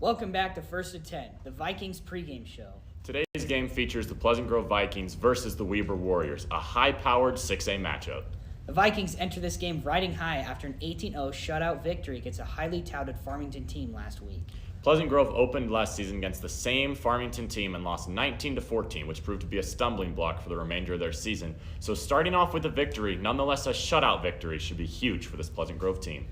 Welcome back to First and 10, the Vikings pregame show. Today's game features the Pleasant Grove Vikings versus the Weber Warriors, a high-powered 6A matchup. The Vikings enter this game riding high after an 18-0 shutout victory against a highly touted Farmington team last week. Pleasant Grove opened last season against the same Farmington team and lost 19-14, which proved to be a stumbling block for the remainder of their season. So starting off with a victory, nonetheless a shutout victory, should be huge for this Pleasant Grove team.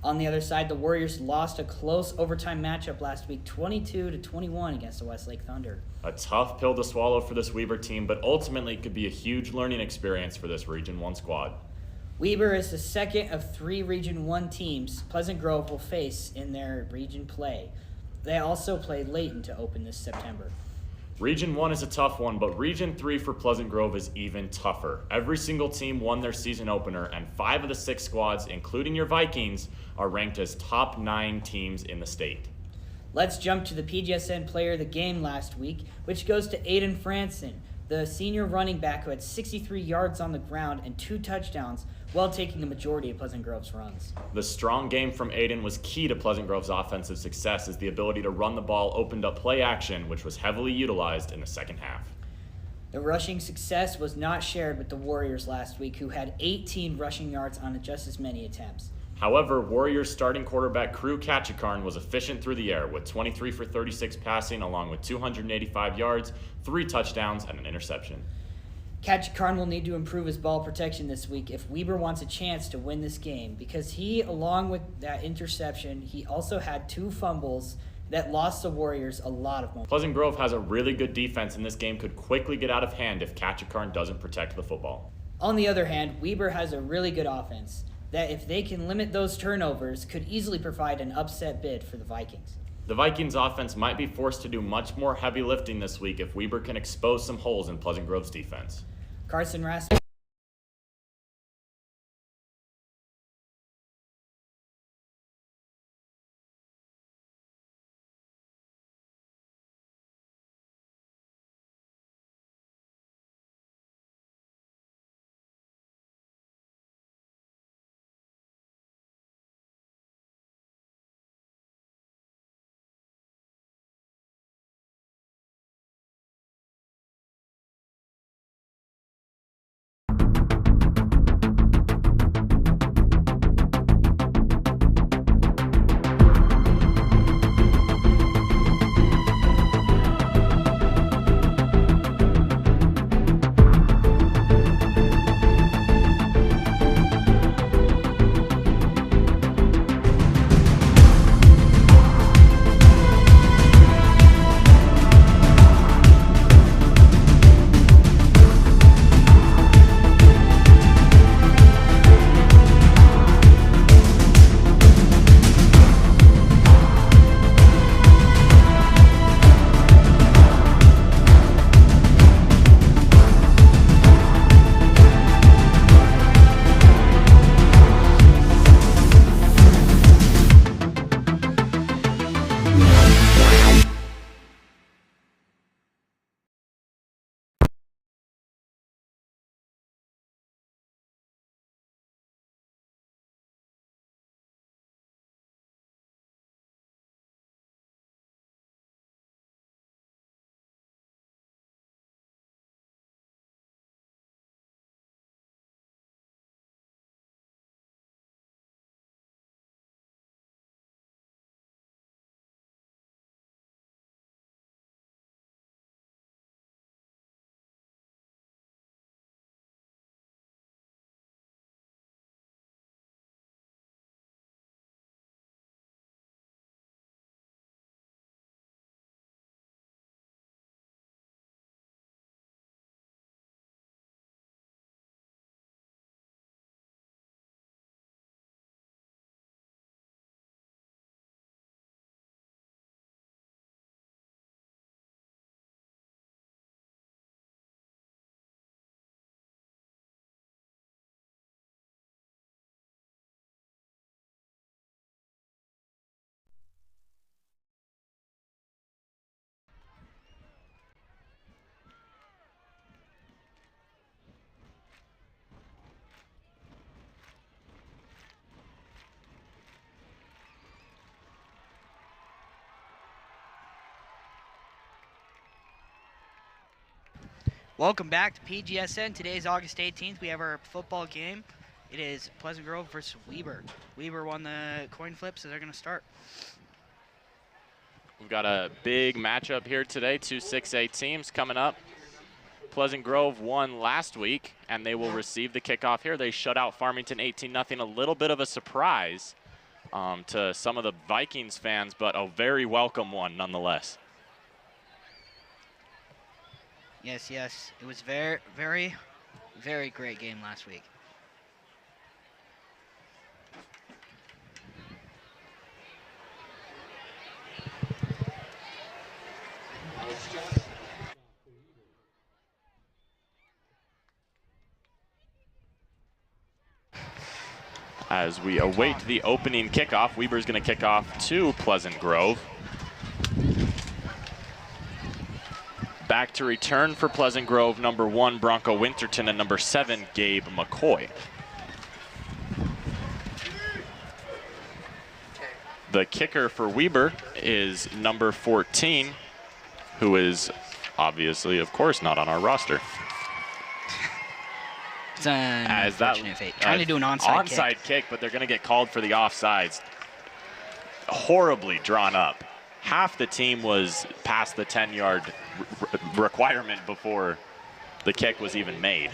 On the other side, the Warriors lost a close overtime matchup last week, 22-21 against the Westlake Thunder. A tough pill to swallow for this Weber team, but ultimately could be a huge learning experience for this Region 1 squad. Weber is the second of three Region 1 teams Pleasant Grove will face in their region play. They also play Layton to open this September. Region 1 is a tough one, but Region 3 for Pleasant Grove is even tougher. Every single team won their season opener, and 5 of the 6 squads, including your Vikings, are ranked as top 9 teams in the state. Let's jump to the PGSN player of the game last week, which goes to Aiden Franson, the senior running back who had 63 yards on the ground and 2 touchdowns while taking the majority of Pleasant Grove's runs. The strong game from Aiden was key to Pleasant Grove's offensive success, as the ability to run the ball opened up play action, which was heavily utilized in the second half. The rushing success was not shared with the Warriors last week, who had 18 rushing yards on just as many attempts. However, Warriors starting quarterback Crew Kachikarn was efficient through the air with 23 for 36 passing, along with 285 yards, 3 touchdowns, and an interception. Kachikarn will need to improve his ball protection this week if Weber wants a chance to win this game, because he, along with that interception, he also had 2 fumbles that lost the Warriors a lot of momentum. Pleasant Grove has a really good defense, and this game could quickly get out of hand if Kachikarn doesn't protect the football. On the other hand, Weber has a really good offense that, if they can limit those turnovers, could easily provide an upset bid for the Vikings. The Vikings offense might be forced to do much more heavy lifting this week if Weber can expose some holes in Pleasant Grove's defense. Carson Rasmussen. Welcome back to PGSN. Today's August 18th. We have our football game. It is Pleasant Grove versus Weber. Weber won the coin flip, so they're going to start. We've got a big matchup here today. Two 6A teams coming up. Pleasant Grove won last week, and they will receive the kickoff here. They shut out Farmington 18-0. A little bit of a surprise to some of the Vikings fans, but a very welcome one nonetheless. Yes, yes. It was very, very, very great game last week. As we await the opening kickoff, Weber's going to kick off to Pleasant Grove. Back to return for Pleasant Grove, number 1, Bronco Winterton, and number 7, Gabe McCoy. The kicker for Weber is number 14, who is obviously, of course, not on our roster. It's an unfortunate fate. Trying to do an onside kick, but they're going to get called for the offsides. Horribly drawn up. Half the team was past the 10-yard requirement before the kick was even made.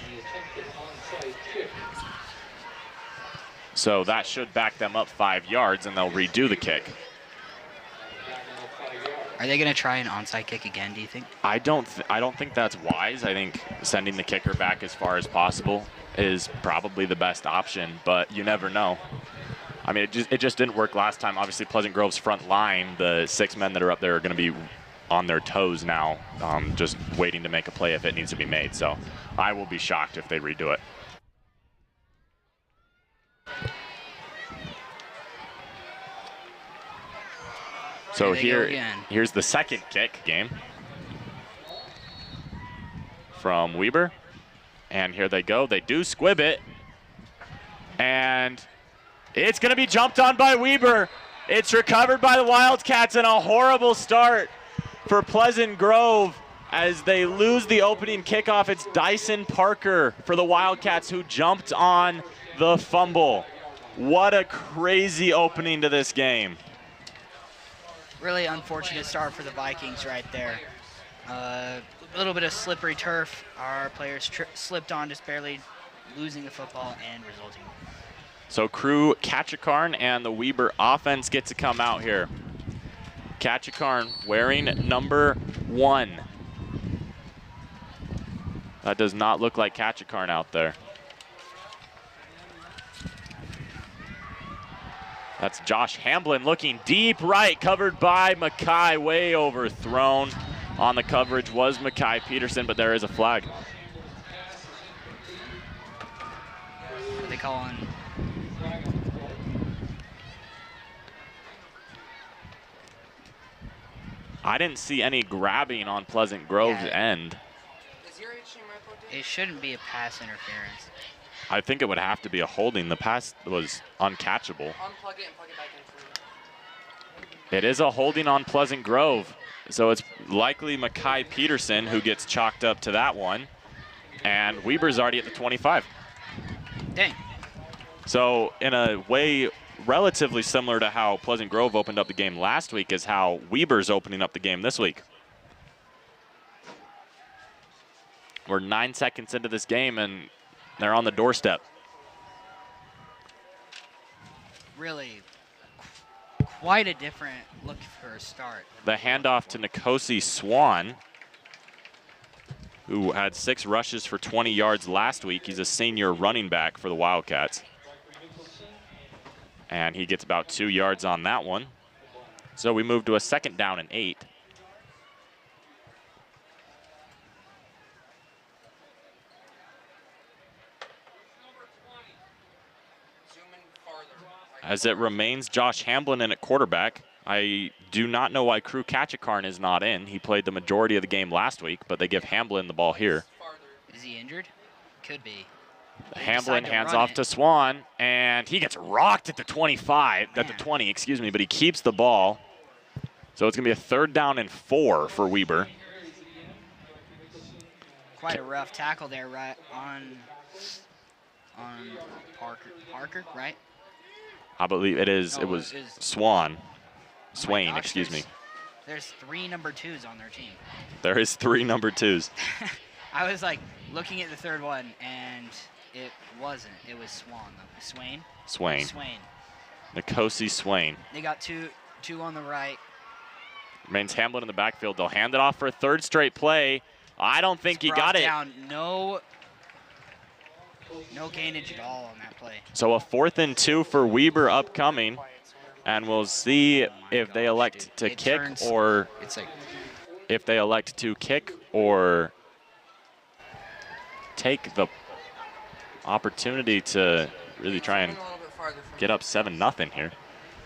So that should back them up 5 yards, and they'll redo the kick. Are they going to try an onside kick again, do you think? I don't think that's wise. I think sending the kicker back as far as possible is probably the best option, but you never know. I mean, it just didn't work last time. Obviously, Pleasant Grove's front line, the 6 men that are up there are going to be on their toes now, just waiting to make a play if it needs to be made. So I will be shocked if they redo it. So here's the second kick game from Weber. And here they go. They do squib it. And it's going to be jumped on by Weber. It's recovered by the Wildcats, and a horrible start for Pleasant Grove as they lose the opening kickoff. It's Dyson Parker for the Wildcats who jumped on the fumble. What a crazy opening to this game. Really unfortunate start for the Vikings right there. A little bit of slippery turf. Our players slipped on, just barely losing the football and resulting. So Crew Ketchikarn and the Weber offense get to come out here. Ketchikarn wearing number 1. That does not look like Ketchikarn out there. That's Josh Hamblin looking deep right, covered by Mackay, way overthrown. On the coverage was Mackay Peterson, but there is a flag. They call on. I didn't see any grabbing on Pleasant Grove's end. It shouldn't be a pass interference. I think it would have to be a holding. The pass was uncatchable. Unplug it and plug it back in. It is a holding on Pleasant Grove. So it's likely Mackay Peterson who gets chalked up to that one. And Weber's already at the 25. Dang. So in a way relatively similar to how Pleasant Grove opened up the game last week is how Weber's opening up the game this week. We're 9 seconds into this game and they're on the doorstep. Really quite a different look for a start. The handoff to Nkosi Swan, who had 6 rushes for 20 yards last week. He's a senior running back for the Wildcats. And he gets about 2 yards on that one. So we move to a 2nd down and 8. As it remains Josh Hamblin in at quarterback. I do not know why Crew Ketchikarn is not in. He played the majority of the game last week, but they give Hamblin the ball here. Is he injured? Could be. Hamblin hands off to Swan, and he gets rocked at the 25, at the 20, excuse me, but he keeps the ball. So it's going to be a 3rd down and 4 for Weber. Quite a rough tackle there, right on Parker, right? I believe it is. No, it was it is- Swain, gosh, excuse me. There's 3 number 2s on their team. There is 3 number 2s. I was like looking at the third one, and it wasn't. It was Swain. Swain. Nkosi Swain. They got two on the right. Remains Hamlin in the backfield. They'll hand it off for a 3rd straight play. I don't think he got it. Down. No gainage at all on that play. So a 4th and 2 for Weber upcoming. And we'll see if they elect to kick or if they elect to kick or take the opportunity to really try and get up 7-0 here.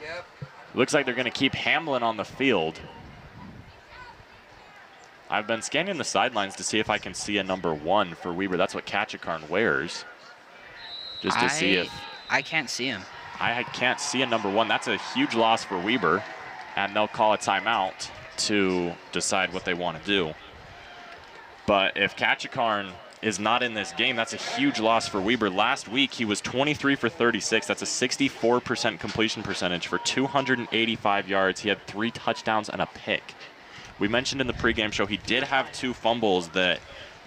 Yep. Looks like they're going to keep Hamlin on the field. I've been scanning the sidelines to see if I can see a number 1 for Weber. That's what Ketchikarn wears. Just to see if... I can't see him. I can't see a number 1. That's a huge loss for Weber, and they'll call a timeout to decide what they want to do. But if Ketchikarn is not in this game, that's a huge loss for Weber. Last week, he was 23 for 36. That's a 64% completion percentage for 285 yards. He had 3 touchdowns and a pick. We mentioned in the pregame show he did have 2 fumbles that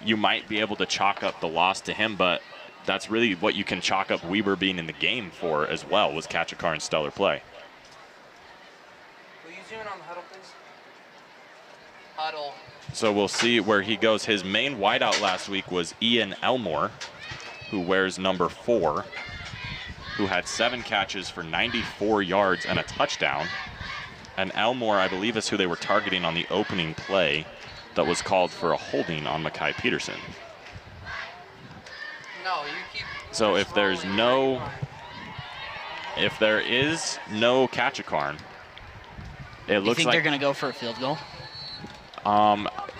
you might be able to chalk up the loss to him, but that's really what you can chalk up Weber being in the game for as well, was Ketchikarn's stellar play. Will you zoom in on the huddle, please? Huddle. So we'll see where he goes. His main wideout last week was Ian Elmore, who wears number 4, who had 7 catches for 94 yards and a touchdown. And Elmore, I believe, is who they were targeting on the opening play that was called for a holding on Makai Peterson. No, you keep. So if there is no Ketchikarn, it looks think like they're going to go for a field goal?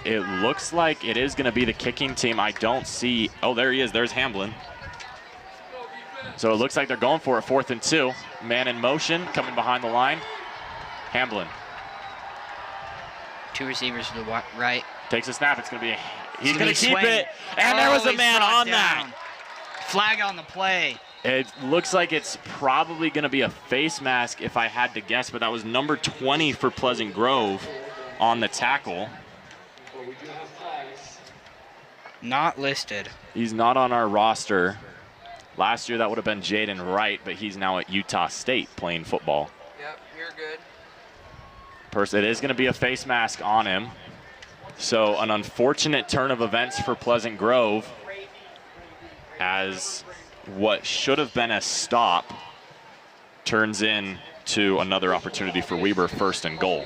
it looks like it is going to be the kicking team. I don't see. Oh, there he is. There's Hamlin. So it looks like they're going for a 4th and 2. Man in motion, coming behind the line. Hamlin 2 receivers to the right. takes a snap. It's going to be. He's going to Swain. keep it. And there was a he's man brought on down. that. Flag on the play. It looks like it's probably going to be a face mask if I had to guess, but that was number 20 for Pleasant Grove on the tackle. Not listed. He's not on our roster. Last year that would have been Jaden Wright, but he's now at Utah State playing football. Yep, you're good. It is going to be a face mask on him. So an unfortunate turn of events for Pleasant Grove, as what should have been a stop turns into another opportunity for Weber, 1st and goal.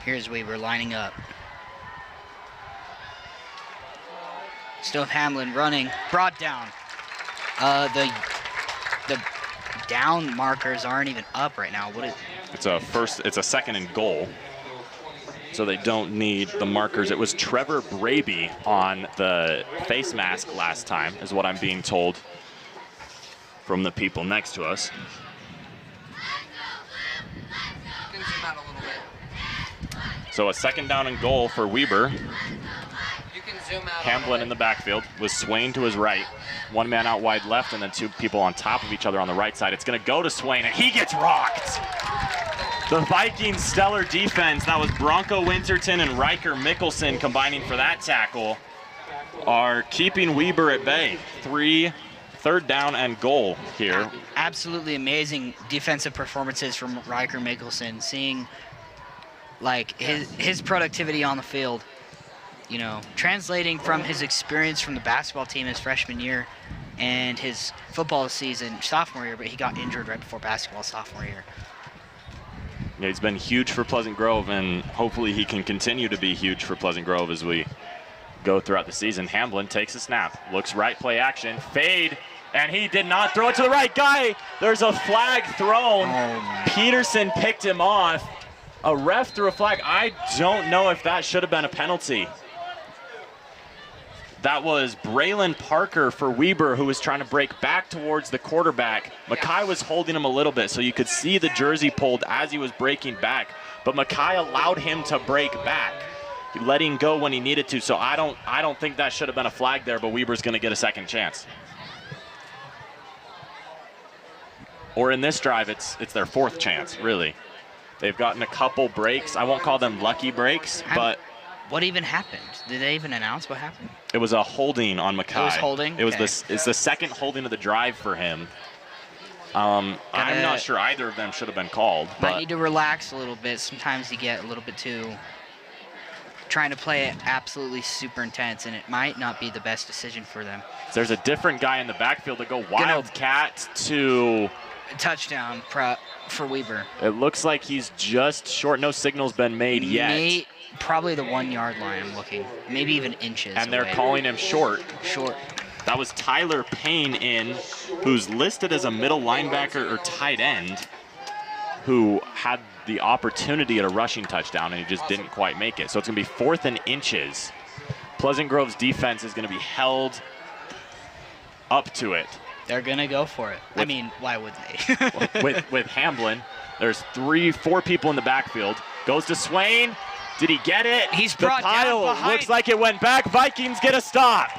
Here's Weber lining up. Still have Hamlin running. Brought down. The down markers aren't even up right now. What is? It's a 2nd and goal. So they don't need the markers. It was Trevor Braby on the face mask last time, is what I'm being told from the people next to us. You can zoom out a little bit. So a 2nd down and goal for Weber. You can zoom out. Hamlin in the backfield with Swain to his right. 1 man out wide left and then 2 people on top of each other on the right side. It's going to go to Swain, and he gets rocked. The Vikings' stellar defense, that was Bronco Winterton and Riker Mickelson combining for that tackle, are keeping Weber at bay. 3rd down and goal here. Absolutely amazing defensive performances from Riker Mickelson. Seeing like his productivity on the field, you know, translating from his experience from the basketball team his freshman year and his football season sophomore year, but he got injured right before basketball sophomore year. Yeah, he's been huge for Pleasant Grove, and hopefully he can continue to be huge for Pleasant Grove as we go throughout the season. Hamlin takes a snap, looks right, play action, fade, and he did not throw it to the right guy. There's a flag thrown. Peterson picked him off. A ref threw a flag. I don't know if that should have been a penalty. That was Braylon Parker for Weber, who was trying to break back towards the quarterback. Mackay was holding him a little bit, so you could see the jersey pulled as he was breaking back. But Mackay allowed him to break back, letting go when he needed to. So I don't think that should have been a flag there, but Weber's going to get a second chance. Or in this drive, it's their fourth chance, really. They've gotten a couple breaks. I won't call them lucky breaks, but... What even happened? Did they even announce what happened? It was a holding on Mackay. It was holding? It was Okay. it's the second holding of the drive for him. I'm not sure either of them should have been called. Might But need to relax a little bit. Sometimes you get a little bit too trying to play it absolutely super intense, and it might not be the best decision for them. there's a different guy in the backfield to go Wildcat to... Touchdown for Weber. It looks like he's just short. No signal's been made yet. Probably the 1 yard line, I'm looking. Maybe even inches And they're away. calling him short. Short. That was Tyler Payne who's listed as a middle linebacker or tight end, who had the opportunity at a rushing touchdown, and he just didn't quite make it. So it's going to be 4th and inches. Pleasant Grove's defense is going to be held up to it. They're going to go for it. I mean, why would they? with Hamblin. There's 4 people in the backfield. Goes to Swain. Did he get it? He's the brought pile down behind. looks like it went back. Vikings get a stop.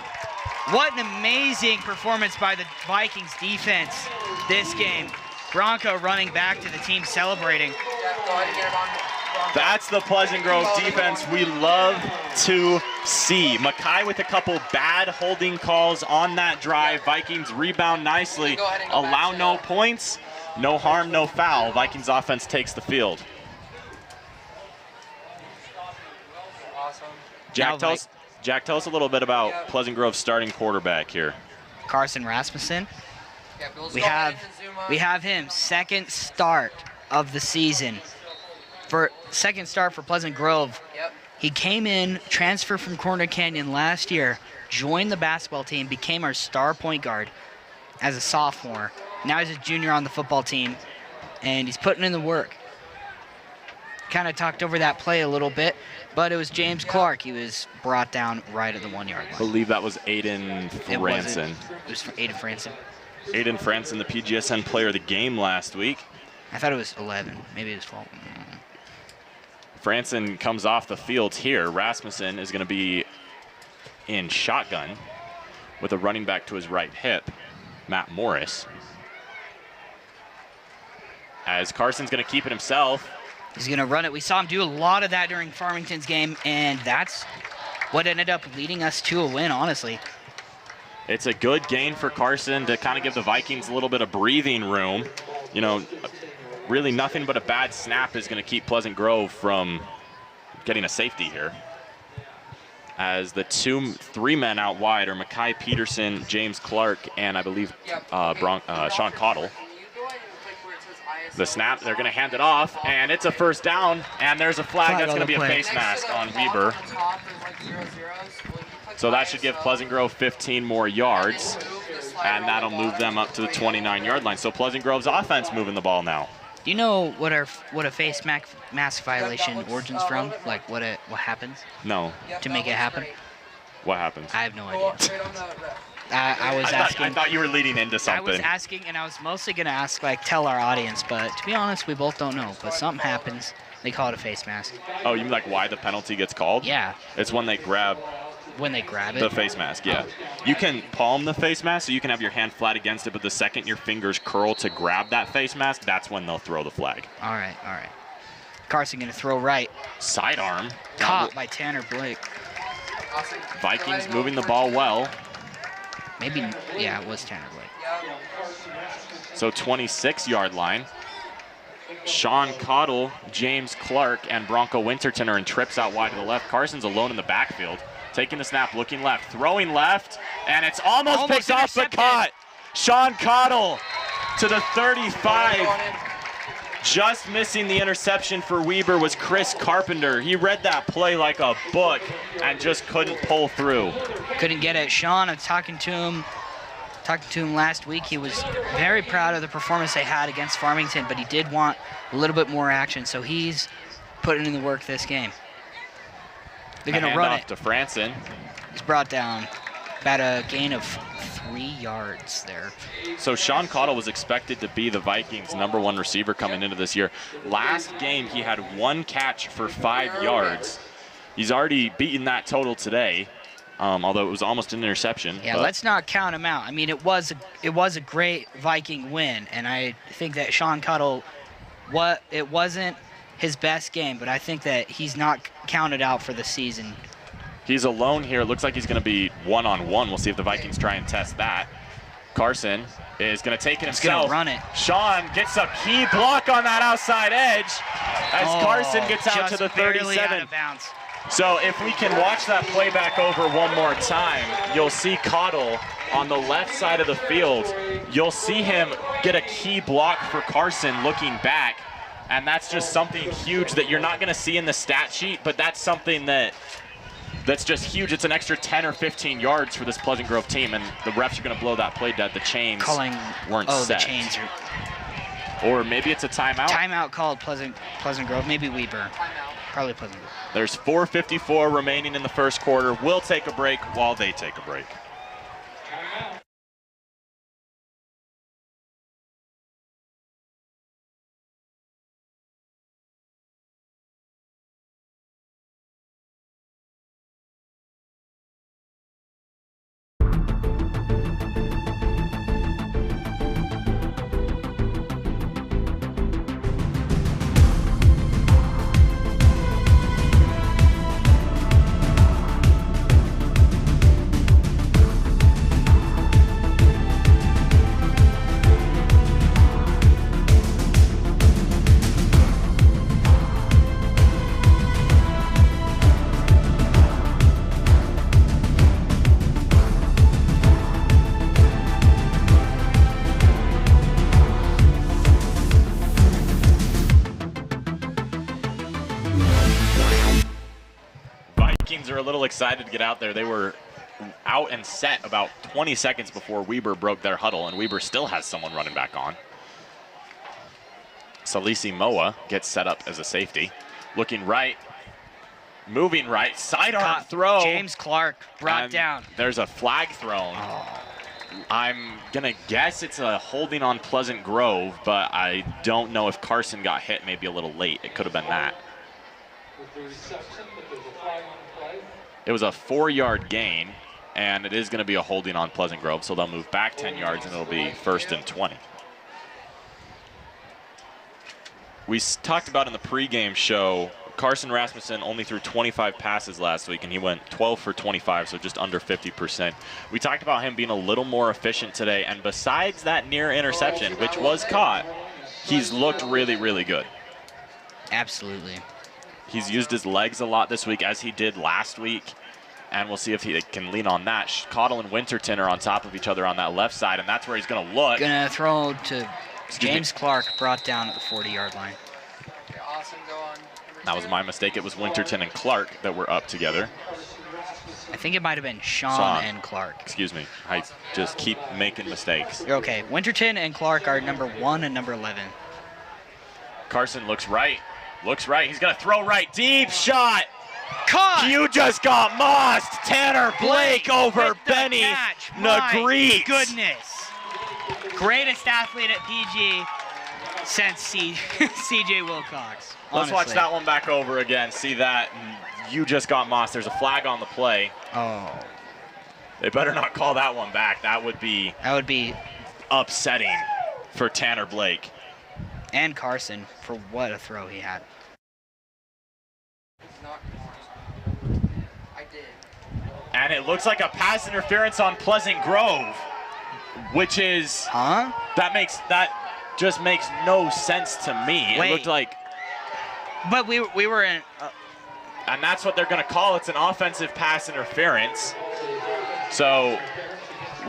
What an amazing performance by the Vikings defense this game. Bronco running back to the team celebrating. That's the Pleasant Grove defense we love to see. Mackay with a couple bad holding calls on that drive. Vikings rebound nicely. Allow no points. No harm, no foul. Vikings offense takes the field. Jack, tell us a little bit about Pleasant Grove's starting quarterback here. Carson Rasmussen. We have him, second start of the season. Second start for Pleasant Grove. Yep. He came in, transferred from Corner Canyon last year, joined the basketball team, became our star point guard as a sophomore. Now he's a junior on the football team, and he's putting in the work. Kind of talked over that play a little bit, but it was James Clark. He was brought down right at the 1 yard I line. believe that was Aiden Franson. It was for Aiden Franson. Aiden Franson, the PGSN player of the game last week. I thought it was 11. Maybe it was 12. Franson comes off the field here. Rasmussen is going to be in shotgun with a running back to his right hip, Matt Morris. As Carson's going to keep it himself. He's going to run it. We saw him do a lot of that during Farmington's game, and that's what ended up leading us to a win, honestly. It's a good gain for Carson to kind of give the Vikings a little bit of breathing room. You know, really nothing but a bad snap is going to keep Pleasant Grove from getting a safety here. As the 3 men out wide are Mackay Peterson, James Clark, and I believe Sean Cottle. The snap, they're going to hand it off, and it's a first down, and there's a flag. That's going to be a face mask on Weber. So that should give Pleasant Grove 15 more yards, and that'll move them up to the 29-yard line. So Pleasant Grove's offense moving the ball now. Do you know what a face mask violation origins from? Like what happens No. to make it happen? What happens? I have no idea. I was asking. I thought you were leading into I something. was asking, and I was mostly going to ask, tell our audience, but to be honest, we both don't know. But something happens, they call it a face mask. Oh, you mean like why the penalty gets called? Yeah, It's when they grab when they grab it. the face mask, yeah. You can palm the face mask, so you can have your hand flat against it, but the second your fingers curl to grab that face mask, that's when they'll throw the flag. All right. Carson going to throw right. Sidearm. Caught by Tanner Blake. Vikings moving the ball well. Maybe, yeah, it was Tanner Blake. So 26-yard line. Sean Cottle, James Clark, and Bronco Winterton are in trips out wide to the left. Carson's alone in the backfield. Taking the snap, looking left, throwing left, and it's almost picked off but caught. Sean Cottle to the 35. Just missing the interception for Weber was Chris Carpenter. He read that play like a book and just couldn't pull through. Couldn't get it. Sean, I'm talking to him last week. He was very proud of the performance they had against Farmington, but he did want a little bit more action, so he's putting in the work this game. They're going to run it. To Franson. He's brought down. about a gain of 3 yards there. So Sean Cottle was expected to be the Vikings' #1 receiver coming into this year. Last game, he had 1 catch for 5 yards. He's already beaten that total today, although it was almost an interception. Yeah, let's not count him out. I mean, it was a great Viking win, and I think that Sean Cottle, it wasn't his best game, but I think that he's not counted out for the season. He's alone here. It looks like he's going to be one-on-one. We'll see if the Vikings try and test that. Carson is going to take it himself. He's going to run it. Sean gets a key block on that outside edge as Carson gets out to the 37. Out of bounds. So if we can watch that play back over one more time, you'll see Cottle on the left side of the field. You'll see him get a key block for Carson looking back, and that's just something huge that you're not going to see in the stat sheet, but that's something that's just huge. It's an extra 10 or 15 yards for this Pleasant Grove team, and the refs are going to blow that play dead. The chains weren't set. The chains are... Or maybe it's a timeout. Timeout called Pleasant Grove, maybe Weber. Probably Pleasant Grove. There's 4:54 remaining in the first quarter. We'll take a break while they take a break. Are a little excited to get out there. They were out and set about 20 seconds before Weber broke their huddle, and Weber still has someone running back on. Salisi Moa gets set up as a safety. Looking right, moving right, sidearm throw. James Clark brought down. There's a flag thrown. Oh. I'm gonna guess it's a holding on Pleasant Grove, but I don't know if Carson got hit maybe a little late. It could have been that. It was a 4-yard gain, and it is going to be a holding on Pleasant Grove, so they'll move back 10 yards, and it'll be 1st and 20. We talked about in the pregame show, Carson Rasmussen only threw 25 passes last week, and he went 12 for 25, so just under 50%. We talked about him being a little more efficient today, and besides that near interception, which was caught, he's looked really, really good. Absolutely. He's used his legs a lot this week, as he did last week, and we'll see if he can lean on that. Cottle and Winterton are on top of each other on that left side, and that's where he's going to look. Going to throw to James Clark, brought down at the 40-yard line. Okay, awesome. Go on. That was my mistake. It was Winterton and Clark that were up together. I think it might have been Sean and Clark. Excuse me. I just keep making mistakes. You're okay. Winterton and Clark are number 1 and number 11. Carson looks right. Looks right. He's going to throw right. Deep shot. Caught. You just got mossed. Tanner Blake over Benny Negreet. Goodness. Greatest athlete at PG since CJ Wilcox. Let's watch that one back over again. See that. You just got mossed. There's a flag on the play. Oh. They better not call that one back. That would be upsetting for Tanner Blake. And Carson for what a throw he had. I did. And it looks like a pass interference on Pleasant Grove, which is that just makes no sense to me. Wait. It looked like, but we were in. And that's what they're going to call. It's an offensive pass interference. So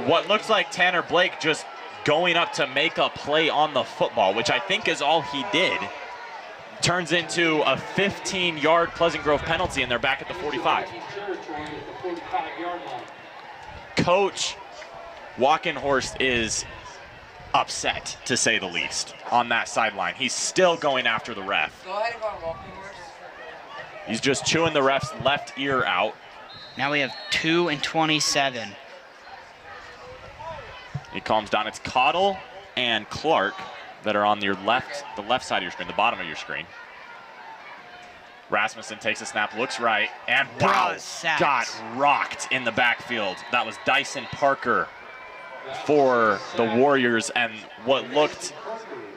what looks like Tanner Blake just going up to make a play on the football, which I think is all he did, turns into a 15-yard Pleasant Grove penalty, and they're back at the 45. Coach Walkenhorst is upset, to say the least, on that sideline. He's still going after the ref. Go ahead and go on Walkenhorst. He's just chewing the ref's left ear out. Now we have 2 and 27 He calms down. It's Cottle and Clark that are on the left side of your screen, the bottom of your screen. Rasmussen takes a snap, looks right, and wow, got rocked in the backfield. That was Dyson Parker for the Warriors, and what looked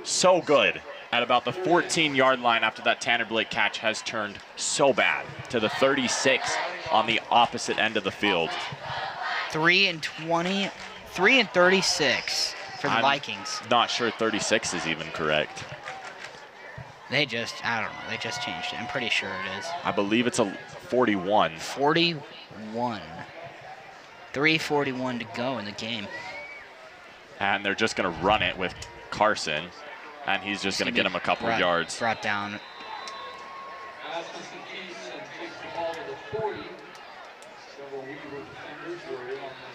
so good at about the 14-yard line after that Tanner Blake catch has turned so bad to the 36 on the opposite end of the field. 3 and 36 for the Vikings. Not sure 36 is even correct. I don't know, they just changed it. I'm pretty sure it is. I believe it's a 41. 41. 3:41 to go in the game. And they're just going to run it with Carson, and he's just going to get him a couple yards. Brought down.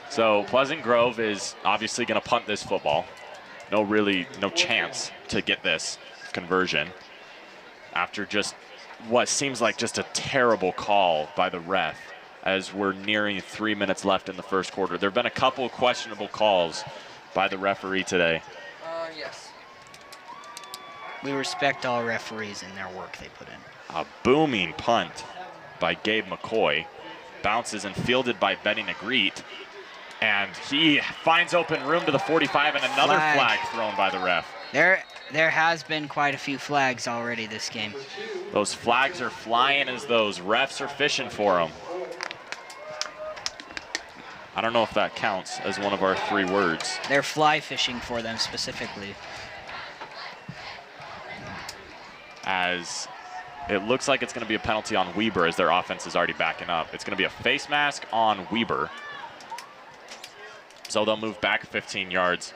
So Pleasant Grove is obviously going to punt this football. No chance to get this conversion after just what seems like just a terrible call by the ref as we're nearing 3 minutes left in the first quarter. There have been a couple questionable calls by the referee today. Yes. We respect all referees and their work they put in. A booming punt by Gabe McCoy. Bounces and fielded by Benny Negrete. And he finds open room to the 45 and another flag thrown by the ref. There has been quite a few flags already this game. Those flags are flying as those refs are fishing for them. I don't know if that counts as one of our 3 words. They're fly fishing for them specifically. As it looks like it's going to be a penalty on Weber as their offense is already backing up. It's going to be a face mask on Weber. So they'll move back 15 yards.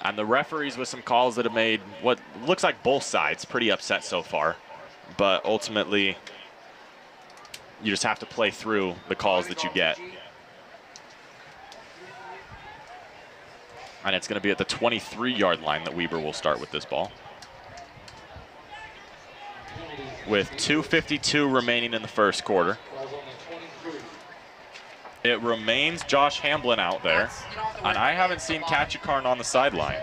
And the referees with some calls that have made what looks like both sides pretty upset so far. But ultimately, you just have to play through the calls that you get. And it's going to be at the 23-yard line that Weber will start with this ball. With 2:52 remaining in the first quarter. It remains Josh Hamblin out there, and I haven't seen Ketchikarn on the sideline.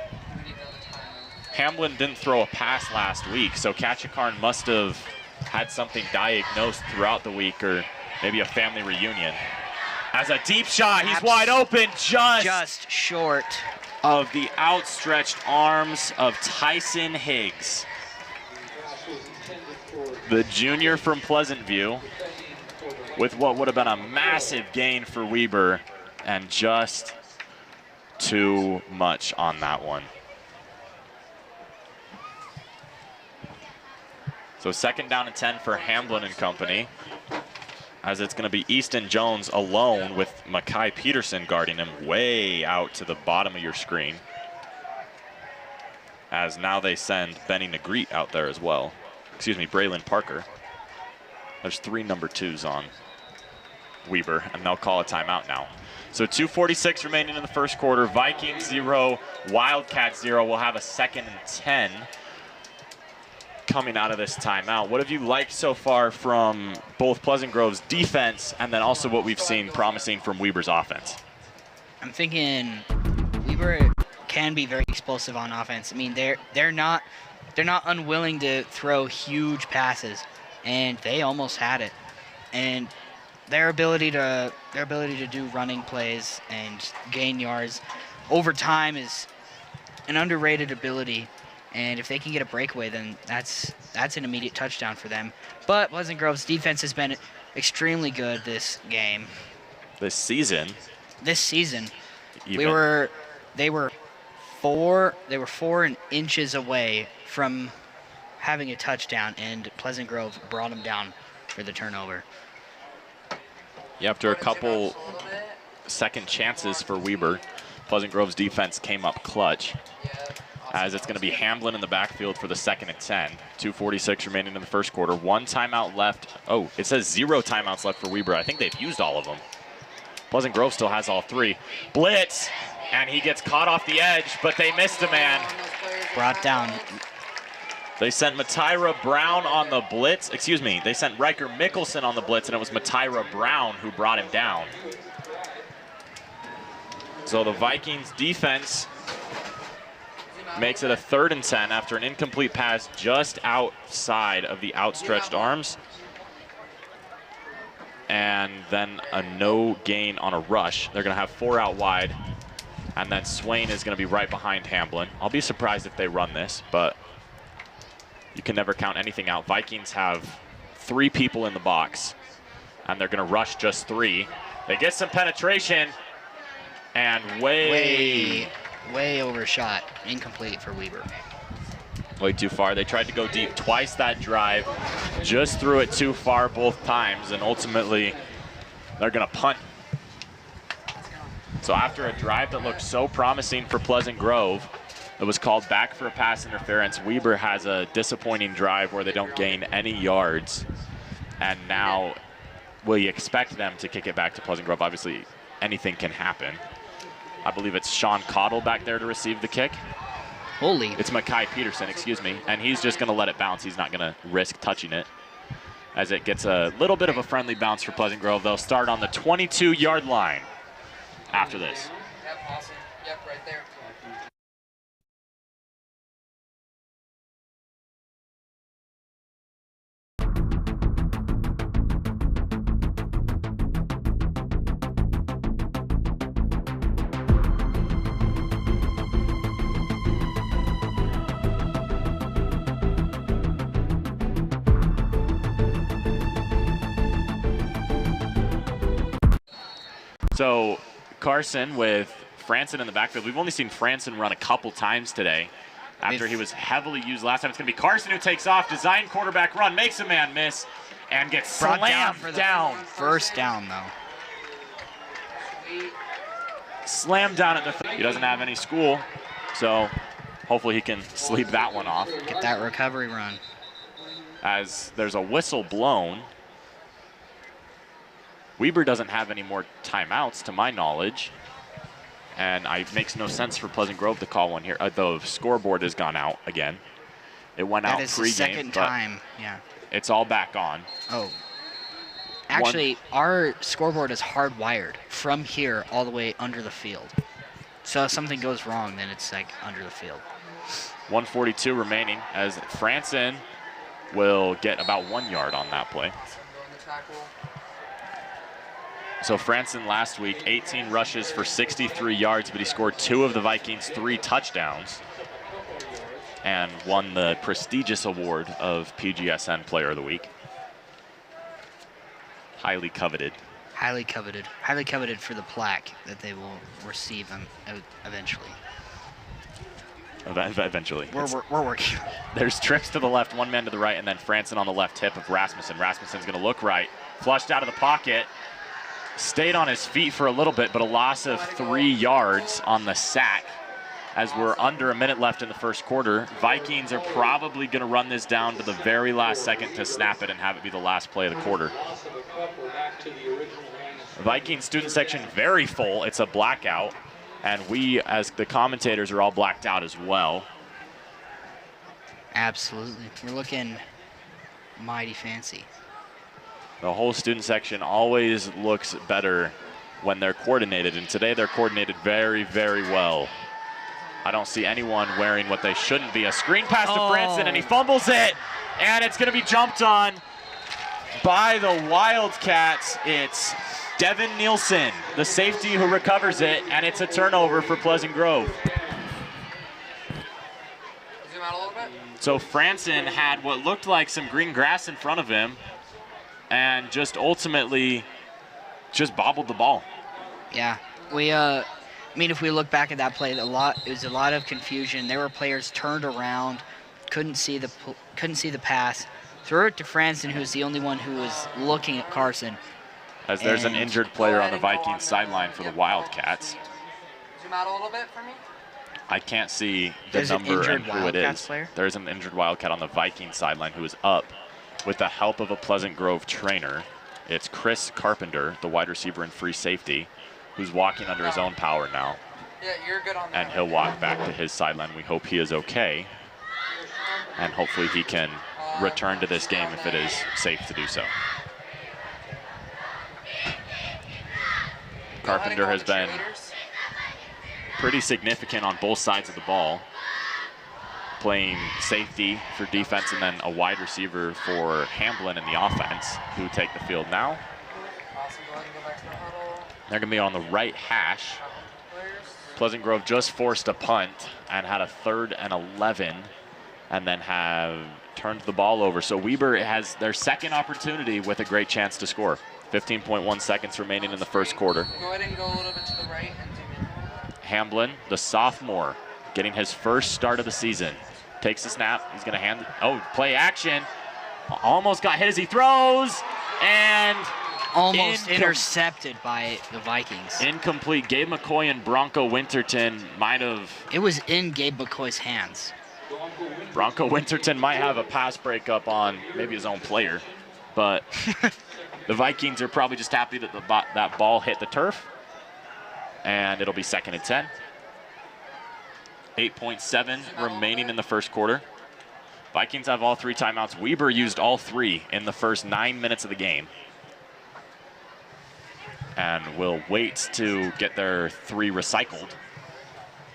Hamblin didn't throw a pass last week, so Ketchikarn must have had something diagnosed throughout the week, or maybe a family reunion. As a deep shot, he's wide open, just short of the outstretched arms of Tyson Higgs. The junior from Pleasant View, with what would have been a massive gain for Weber, and just too much on that one. So 2nd down and 10 for Hamblin and company, as it's going to be Easton Jones alone with Makai Peterson guarding him way out to the bottom of your screen. As now they send Benny Negrete out there as well. Excuse me, Braylon Parker. There's 3 number 2s on Weber, and they'll call a timeout now. So 2:46 remaining in the first quarter. Vikings 0, Wildcats 0. We'll have a 2nd and 10 coming out of this timeout. What have you liked so far from both Pleasant Grove's defense and then also what we've seen promising from Weber's offense? I'm thinking Weber can be very explosive on offense. I mean, they're not unwilling to throw huge passes, and they almost had it. And their ability to do running plays and gain yards over time is an underrated ability. And if they can get a breakaway, then that's an immediate touchdown for them. But Pleasant Grove's defense has been extremely good this game. This season. Even. They were 4 inches away from having a touchdown, and Pleasant Grove brought them down for the turnover. Yeah, after a couple second chances for Weber, Pleasant Grove's defense came up clutch. As it's going to be Hamblin in the backfield for the 2nd and 10. 2:46 remaining in the first quarter. 1 timeout left. Oh, it says 0 timeouts left for Weber. I think they've used all of them. Pleasant Grove still has all 3. Blitz, and he gets caught off the edge, but they missed a man. Brought down. They sent Matyra Brown on the blitz. Excuse me, they sent Riker Mickelson on the blitz, and it was Matyra Brown who brought him down. So the Vikings defense makes it a 3rd and 10 after an incomplete pass just outside of the outstretched arms. And then a no gain on a rush. They're going to have 4 out wide. And then Swain is going to be right behind Hamblin. I'll be surprised if they run this, but you can never count anything out. Vikings have 3 people in the box, and they're going to rush just 3. They get some penetration, and way overshot. Incomplete for Weber. Way too far. They tried to go deep twice that drive, just threw it too far both times, and ultimately they're going to punt. So after a drive that looked so promising for Pleasant Grove, it was called back for a pass interference. Weber has a disappointing drive where they don't gain any yards, and now will you expect them to kick it back to Pleasant Grove? Obviously, anything can happen. I believe it's Sean Cottle back there to receive the kick. Holy. It's Mackay Peterson, excuse me, and he's just going to let it bounce. He's not going to risk touching it, as it gets a little bit of a friendly bounce for Pleasant Grove. They'll start on the 22-yard line after this. Yep, awesome. Yep, right there. So Carson with Franson in the backfield. We've only seen Franson run a couple times today after he was heavily used last time. It's going to be Carson who takes off, design quarterback run, makes a man miss, and gets slammed down. First down, though. Slammed down at the He doesn't have any school, so hopefully he can sleep that one off. Get that recovery run. As there's a whistle blown. Weber doesn't have any more timeouts, to my knowledge. And it makes no sense for Pleasant Grove to call one here. The scoreboard has gone out again. It went out That is the pregame, second time, yeah. It's all back on. Oh. Actually, our scoreboard is hardwired from here all the way under the field. So if something goes wrong, then it's like under the field. 1:42 remaining as Franson will get about 1 yard on that play. So Franson last week, 18 rushes for 63 yards, but he scored 2 of the Vikings' 3 touchdowns and won the prestigious award of PGSN Player of the Week. Highly coveted. Highly coveted. Highly coveted for the plaque that they will receive eventually. Eventually. We're working. There's trips to the left, 1 man to the right, and then Franson on the left hip of Rasmussen. Rasmussen's going to look right. Flushed out of the pocket. Stayed on his feet for a little bit, but a loss of 3 yards on the sack as we're under a minute left in the first quarter. Vikings are probably going to run this down to the very last second to snap it and have it be the last play of the quarter. Vikings student section very full. It's a blackout, and we as the commentators are all blacked out as well. Absolutely. We're looking mighty fancy. The whole student section always looks better when they're coordinated, and today they're coordinated very, very well. I don't see anyone wearing what they shouldn't be. A screen pass to Franson, and he fumbles it, and it's going to be jumped on by the Wildcats. It's Devin Nielsen, the safety, who recovers it, and it's a turnover for Pleasant Grove. Zoom out a little bit. So Franson had what looked like some green grass in front of him, and just ultimately just bobbled the ball. Yeah, I mean, if we look back at that play, it was a lot of confusion. There were players turned around, couldn't see the pass, threw it to Franson, who's the only one who was looking at Carson. As there's an injured player on the Vikings sideline for the Wildcats. Zoom out a little bit for me. I can't see the There's an number and injured who it Wildcats is. player? There's an injured Wildcat on the Vikings sideline who is up with the help of a Pleasant Grove trainer. It's Chris Carpenter, the wide receiver and free safety, who's walking under his own power now. Yeah, you're good on that. And he'll walk back to his sideline. We hope he is okay. And hopefully he can return to this game if it is safe to do so. Carpenter has been pretty significant on both sides of the ball. Playing safety for defense and then a wide receiver for Hamblin in the offense, who take the field now. They're going to be on the right hash. Pleasant Grove just forced a punt and had a 3rd and 11 and then have turned the ball over. So Weber has their second opportunity with a great chance to score. 15.1 seconds remaining in the first quarter. Go ahead and go a little bit to the right. Hamblin, the sophomore, getting his first start of the season. Takes the snap. He's going to hand it. Oh, play action. Almost got hit as he throws. And almost intercepted by the Vikings. Incomplete. Gabe McCoy and Bronco Winterton might have. It was in Gabe McCoy's hands. Bronco Winterton might have a pass breakup on maybe his own player. But the Vikings are probably just happy that that ball hit the turf. And it'll be 2nd and 10. 8.7 remaining in the first quarter. Vikings have all 3 timeouts. Weber used all 3 in the first 9 minutes of the game. And will wait to get their 3 recycled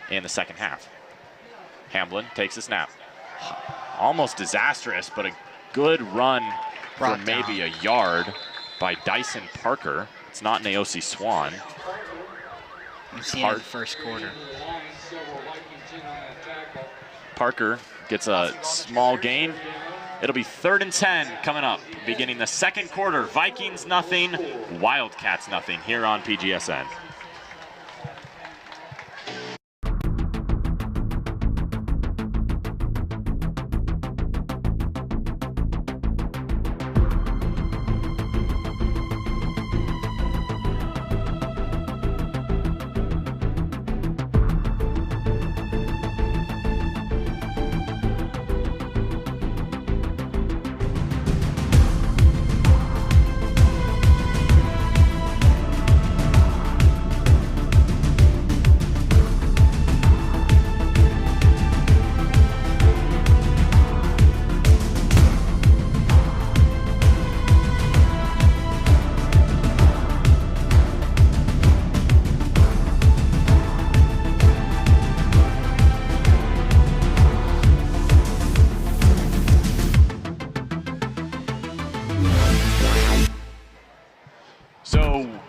in the second half. Hamblin takes a snap. Almost disastrous, but a good run for maybe a yard by Dyson Parker. It's not Naosi Swan. We've seen it in the first quarter. Parker gets a small gain. It'll be 3rd and 10 coming up, beginning the second quarter. Vikings nothing, Wildcats nothing here on PGSN.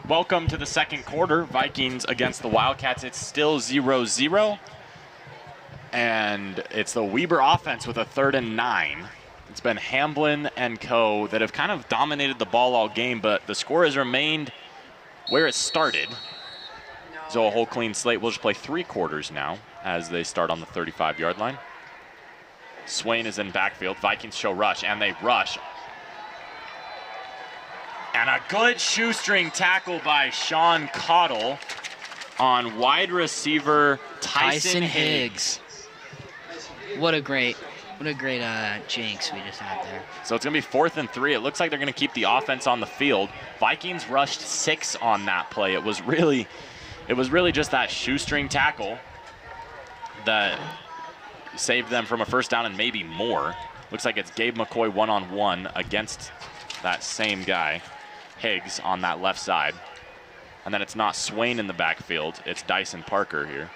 Welcome to the second quarter. Vikings against the Wildcats. It's still 0-0. And it's the Weber offense with a 3rd and 9. It's been Hamblin and co. that have kind of dominated the ball all game, but the score has remained where it started. So a whole clean slate. We'll just play 3 quarters now as they start on the 35-yard line. Swain is in backfield. Vikings show rush, and they rush. And a good shoestring tackle by Sean Cottle on wide receiver Tyson Higgs. What a great jinx we just had there. So it's going to be 4th and 3. It looks like they're going to keep the offense on the field. Vikings rushed 6 on that play. It was really just that shoestring tackle that saved them from a first down and maybe more. Looks like it's Gabe McCoy one-on-one against that same guy. Higgs on that left side. And then it's not Swain in the backfield, it's Dyson Parker here.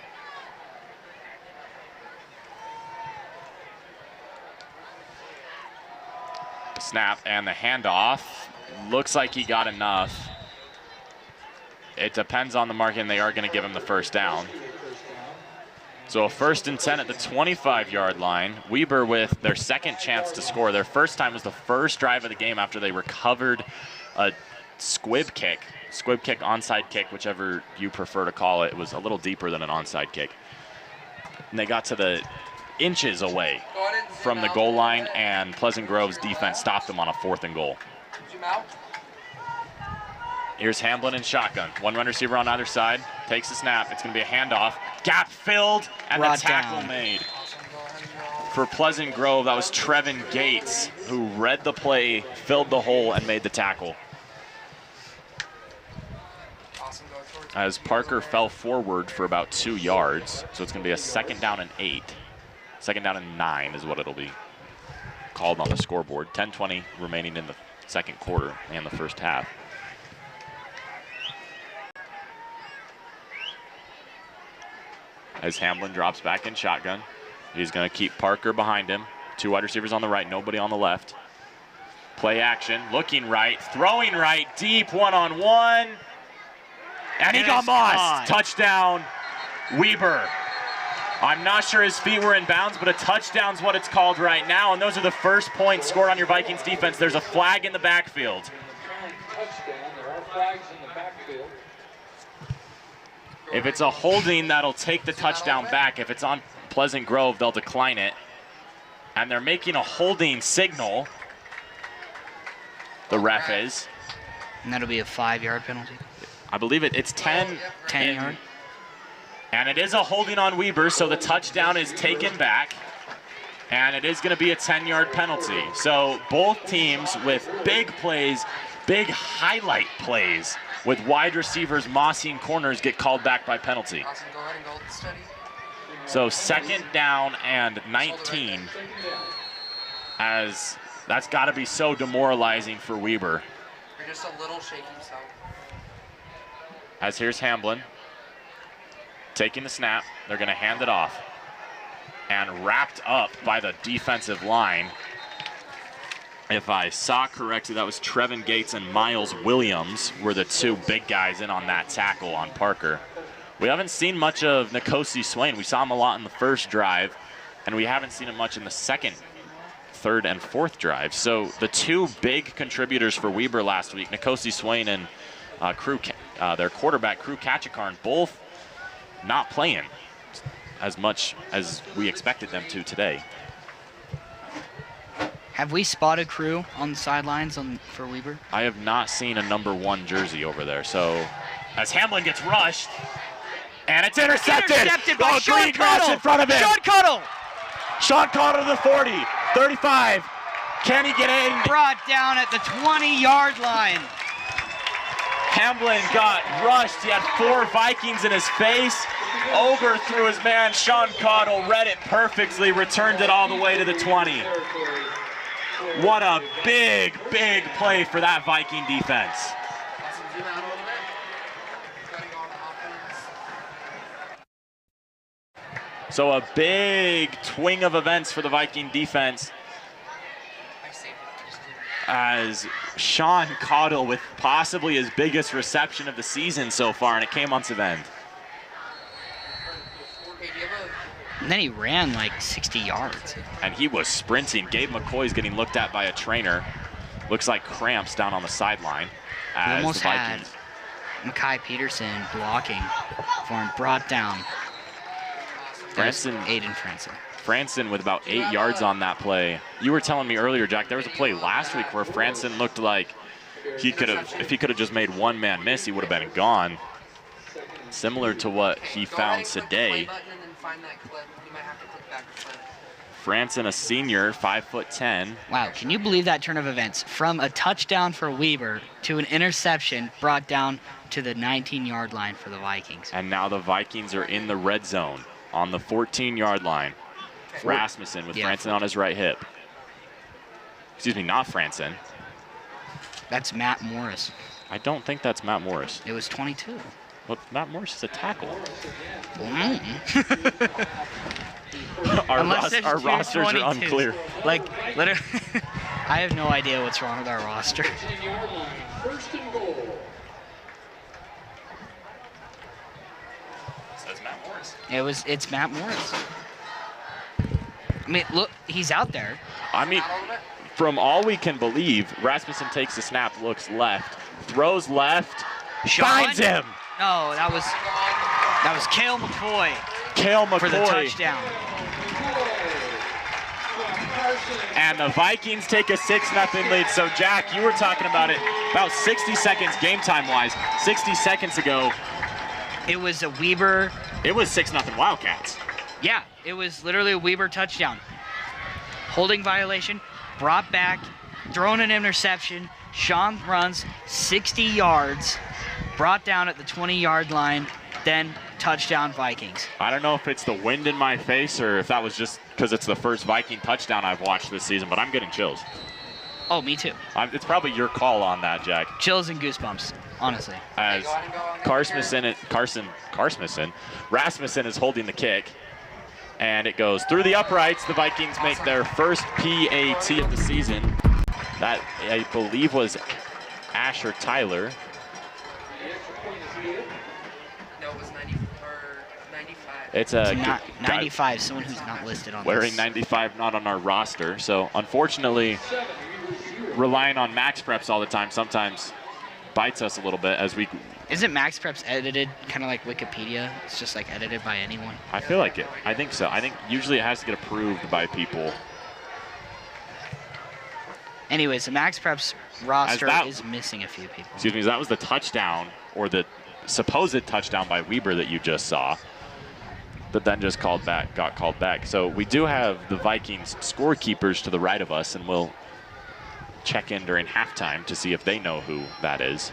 The snap and the handoff. Looks like he got enough. It depends on the marking. They are going to give him the first down. So a 1st and 10 at the 25-yard line. Weber with their second chance to score. Their first time was the first drive of the game after they recovered a squib kick, onside kick, whichever you prefer to call it. It was a little deeper than an onside kick. And they got to the inches away from the goal line, and Pleasant Grove's defense stopped them on a 4th and goal. Here's Hamblin in shotgun. One run receiver on either side. Takes the snap. It's going to be a handoff. Gap filled, and the tackle made. For Pleasant Grove, that was Trevin Gates, who read the play, filled the hole, and made the tackle. As Parker fell forward for about 2 yards. So it's going to be a 2nd down and 8. 2nd down and 9 is what it'll be called on the scoreboard. 10:20 remaining in the second quarter and the first half. as Hamblin drops back in shotgun. He's going to keep Parker behind him. 2 wide receivers on the right, nobody on the left. Play action, looking right, throwing right, deep, one-on-one. And he got mossed. Touchdown, Weber. I'm not sure his feet were in bounds, but a touchdown's what it's called right now, and those are the first points scored on your Vikings defense. There's a flag in the backfield. If it's a holding, that'll take the touchdown back. If it's on Pleasant Grove, they'll decline it. And they're making a holding signal. The ref is. And that'll be a 5-yard penalty. I believe it's 10. 10-yard. And it is a holding on Weber, so the touchdown is taken back. And it is going to be a 10-yard penalty. So both teams with big plays, big highlight plays, with wide receivers mossing corners get called back by penalty. Awesome, go ahead and go steady. So 2nd down and 19, as that's got to be so demoralizing for Weber. You're just a little shaky, so. As here's Hamblin taking the snap. They're going to hand it off. And wrapped up by the defensive line. If I saw correctly, that was Trevin Gates and Miles Williams were the 2 big guys in on that tackle on Parker. We haven't seen much of Nkosi Swain. We saw him a lot in the first drive, and we haven't seen him much in the second, third, and fourth drive. So the 2 big contributors for Weber last week, Nkosi Swain and their quarterback, Crew Kachakarn, both not playing as much as we expected them to today. Have we spotted Crew on the sidelines for Weber? I have not seen a number 1 jersey over there. So as Hamblin gets rushed, and it's intercepted. Intercepted by Sean Greengrass Cottle. in front of him. Sean Cottle. Sean Cottle to the 40, 35. Can he get in? Brought down at the 20-yard line. Hamblin got rushed. He had 4 Vikings in his face. Overthrew his man. Sean Cottle read it perfectly, returned it all the way to the 20. What a big, big play for that Viking defense. Awesome, zoom out a little bit. Cutting on offense. So a big twing of events for the Viking defense I saved it. Just do it. as Sean Cottle with possibly his biggest reception of the season so far, and it came on to end. Hey, do you have And then he ran like 60 yards. And he was sprinting. Gabe McCoy's getting looked at by a trainer. Looks like cramps down on the sideline. We As almost the had Vikings. Mekhi Peterson blocking for him, brought down. Franson, Aiden Franson. Franson with about 8 yards on that play. You were telling me earlier, Jack, there was a play last week where Franson looked like he could have, if he could have just made one man miss, he would have been gone. Similar to what he found today. Franson, a senior, 5'10". Wow, can you believe that turn of events? From a touchdown for Weber to an interception brought down to the 19-yard line for the Vikings. And now the Vikings are in the red zone on the 14-yard line. Rasmussen with Franson on his right hip. Excuse me, not Franson. That's Matt Morris. I don't think that's Matt Morris. It was 22. But Matt Morris is a tackle. Our rosters are unclear. Like, literally, I have no idea what's wrong with our roster. Says Matt Morris. It's Matt Morris. I mean, look, he's out there. I mean, from all we can believe, Rasmussen takes the snap, looks left, throws left, finds him. No, that was Cale McCoy. Cale McCoy for the touchdown. And the Vikings take a 6-0 lead. So, Jack, you were talking about it about 60 seconds game time-wise. 60 seconds ago. It was a Weber. It was 6-0 Wildcats. Yeah, it was literally a Weber touchdown. Holding violation, brought back, thrown an interception. Sean runs 60 yards, brought down at the 20-yard line, then touchdown Vikings. I don't know if it's the wind in my face or if that was just because it's the first Viking touchdown I've watched this season, but I'm getting chills. Oh, me too. It's probably your call on that, Jack. Chills and goosebumps. honestly. As Rasmussen is holding the kick. And it goes through the uprights. The Vikings make their first PAT of the season. That, I believe, was Asher Tyler. No, it was 95. It's Not 95, someone who's not listed on wearing this. 95, not on our roster. So unfortunately, relying on Max Preps all the time sometimes bites us a little bit as we. Isn't Max Preps edited kind of like Wikipedia? It's just like edited by anyone. I feel like it. I think so. I think usually it has to get approved by people. Anyways, the Max Preps roster is missing a few people. Excuse me, that was the touchdown, or the supposed touchdown by Weber that you just saw, but then just got called back. So we do have the Vikings scorekeepers to the right of us, and we'll check in during halftime to see if they know who that is.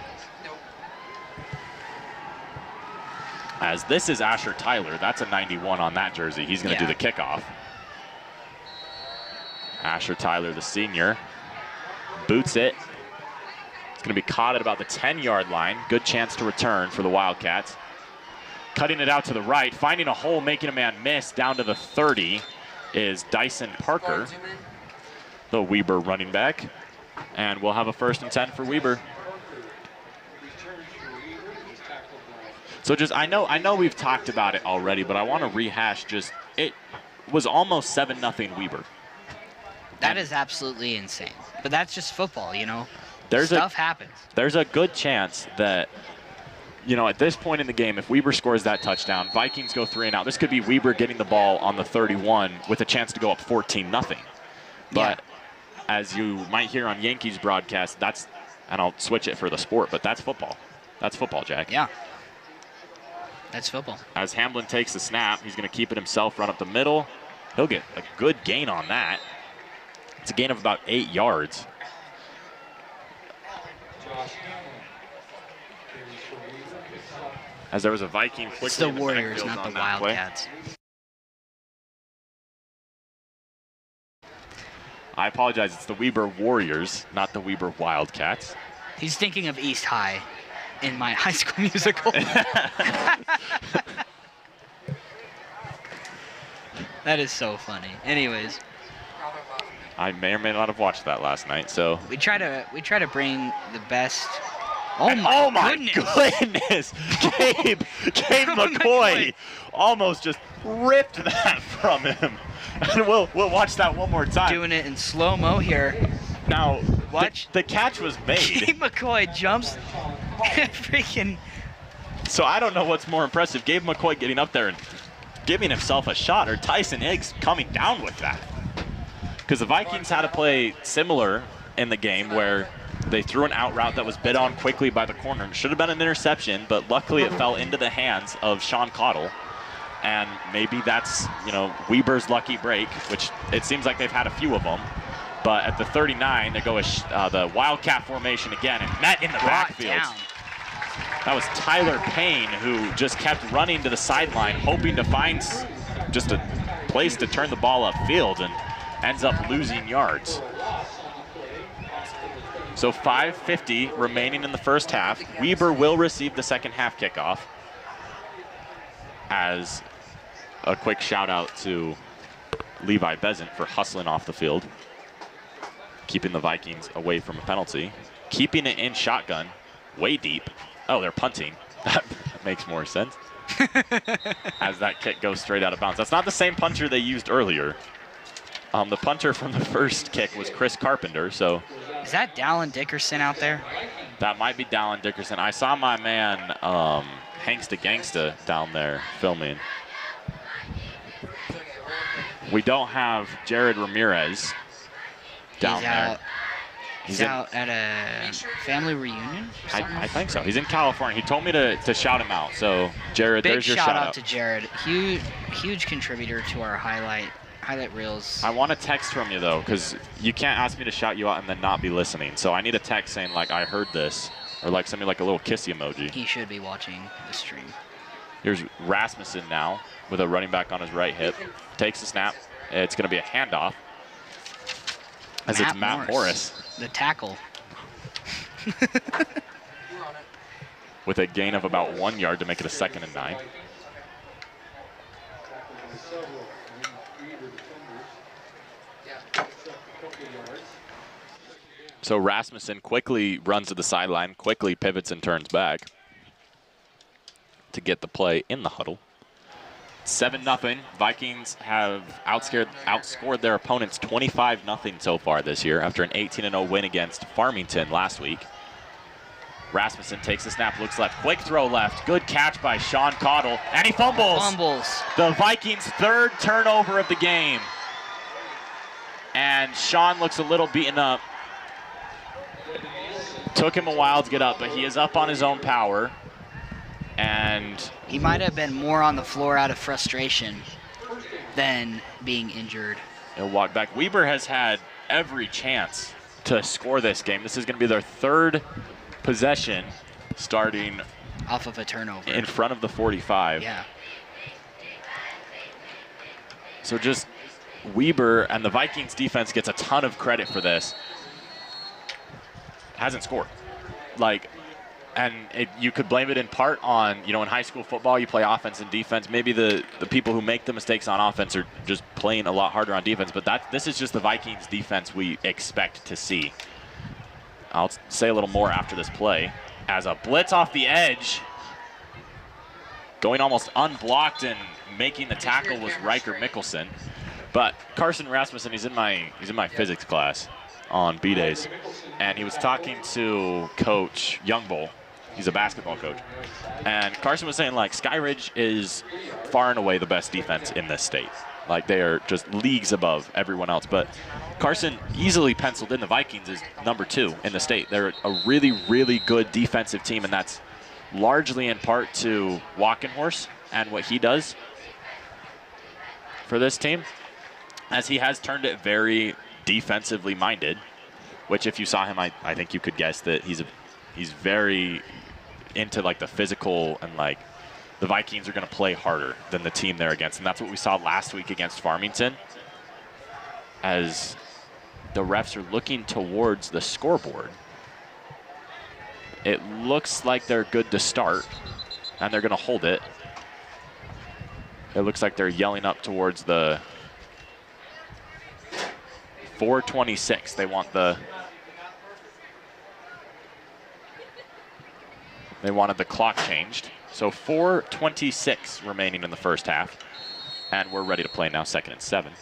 As this is Asher Tyler. That's a 91 on that jersey. He's going to do the kickoff. Asher Tyler, the senior, boots it. It's going to be caught at about the 10-yard line. Good chance to return for the Wildcats. Cutting it out to the right, finding a hole, making a man miss. Down to the 30 is Dyson Parker, the Weber running back. And we'll have a 1st and 10 for Weber. So just, I know we've talked about it already, but I want to rehash just, it was almost 7-0 Weber. That is absolutely insane. But that's just football, you know? Stuff happens. There's a good chance that, you know, at this point in the game, if Weber scores that touchdown, Vikings go 3 and out. This could be Weber getting the ball on the 31 with a chance to go up 14-0. But as you might hear on Yankees broadcast, that's, and I'll switch it for the sport, but that's football. That's football, Jack. Yeah. That's football. As Hamblin takes the snap, he's going to keep it himself, run up the middle. He'll get a good gain on that. It's a gain of about 8 yards. As there was a Viking quickly. It's the in the Warriors, backfield not on the that play. Wildcats. I apologize. It's the Weber Warriors, not the Weber Wildcats. He's thinking of East High in my High School Musical. That is so funny. Anyways, I may or may not have watched that last night, so. we try to bring the best. Oh my goodness. Gabe McCoy almost just ripped that from him. And we'll watch that one more time. Doing it in slow-mo here. Now, watch. The catch was made. Gabe McCoy jumps freaking. So I don't know what's more impressive, Gabe McCoy getting up there and giving himself a shot, or Tyson Higgs coming down with that. Because the Vikings had to play similar in the game where they threw an out route that was bid on quickly by the corner. It should have been an interception, but luckily it fell into the hands of Sean Cottle. And maybe that's, you know, Weber's lucky break, which it seems like they've had a few of them. But at the 39, they go with the Wildcat formation again, and met in the backfield. Down. That was Tyler Payne, who just kept running to the sideline, hoping to find just a place to turn the ball upfield, and ends up losing yards. So 5:50 remaining in the first half. Weber will receive the second half kickoff. As a quick shout out to Levi Bezant for hustling off the field, keeping the Vikings away from a penalty, keeping it in shotgun, way deep. Oh, they're punting. That makes more sense. As that kick goes straight out of bounds. That's not the same punter they used earlier. The punter from the first kick was Chris Carpenter, so. Is that Dallin Dickerson out there? That might be Dallin Dickerson. I saw my man Hangsta Gangsta down there filming. We don't have Jared Ramirez down there. He's out at a family reunion? I think so. He's in California. He told me to shout him out. So, Jared, there's your shout out. Big shout out to Jared. Huge contributor to our highlight reels. I want a text from you, though, because you can't ask me to shout you out and then not be listening. So I need a text saying, like, I heard this, or like send me like a little kissy emoji. He should be watching the stream. Here's Rasmussen now with a running back on his right hip. Takes the snap. It's going to be a handoff. As it's Matt Morris. The tackle. with a gain of about 1 yard to make it a 2nd and 9. So Rasmussen quickly runs to the sideline, quickly pivots and turns back to get the play in the huddle. 7-0. Vikings have outscored their opponents 25-0 so far this year after an 18-0 win against Farmington last week. Rasmussen takes the snap, looks left, quick throw left, good catch by Sean Cottle, and he fumbles. The Vikings' 3rd turnover of the game. And Sean looks a little beaten up. Took him a while to get up, but he is up on his own power. And he might have been more on the floor out of frustration than being injured. He'll walk back. Weber has had every chance to score this game. This is going to be their 3rd possession starting off of a turnover in front of the 45. Yeah. So just Weber and the Vikings defense gets a ton of credit for this. Hasn't scored. You could blame it in part on, in high school football, you play offense and defense. Maybe the people who make the mistakes on offense are just playing a lot harder on defense, but this is just the Vikings defense we expect to see. I'll say a little more after this play. As a blitz off the edge, going almost unblocked and making the tackle was Riker Mickelson. But Carson Rasmussen, he's in my physics class on B-days, and he was talking to Coach Youngbull. He's a basketball coach. And Carson was saying, Skyridge is far and away the best defense in this state. They are just leagues above everyone else. But Carson easily penciled in the Vikings as number 2 in the state. They're a really, really good defensive team, and that's largely in part to Walkenhorst and what he does for this team, as he has turned it very defensively minded, which if you saw him, I think you could guess that he's very into the physical, and the Vikings are going to play harder than the team they're against. And that's what we saw last week against Farmington, as the refs are looking towards the scoreboard. It looks like they're good to start, and they're going to hold it. It looks like they're yelling up towards the 4:26. They wanted the clock changed. So 4:26 remaining in the first half. And we're ready to play now, 2nd and 7.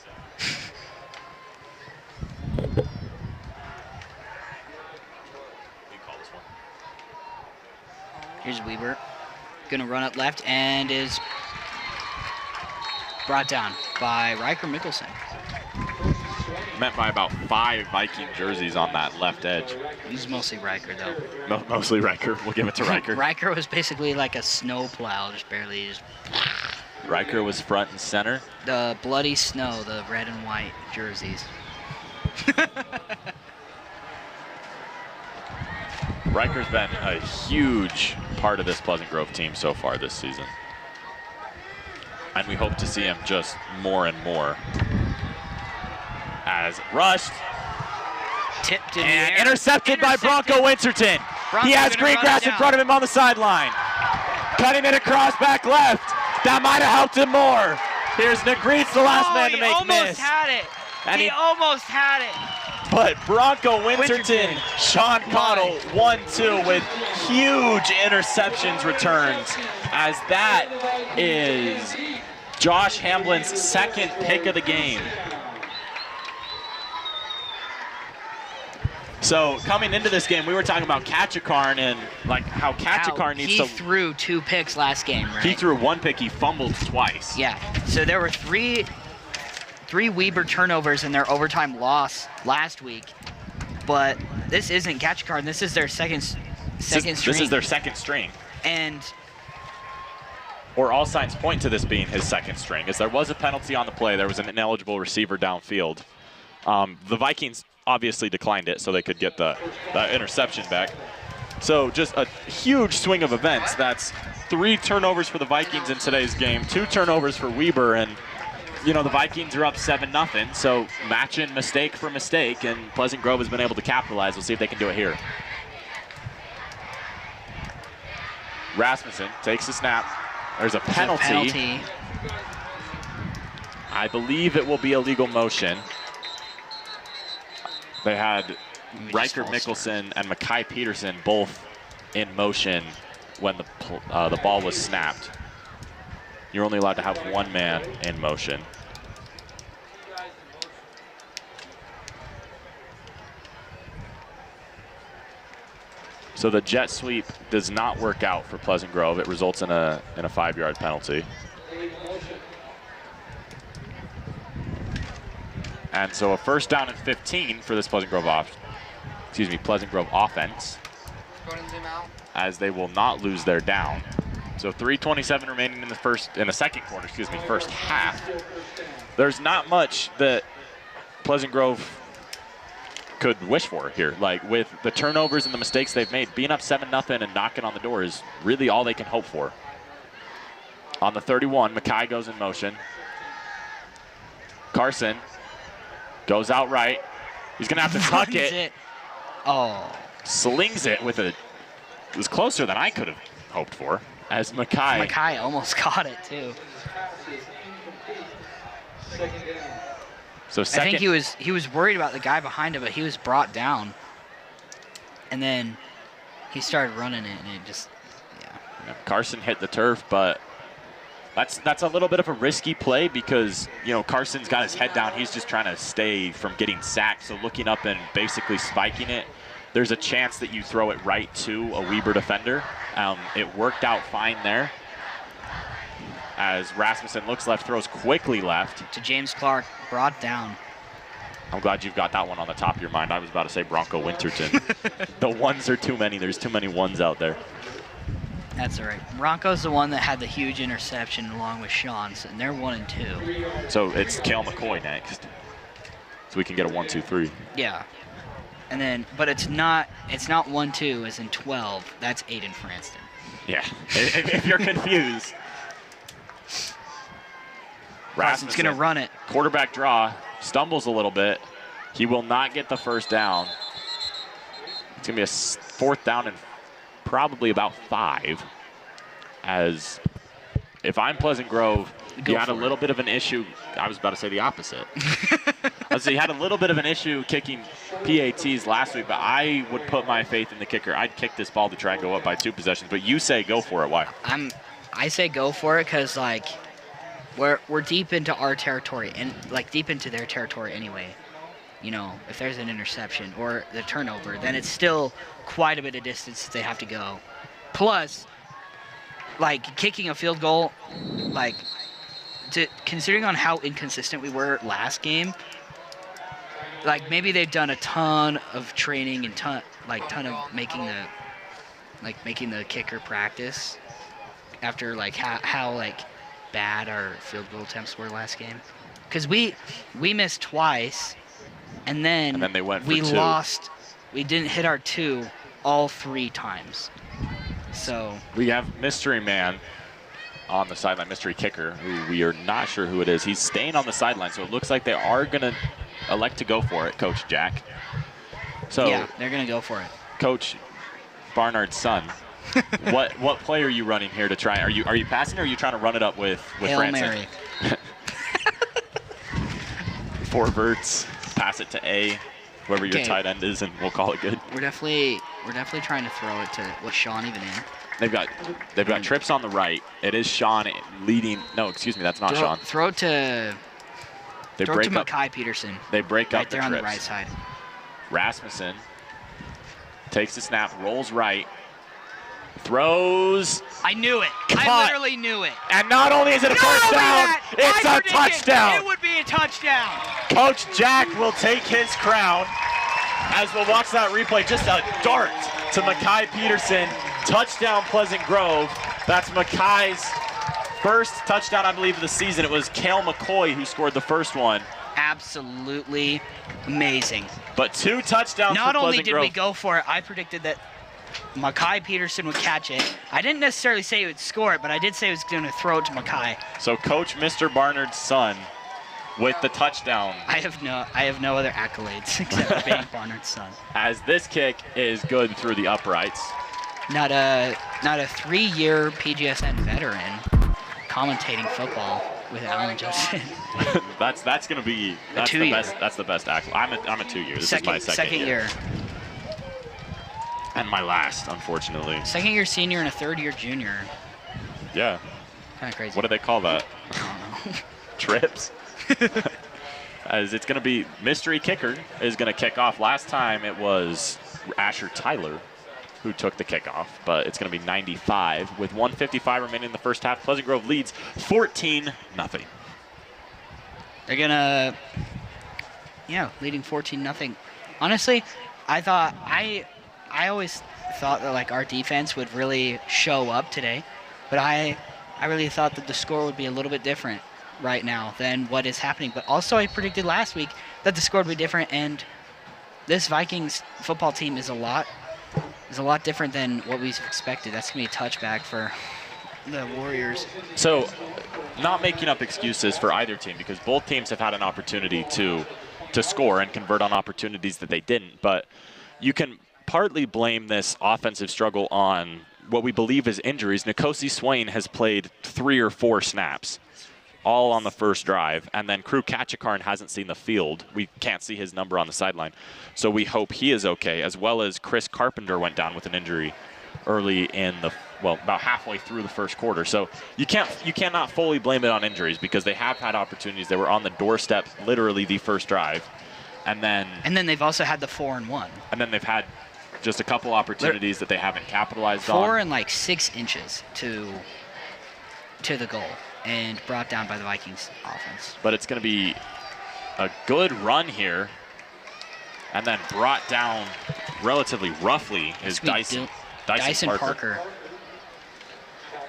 Here's Weber. Gonna run up left and is brought down by Riker Mickelson. Met by about 5 Viking jerseys on that left edge. He's mostly Riker, though. Mostly Riker. We'll give it to Riker. Riker was basically like a snow plow, just barely. Riker was front and center. The bloody snow, the red and white jerseys. Riker's been a huge part of this Pleasant Grove team so far this season. And we hope to see him just more and more. As rushed. Tipped in and the air. Intercepted by Bronco Winterton. He has Greengrass in front of him on the sideline. Cutting it across back left. That might have helped him more. Here's Negreet's the last man to make miss. He almost had it. And he almost had it. But Bronco Winterton, Sean Cottle, 1-2 with huge interceptions returns, as that is Josh Hamblin's 2nd pick of the game. So coming into this game, we were talking about Kachakarn and how Kachakarn needs to. He threw 2 picks last game, right? He threw 1 pick. He fumbled twice. Yeah. So there were three Weber turnovers in their overtime loss last week, but this isn't Kachakarn. This is their second string. This is their 2nd string. And all signs point to this being his 2nd string, as there was a penalty on the play. There was an ineligible receiver downfield. The Vikings obviously declined it so they could get the interception back. So just a huge swing of events. That's 3 turnovers for the Vikings in today's game, 2 turnovers for Weber, and the Vikings are up 7-0, so matching mistake for mistake, and Pleasant Grove has been able to capitalize. We'll see if they can do it here. Rasmussen takes the snap. There's a penalty. I believe it will be a legal motion. They had Riker Mickelson and Mackay Peterson both in motion when the ball was snapped. You're only allowed to have one man in motion. So the jet sweep does not work out for Pleasant Grove. It results in a 5-yard penalty. And so a first down and 15 for this Pleasant Grove offense. As they will not lose their down. So 3:27 remaining in the second quarter, first half. There's not much that Pleasant Grove could wish for here. Like, with the turnovers and the mistakes they've made, being up 7-0 and knocking on the door is really all they can hope for. On the 31, Mackay goes in motion. Carson goes out right. He's gonna have to tuck it. Oh. Slings it with it was closer than I could have hoped for, as Mackay almost caught it too. So I think he was worried about the guy behind him, but he was brought down. And then he started running it, and it just, yeah. Carson hit the turf, but that's a little bit of a risky play because, you know, Carson's got his head down. He's just trying to stay from getting sacked. So looking up and basically spiking it, there's a chance that you throw it right to a Weber defender. It worked out fine there. As Rasmussen looks left, throws quickly left. To James Clark, brought down. I'm glad you've got that one on the top of your mind. I was about to say Bronco Winterton. The ones are too many. There's too many ones out there. That's all right. Bronco's the one that had the huge interception along with Sean's, and they're 1 and 2. So it's Cale McCoy next. So we can get a 1, 2, 3. Yeah. And then, but it's not 1, 2 as in 12. That's Aiden Franston. Yeah. if you're confused. Rasmussen's going to run it. Quarterback draw, stumbles a little bit. He will not get the first down. It's going to be a 4th down and probably about 5. As if I'm Pleasant Grove, you had a little bit of an issue. I was about to say the opposite. You had a little bit of an issue kicking PATs last week, but I would put my faith in the kicker. I'd kick this ball to try and go up by 2 possessions, but you say go for it. Why? I say go for it because, like, we're deep into our territory and, like, deep into their territory anyway. You know, if there's an interception or the turnover, then it's still quite a bit of distance they have to go. Plus, like, kicking a field goal, like, considering on how inconsistent we were last game, like, maybe they've done a ton of training and ton of making the kicker practice after, like, how like bad our field goal attempts were last game, because we missed twice, and then they went for we 2. lost. We didn't hit our 2 all 3 times. So we have mystery man on the sideline, mystery kicker, who we are not sure who it is. He's staying on the sideline, so it looks like they are going to elect to go for it, Coach Jack. So yeah, they're going to go for it. Coach Barnard's son, what play are you running here to try? Are you passing, or are you trying to run it up with Hail Franson? Mary. 4 verts, pass it to A, whoever your tight end is, and we'll call it good. We're definitely trying to throw it to, was Sean even in? They've got trips on the right. It is Sean leading. No, excuse me, that's not Sean. Throw it to Mackay Peterson. They break right up the there on trips. the right side. Rasmussen takes the snap, rolls right, throws. I knew it. Caught. I literally knew it. And not only is it a first down, it's a touchdown. It would be a touchdown. Coach Jack will take his crown as we'll watch that replay. Just a dart to Mackay Peterson. Touchdown, Pleasant Grove. That's Mackay's first touchdown, I believe, of the season. It was Cale McCoy who scored the first one. Absolutely amazing. But 2 touchdowns Not for only Pleasant did Grove. we go for it, I predicted that Mackay Peterson would catch it. I didn't necessarily say he would score it, but I did say he was going to throw it to Mackay. So Coach Mr. Barnard's son with the touchdown. I have no other accolades except for being Barnard's son. As this kick is good through the uprights. Not Not a 3-year PGSN veteran commentating football with Alan Judson. that's gonna be the best. That's the best act. I'm a 2 year. This is my second year. And my last, unfortunately. Second year senior and a 3rd year junior. Yeah. Kind of crazy. What do they call that? I don't know. Trips. As it's going to be mystery kicker is going to kick off. Last time it was Asher Tyler who took the kickoff, but it's going to be 95 with 1:55 remaining in the first half. Pleasant Grove leads 14-0. They're gonna, leading 14-0. Honestly, I always thought that like our defense would really show up today, but I really thought that the score would be a little bit different right now than what is happening. But also I predicted last week that the score would be different, and this Vikings football team is a lot different than what we expected. That's gonna be a touchback for the Warriors. So, not making up excuses for either team, because both teams have had an opportunity to score and convert on opportunities that they didn't. But you can partly blame this offensive struggle on what we believe is injuries. Nkosi Swain has played 3 or 4 snaps, all on the first drive, and then Crew Kachakarn hasn't seen the field. We can't see his number on the sideline, so we hope he is okay, as well as Chris Carpenter went down with an injury early in about halfway through the first quarter. So you cannot fully blame it on injuries, because they have had opportunities. They were on the doorstep literally the first drive, and then they've also had the 4-and-1, and then they've had just a couple opportunities that they haven't capitalized on. 4 and like 6 inches to the goal, and brought down by the Vikings offense. But it's going to be a good run here, and then brought down relatively roughly is Dyson Parker.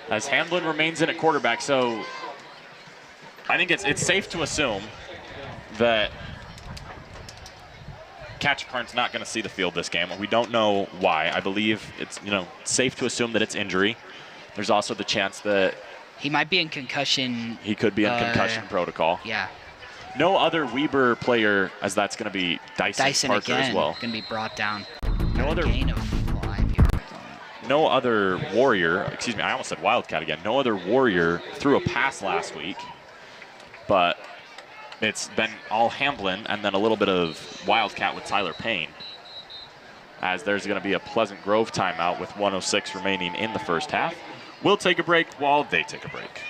As Hamblin remains in at quarterback, so I think it's safe to assume that Kachakarn's not going to see the field this game. We don't know why. I believe it's safe to assume that it's injury. There's also the chance that he might be in concussion. He could be in concussion protocol. Yeah. No other Weber player, as that's going to be Dyson Parker again, as well. Going to be brought down. No other gain of 5 yards. No other Warrior, excuse me, I almost said Wildcat again. No other Warrior threw a pass last week, but it's been all Hamblin and then a little bit of Wildcat with Tyler Payne. As there's going to be a Pleasant Grove timeout with 1:06 remaining in the first half. We'll take a break while they take a break.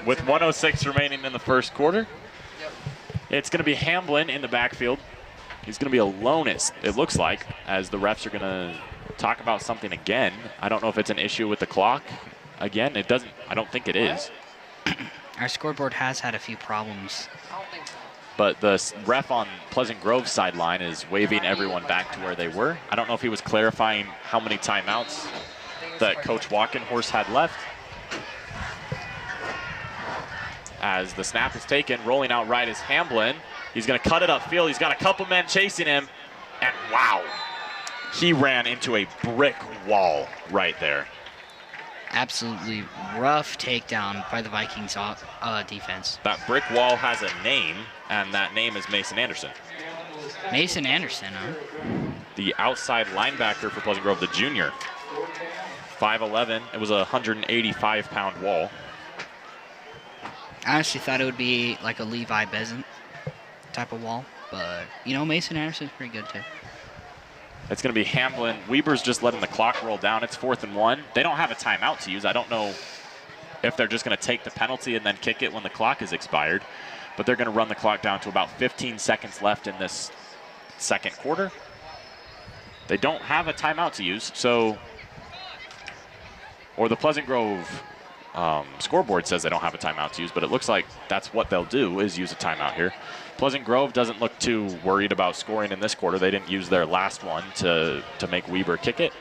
With 1:06 remaining in the first quarter, it's going to be Hamblin in the backfield. He's going to be alone, it looks like, as the refs are going to talk about something again. I don't know if it's an issue with the clock. Again, it doesn't. I don't think it is. Our scoreboard has had a few problems. But the ref on Pleasant Grove sideline is waving everyone back to where they were. I don't know if he was clarifying how many timeouts that Coach Walkenhorst had left. As the snap is taken, rolling out right is Hamblin. He's going to cut it upfield. He's got a couple men chasing him, and wow, he ran into a brick wall right there. Absolutely rough takedown by the Vikings defense. That brick wall has a name, and that name is Mason Anderson. Mason Anderson, huh? The outside linebacker for Pleasant Grove, the junior. 5'11". It was a 185-pound wall. I honestly thought it would be like a Levi Bezant type of wall, but Mason Anderson's pretty good too. It's going to be Hamblin. Weber's just letting the clock roll down. It's 4th and 1. They don't have a timeout to use. I don't know if they're just going to take the penalty and then kick it when the clock is expired. But they're going to run the clock down to about 15 seconds left in this second quarter. They don't have a timeout to use, so, or the Pleasant Grove scoreboard says they don't have a timeout to use, but it looks like that's what they'll do, is use a timeout here. Pleasant Grove doesn't look too worried about scoring in this quarter. They didn't use their last one to make Weber kick it.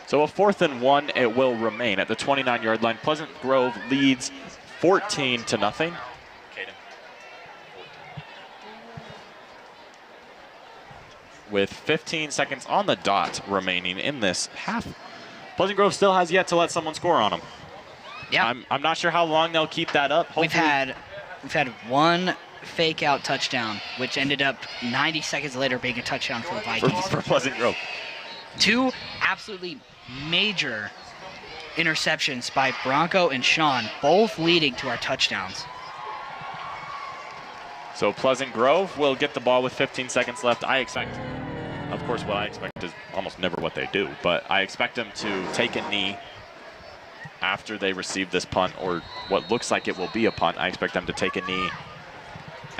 So a 4th and 1, it will remain at the 29-yard line. Pleasant Grove leads 14-0. With 15 seconds on the dot remaining in this half. Pleasant Grove still has yet to let someone score on them. Yeah. I'm not sure how long they'll keep that up. Hopefully. We've had one fake out touchdown, which ended up 90 seconds later being a touchdown for the Vikings. For Pleasant Grove. 2 absolutely major interceptions by Bronco and Sean, both leading to our touchdowns. So Pleasant Grove will get the ball with 15 seconds left. I expect, of course, what I expect is almost never what they do, but I expect them to take a knee after they receive this punt, or what looks like it will be a punt. I expect them to take a knee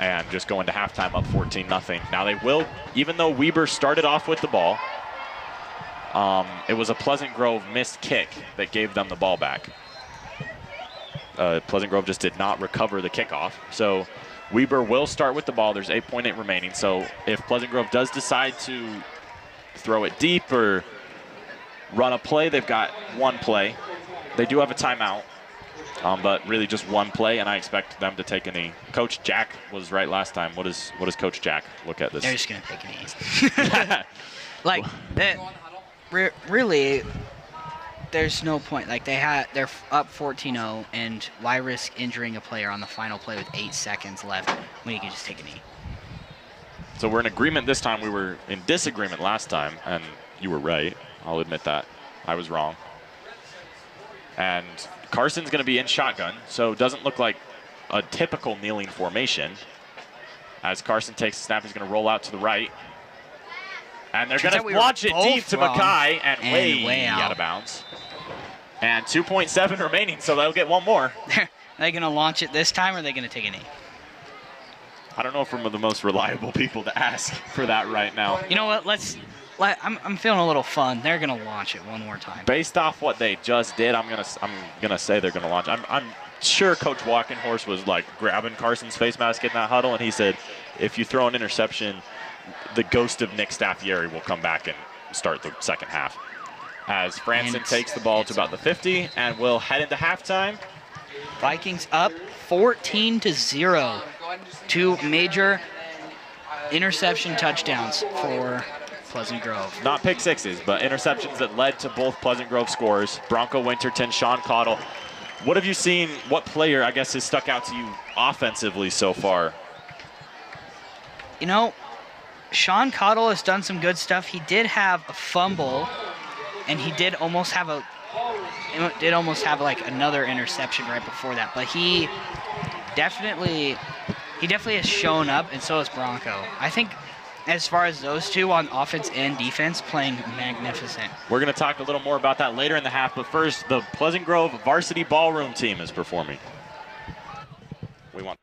and just go into halftime up 14-0. Now they will, even though Weber started off with the ball, it was a Pleasant Grove missed kick that gave them the ball back. Pleasant Grove just did not recover the kickoff. So Weber will start with the ball. There's 8.8 remaining. So if Pleasant Grove does decide to throw it deep or run a play, they've got one play. They do have a timeout, but really just one play, and I expect them to take a knee. Coach Jack was right last time. What does Coach Jack look at this? They're just going to take a knee. Like, really, there's no point. Like, they're up 14-0, and why risk injuring a player on the final play with 8 seconds left when you can just take a knee? So we're in agreement this time. We were in disagreement last time, and you were right. I'll admit that. I was wrong. And Carson's going to be in shotgun, so it doesn't look like a typical kneeling formation. As Carson takes the snap, he's going to roll out to the right. And they're going to launch it deep to Mackay and way out of bounds. And 2.7 remaining, so they'll get one more. Are they going to launch it this time, or are they going to take a knee? I don't know if we're the most reliable people to ask for that right now. You know what? I'm feeling a little fun. They're going to launch it one more time. Based off what they just did, I'm gonna say they're going to launch. I'm sure Coach Walkenhorst was like grabbing Carson's face mask in that huddle, and he said, if you throw an interception, the ghost of Nick Staffieri will come back and start the second half. As Franson takes the ball to about the 50 and will head into halftime. Vikings up 14-0. 2 major interception touchdowns for Pleasant Grove. Not pick sixes, but interceptions that led to both Pleasant Grove scores. Bronco Winterton, Sean Cottle. What have you seen? What player, I guess, has stuck out to you offensively so far? You know, Sean Cottle has done some good stuff. He did have a fumble, and he did almost have like another interception right before that. But he definitely has shown up, and so has Bronco. I think as far as those two on offense and defense, playing magnificent. We're going to talk a little more about that later in the half, but first, the Pleasant Grove varsity ballroom team is performing. We want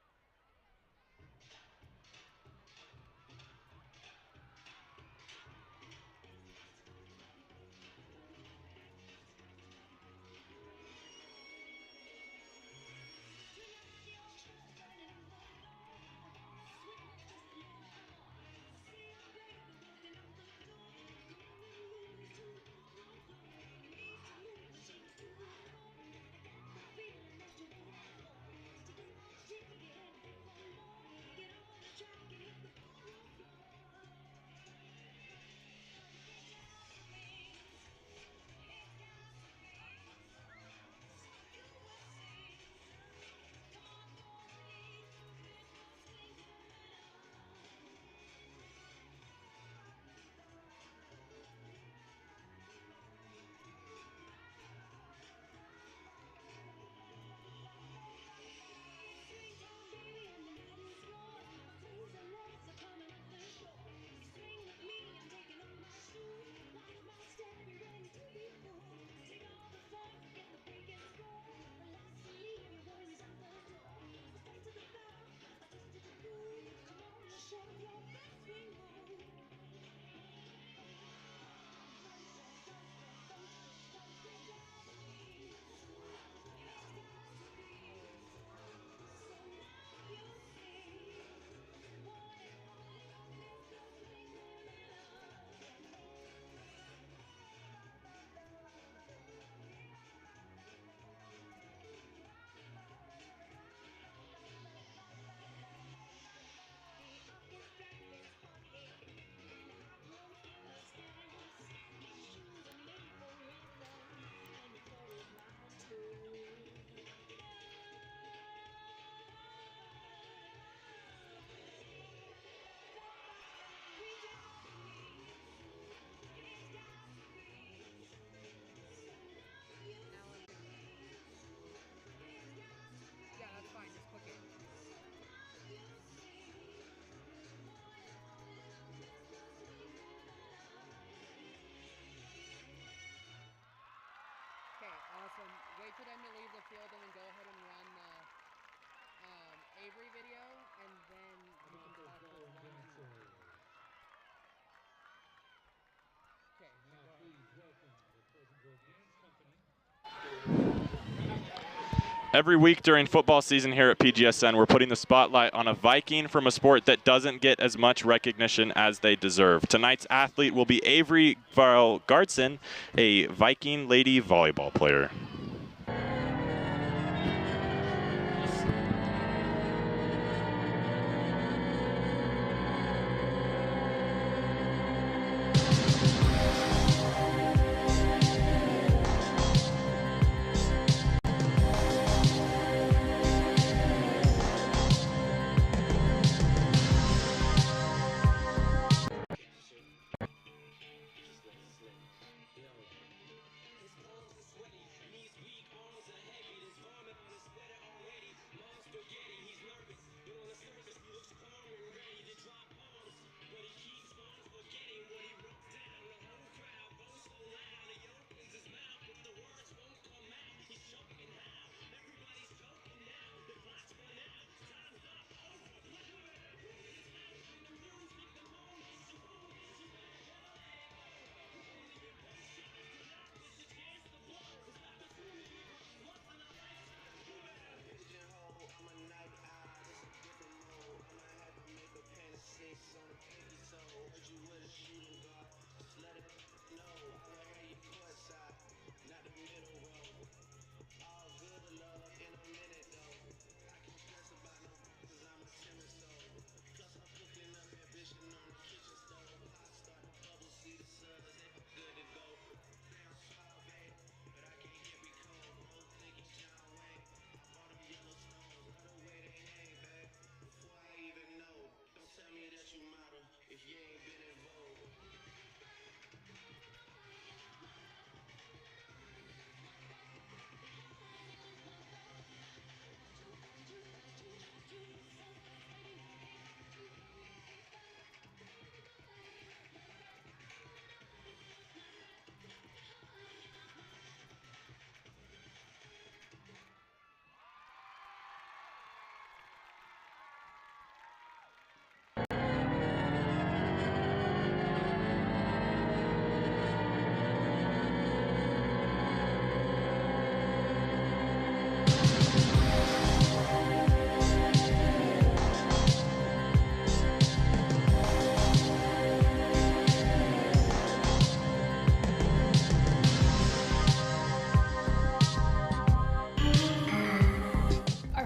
Every week during football season here at PGSN, we're putting the spotlight on a Viking from a sport that doesn't get as much recognition as they deserve. Tonight's athlete will be Avery Varl-Gardson, a Viking lady volleyball player.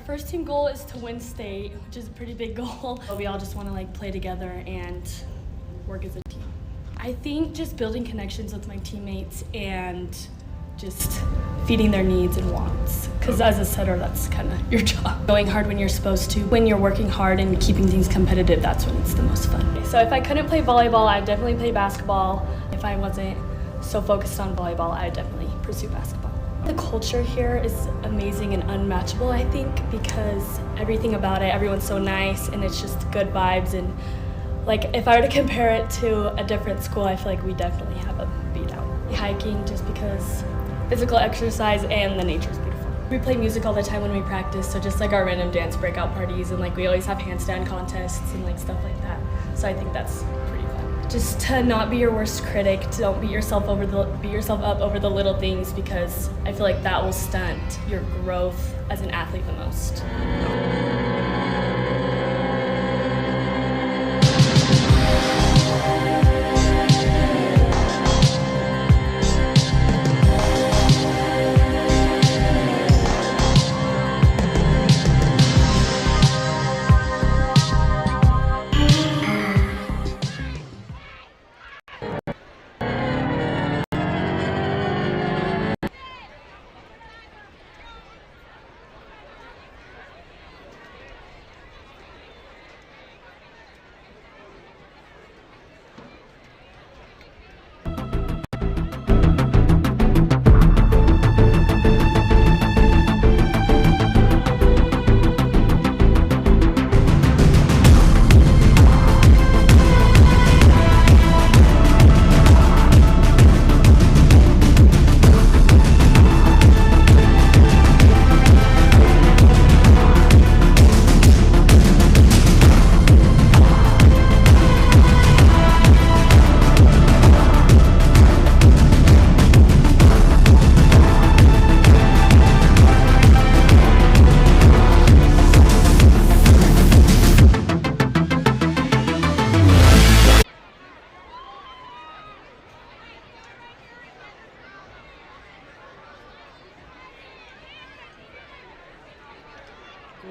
First team goal is to win state, which is a pretty big goal. We all just want to like play together and work as a team. I think just building connections with my teammates and just feeding their needs and wants. Because as a setter, that's kind of your job. Going hard when you're supposed to. When you're working hard and keeping things competitive, that's when it's the most fun. So if I couldn't play volleyball, I'd definitely play basketball. If I wasn't so focused on volleyball, I'd definitely pursue basketball. The culture here is amazing and unmatchable, I think, because everything about it, everyone's so nice and it's just good vibes. And like if I were to compare it to a different school, I feel like we definitely have a beat out. Hiking just because physical exercise and the nature's beautiful. We play music all the time when we practice, so just like our random dance breakout parties, and like we always have handstand contests and like stuff like that. So I think that's pretty fun. Just to not be your worst critic, don't beat yourself up over the little things, because I feel like that will stunt your growth as an athlete the most.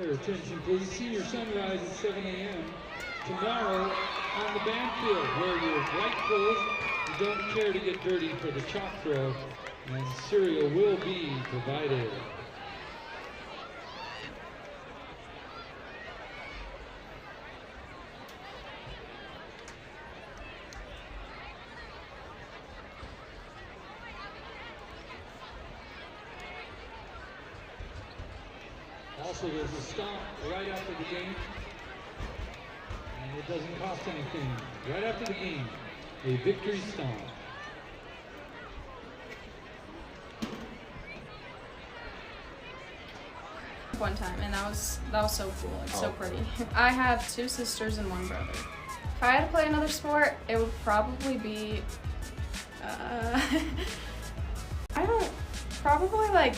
Your attention, please. Senior sunrise at 7 a.m. tomorrow on the band field, where your white clothes don't care to get dirty for the chalk throw, and cereal will be provided. Also, there's a stomp right after the game, and it doesn't cost anything. Right after the game, a victory stomp. One time, and that was so cool. It's so pretty. I have 2 sisters and 1 brother. If I had to play another sport, it would probably be probably like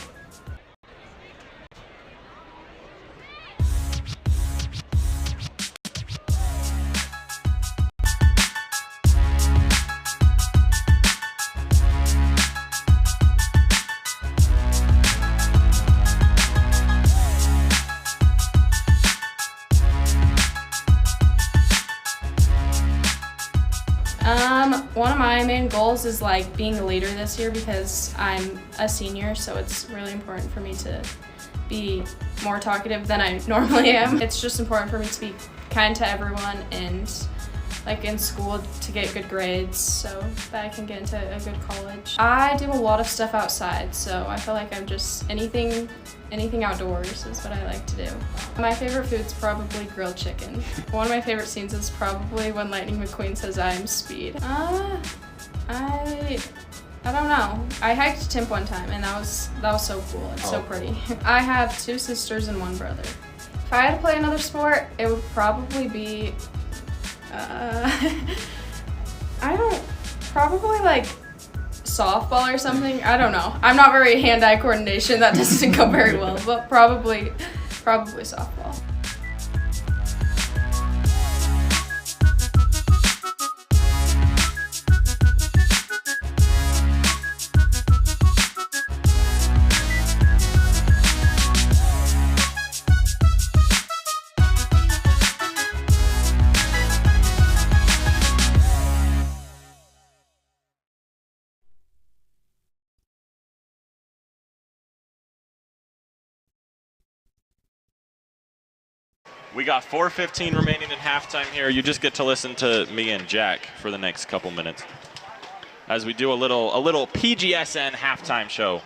one of my main goals is like being a leader this year, because I'm a senior, so it's really important for me to be more talkative than I normally am. It's just important for me to be kind to everyone and like in school to get good grades so that I can get into a good college. I do a lot of stuff outside, so I feel like I'm just anything outdoors is what I like to do. My favorite food's probably grilled chicken. One of my favorite scenes is probably when Lightning McQueen says I'm Speed. I don't know. I hiked Timp one time, and that was so cool. It's so pretty. I have 2 sisters and 1 brother. If I had to play another sport, it would probably be probably like softball or something. I don't know. I'm not very hand-eye coordination. That doesn't go very well, but probably softball. We got 4:15 remaining in halftime here. You just get to listen to me and Jack for the next couple minutes as we do a little PGSN halftime show.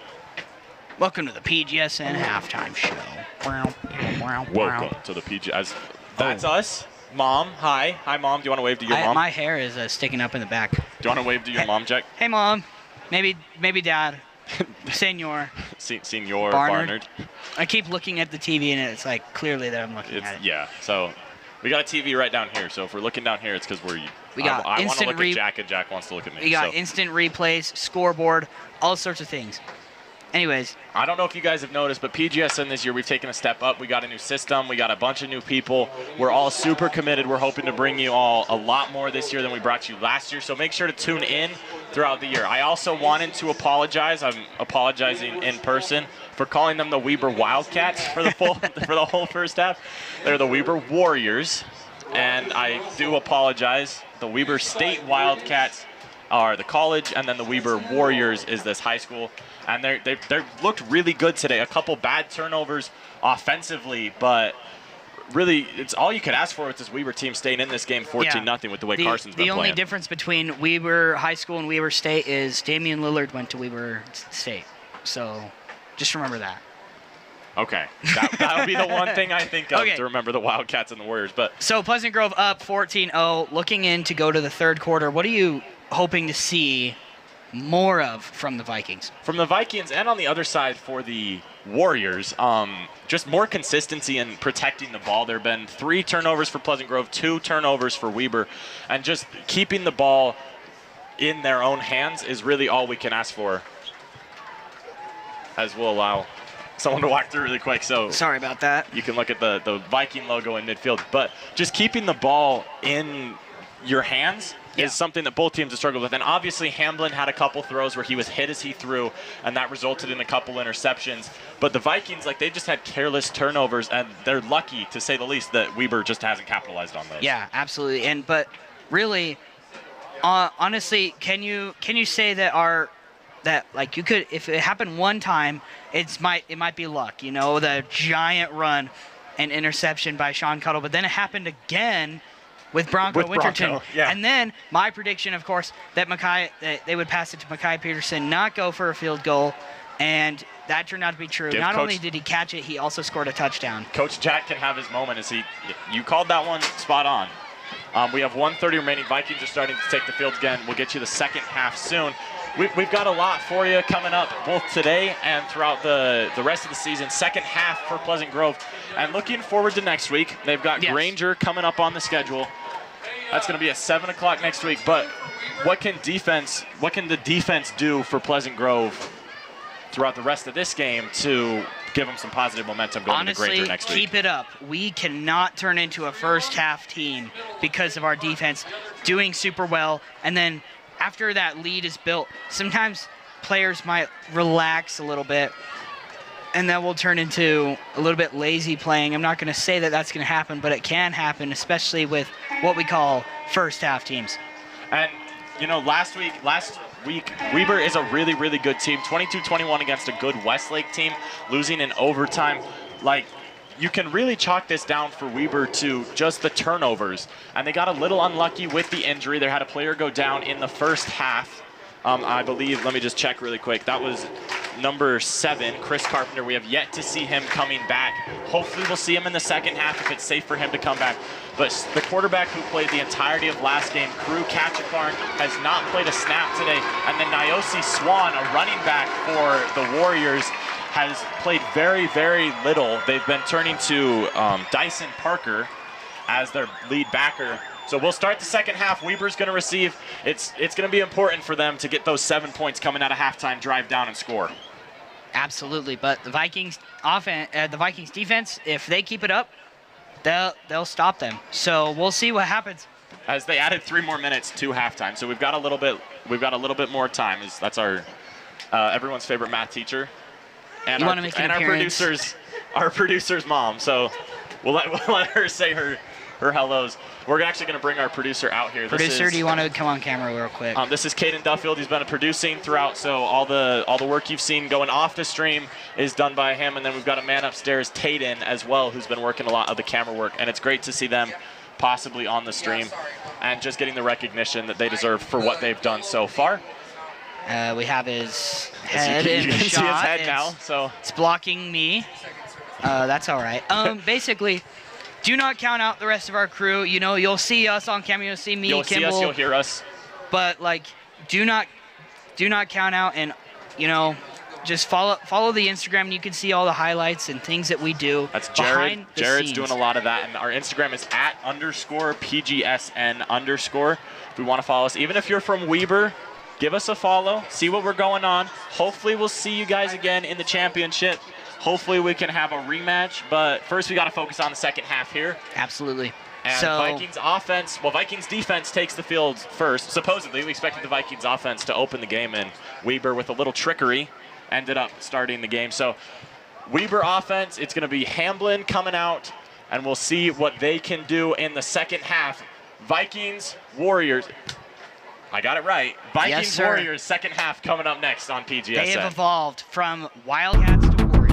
Welcome to the PGSN halftime show. Welcome to the PGS. That's us. Mom, hi. Hi, Mom. Do you want to wave to your mom? My hair is sticking up in the back. Do you want to wave to your mom, Jack? Hey, Mom. Maybe Dad. Senor. Senor Barnard. I keep looking at the TV, and it's like clearly that I'm looking at it. Yeah, so we got a TV right down here. So if we're looking down here, it's because I want to look at Jack, and Jack wants to look at me. We got instant replays, scoreboard, all sorts of things. Anyways. I don't know if you guys have noticed, but PGSN this year, we've taken a step up. We got a new system. We got a bunch of new people. We're all super committed. We're hoping to bring you all a lot more this year than we brought you last year. So make sure to tune in throughout the year. I also wanted to apologize. I'm apologizing in person for calling them the Weber Wildcats for the whole first half. They're the Weber Warriors, and I do apologize. The Weber State Wildcats are the college, and then the Weber Warriors is this high school. And they looked really good today. A couple bad turnovers offensively, but really, it's all you could ask for with this Weber team staying in this game 14-0 with the way Carson's been playing. The only difference between Weber High School and Weber State is Damian Lillard went to Weber State. So just remember that. Okay. That'll be the one thing I think of to remember the Wildcats and the Warriors. So Pleasant Grove up 14-0, looking in to go to the third quarter. What are you hoping to see more of from the Vikings? From the Vikings, and on the other side for the Warriors, just more consistency in protecting the ball. There have been 3 turnovers for Pleasant Grove, 2 turnovers for Weber, and just keeping the ball in their own hands is really all we can ask for, as we'll allow someone to walk through really quick. So sorry about that. You can look at the Viking logo in midfield, but just keeping the ball in your hands is something that both teams have struggled with. And obviously Hamblin had a couple throws where he was hit as he threw, and that resulted in a couple interceptions. But the Vikings, like, they just had careless turnovers, and they're lucky, to say the least, that Weber just hasn't capitalized on those. Yeah, absolutely. But really, honestly, can you say that you could, if it happened one time, it might be luck, the giant run and interception by Sean Cuttle, but then it happened again with Bronco Winterton. Yeah. And then my prediction, of course, that they would pass it to Mekhi Peterson, not go for a field goal, and that turned out to be true. Not only did he catch it, he also scored a touchdown. Coach Jack can have his moment as you called that one spot on. We have 1:30 remaining. Vikings are starting to take the field again. We'll get you the second half soon. We've got a lot for you coming up both today and throughout the rest of the season. Second half for Pleasant Grove. And looking forward to next week. They've got Granger coming up on the schedule. That's going to be at 7 o'clock next week. But what can the defense do for Pleasant Grove throughout the rest of this game to give them some positive momentum going to Granger next week? Keep it up. We cannot turn into a first half team because of our defense doing super well, and then after that lead is built, sometimes players might relax a little bit, and then we'll turn into a little bit lazy playing. I'm not going to say that that's going to happen, but it can happen, especially with what we call first half teams. And, last week, Weber is a really, really good team. 22-21 against a good Westlake team, losing in overtime. You can really chalk this down for Weber to just the turnovers. And they got a little unlucky with the injury. They had a player go down in the first half. I believe, let me just check really quick. That was number 7, Chris Carpenter. We have yet to see him coming back. Hopefully we'll see him in the second half if it's safe for him to come back. But the quarterback who played the entirety of last game, Crew Kachakarn, has not played a snap today. And then Nyosi Swan, a running back for the Warriors, has played very, very little. They've been turning to Dyson Parker as their lead backer. So we'll start the second half. Weber's going to receive. It's going to be important for them to get those 7 points coming out of halftime, drive down and score. Absolutely, but the Vikings defense, if they keep it up, they'll stop them. So we'll see what happens. As they added 3 more minutes to halftime, so we've got a little bit more time. That's our everyone's favorite math teacher, and our producer's mom. So we'll let her say her hellos. We're actually going to bring our producer out here. Producer, do you want to come on camera real quick? This is Caden Duffield. He's been producing throughout, so all the work you've seen going off the stream is done by him. And then we've got a man upstairs, Taden, as well, who's been working a lot of the camera work. And it's great to see them possibly on the stream and just getting the recognition that they deserve for what they've done so far. We have his head in the shot. You can see his head now. So it's blocking me. That's all right. Basically, do not count out the rest of our crew. You'll see us on camera. You'll see me, Kimball. You'll see us. You'll hear us. But do not count out, and just follow the Instagram. And you can see all the highlights and things that we do. That's Jared. Jared's scenes. doing a lot of that, and our Instagram is @_PGSN_. If you want to follow us, even if you're from Weber, give us a follow. See what we're going on. Hopefully, we'll see you guys again in the championship. Hopefully we can have a rematch, but first we got to focus on the second half here. Absolutely. And Vikings defense takes the field first. Supposedly, we expected the Vikings offense to open the game, and Weber, with a little trickery, ended up starting the game. So Weber offense, it's going to be Hamblin coming out, and we'll see what they can do in the second half. Vikings, Warriors. I got it right. Vikings, Warriors, second half coming up next on PGSN. They have evolved from Wildcats to Warriors.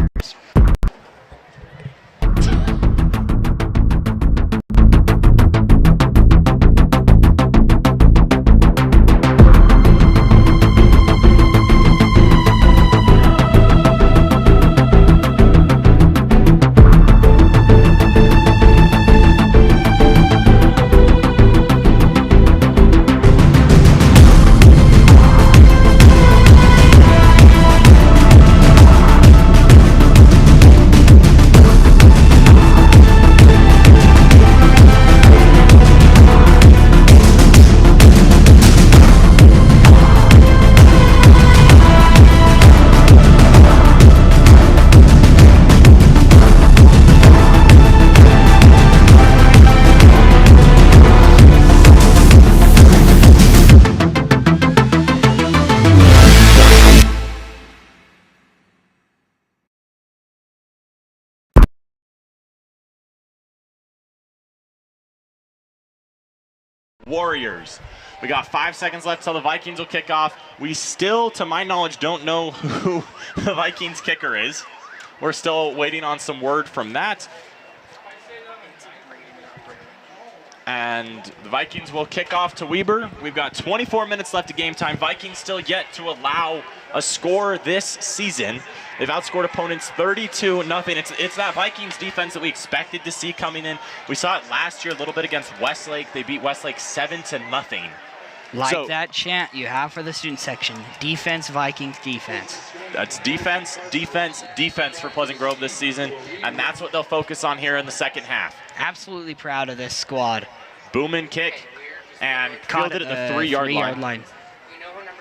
Warriors. We got 5 seconds left till the Vikings will kick off. We still, to my knowledge, don't know who the Vikings kicker is. We're still waiting on some word from that. And the Vikings will kick off to Weber. We've got 24 minutes left of game time. Vikings still yet to allow a score this season. They've outscored opponents 32-0. It's that Vikings defense that we expected to see coming in. We saw it last year a little bit against Westlake. They beat Westlake 7-0. Like that chant you have for the student section. Defense, Vikings, defense. That's defense, defense, defense for Pleasant Grove this season. And that's what they'll focus on here in the second half. Absolutely proud of this squad. Boom-in kick and Caught fielded at the 3-yard line.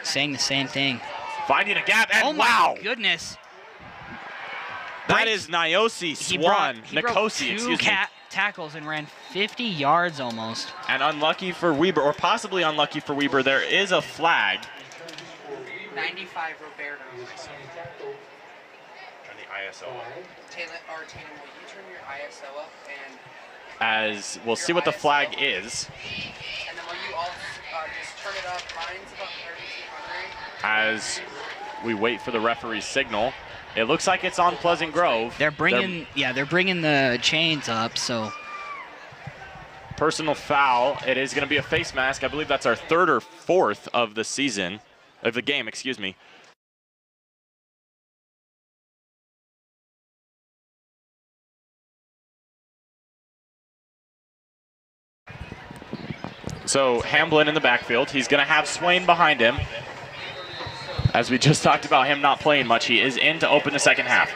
Saying the same thing. Finding a gap, and oh wow! My goodness. That is Nyosi Swan. Nikosi, excuse me. Tackles and ran 50 yards almost. And unlucky for Weber, or possibly unlucky for Weber, there is a flag. 95 Roberto. Turn the ISO up. Taylor, will you turn your ISO up? And as we'll see what the flag is. And then will you all just turn it up? Mine's about 3200. As we wait for the referee's signal. It looks like it's on Pleasant Grove. They're bringing the chains up, so. Personal foul. It is going to be a face mask. I believe that's our 3rd or 4th of the season, of the game, excuse me. So Hamblin in the backfield. He's going to have Swain behind him. As we just talked about him not playing much, he is in to open the second half.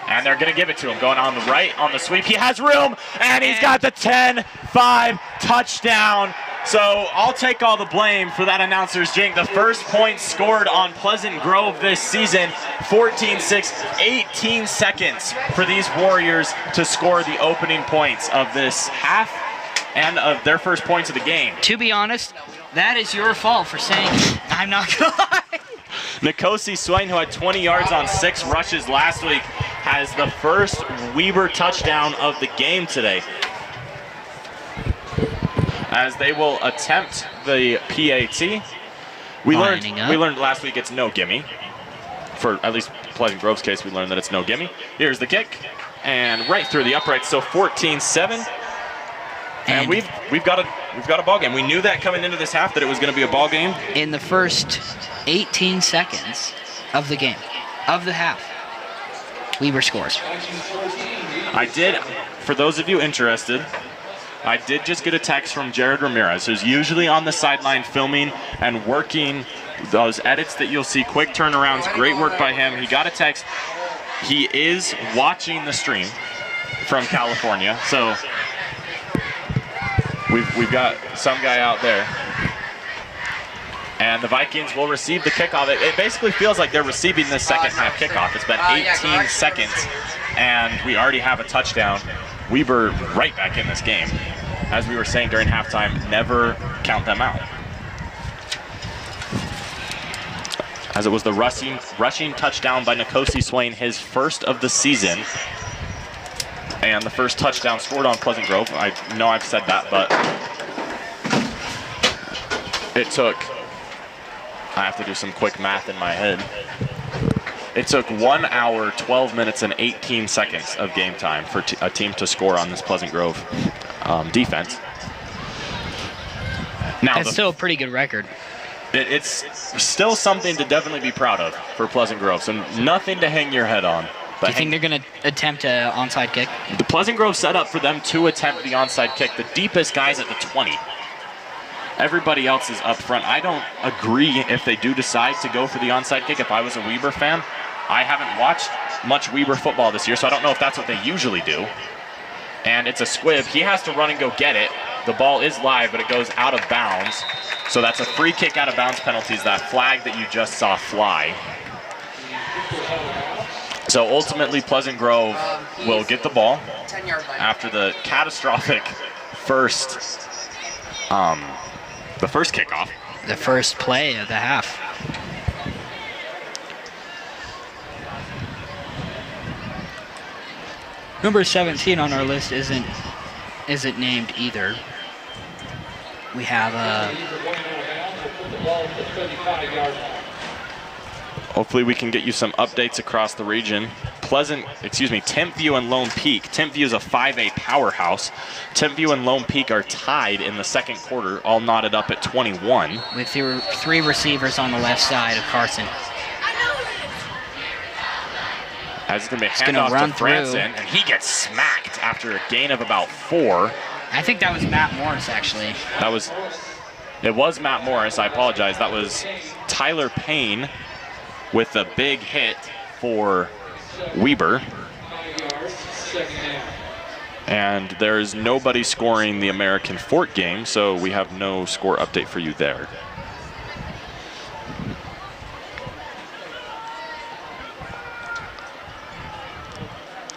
And they're going to give it to him. Going on the right on the sweep. He has room, and he's got the 10-5 touchdown. So I'll take all the blame for that announcer's jinx. The first point scored on Pleasant Grove this season, 14-6, 18 seconds for these Warriors to score the opening points of this half and of their first points of the game. To be honest, that is your fault for saying I'm not going to lie. Nikosi Swain, who had 20 yards on 6 rushes last week, has the first Weber touchdown of the game today. As they will attempt the PAT. We learned last week it's no gimme. For at least Pleasant Grove's case, we learned that it's no gimme. Here's the kick, and right through the uprights. So 14-7. And we've got a ball game. We knew that coming into this half that it was going to be a ball game. In the first 18 seconds of the game, of the half, Weber scores. I did, for those of you interested, I did just get a text from Jared Ramirez, who's usually on the sideline filming and working those edits that you'll see, quick turnarounds, great work by him. He got a text. He is watching the stream from California, so we've got some guy out there. And the Vikings will receive the kickoff. It basically feels like they're receiving this second half kickoff. It's been 18 seconds, and we already have a touchdown. Weber right back in this game. As we were saying during halftime, never count them out. As it was the rushing touchdown by Nikosi Swain, his first of the season. And the first touchdown scored on Pleasant Grove. I know I've said that, but it took, I have to do some quick math in my head. It took 1 hour, 12 minutes, and 18 seconds of game time for a team to score on this Pleasant Grove defense. Now, that's still a pretty good record. It's still something to definitely be proud of for Pleasant Grove, so nothing to hang your head on. Do you think they're going to attempt an onside kick? The Pleasant Grove set up for them to attempt the onside kick. The deepest guy's at the 20. Everybody else is up front. I don't agree if they do decide to go for the onside kick. If I was a Weber fan, I haven't watched much Weber football this year, so I don't know if that's what they usually do. And it's a squib. He has to run and go get it. The ball is live, but it goes out of bounds. So that's a free kick out of bounds penalty, is that flag that you just saw fly. So ultimately, Pleasant Grove will get the ball after the catastrophic first kickoff. The first play of the half. Number 17 on our list isn't named either. We have Hopefully we can get you some updates across the region. Timpview and Lone Peak. Timpview is a 5A powerhouse. Timpview and Lone Peak are tied in the second quarter, all knotted up at 21. with three receivers on the left side of Carson. As it's going to be a gonna handoff run to through. Franson, and he gets smacked after a gain of about 4. I think that was Matt Morris, actually. It was Matt Morris, I apologize. That was Tyler Payne with a big hit for Weber. And there's nobody scoring the American Fort game, so we have no score update for you there.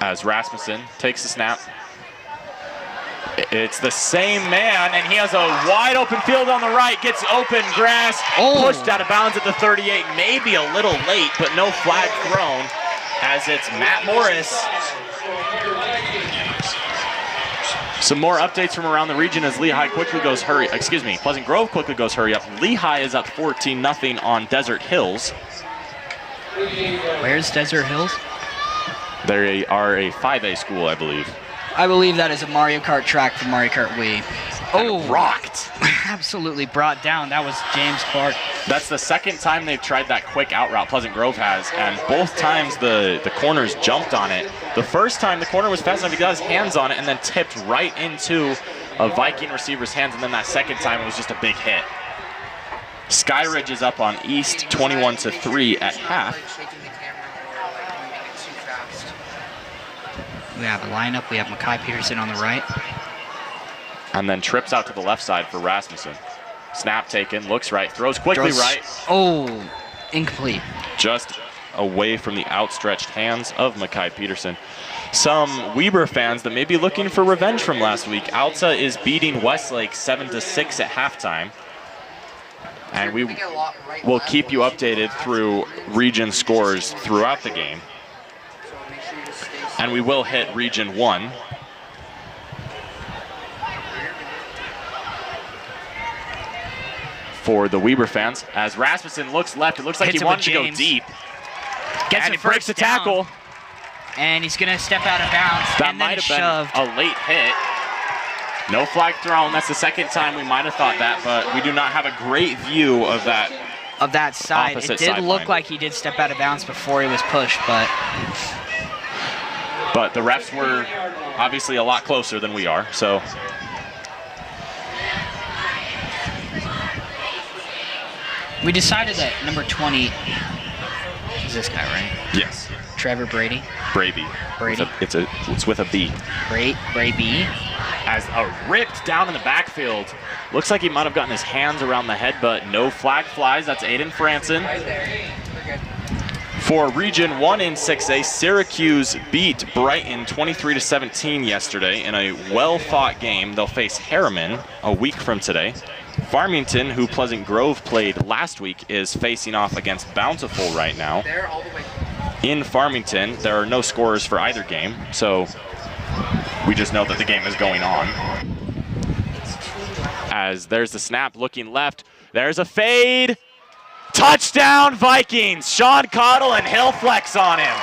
As Rasmussen takes the snap. It's the same man, and he has a wide open field on the right, gets open grass, pushed out of bounds at the 38, maybe a little late, but no flag thrown, as it's Matt Morris. Some more updates from around the region as Pleasant Grove quickly goes hurry up. Lehigh is up 14-0 on Desert Hills. Where's Desert Hills? They are a 5A school, I believe. I believe that is a Mario Kart track from Mario Kart Wii. And rocked. Absolutely brought down. That was James Clark. That's the second time they've tried that quick out route, Pleasant Grove has, and both times the corners jumped on it. The first time the corner was fast enough, he got his hands on it and then tipped right into a Viking receiver's hands, and then that second time it was just a big hit. Skyridge is up on East 21-3 at half. We have a lineup. We have Mackay Peterson on the right. And then trips out to the left side for Rasmussen. Snap taken, looks right, throws quickly right. Oh, incomplete. Just away from the outstretched hands of Mackay Peterson. Some Weber fans that may be looking for revenge from last week. Alta is beating Westlake 7-6 at halftime. And we will keep you updated through region scores throughout the game. And we will hit Region 1. For the Weber fans, as Rasmussen looks left, it looks like he wanted to go deep. Gets and he breaks the tackle. And he's going to step out of bounds. That and then might have shoved. been a late hit. No flag thrown. That's the second time we might have thought that, but we do not have a great view of that. Of that side. It did look like he did step out of bounds before he was pushed, but the refs were obviously a lot closer than we are, so. We decided that number 20 is this guy, right? Yes. Trevor Brady. Brady. It's with a B. Brady. As a ripped down in the backfield. Looks like he might have gotten his hands around the head, but no flag flies. That's Aiden Franson. For Region 1 in 6A, Syracuse beat Brighton 23-17 yesterday in a well-fought game. They'll face Harriman a week from today. Farmington, who Pleasant Grove played last week, is facing off against Bountiful right now. In Farmington, there are no scores for either game, so we just know that the game is going on. As there's the snap looking left, there's a fade. Touchdown Vikings! Sean Cottle and he'll flex on him.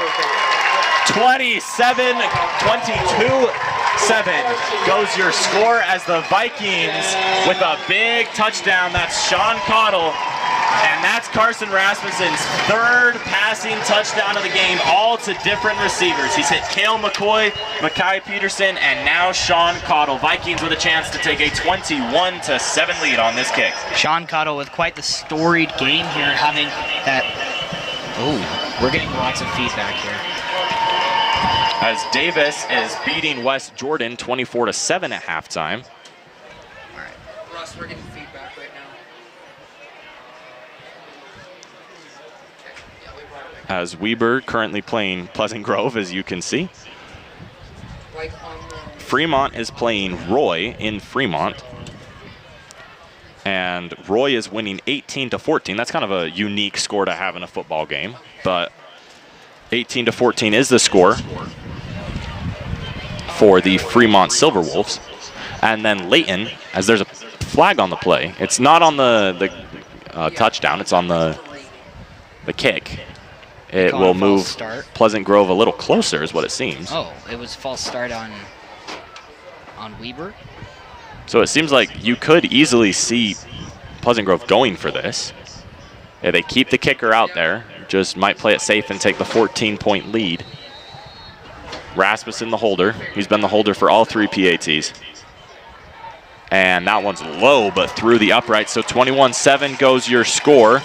27-22-7 goes your score as the Vikings with a big touchdown. That's Sean Cottle, and that's Carson Rasmussen's third passing touchdown of the game, all to different receivers. He's hit Cale McCoy, Mackay Peterson, and now Sean Cottle. Vikings with a chance to take a 21-7 lead on this kick. Sean Cottle with quite the storied game here, having that. Oh, we're getting lots of feedback here. As Davis is beating West Jordan 24-7 at halftime. All right, Russ, we're getting feedback right now. As Weber currently playing Pleasant Grove, as you can see. Fremont is playing Roy in Fremont. And Roy is winning 18-14. That's kind of a unique score to have in a football game, but 18-14 is the score for the Fremont Silverwolves. And then Layton, as there's a flag on the play. It's not on the touchdown. It's on the kick. It will move Pleasant Grove a little closer is what it seems. Oh, it was a false start on Weber. So it seems like you could easily see Pleasant Grove going for this. Yeah, they keep the kicker out there. Just might play it safe and take the 14-point lead. Rasmussen, the holder. He's been the holder for all 3 PATs. And that one's low, but through the upright. So 21-7 goes your score.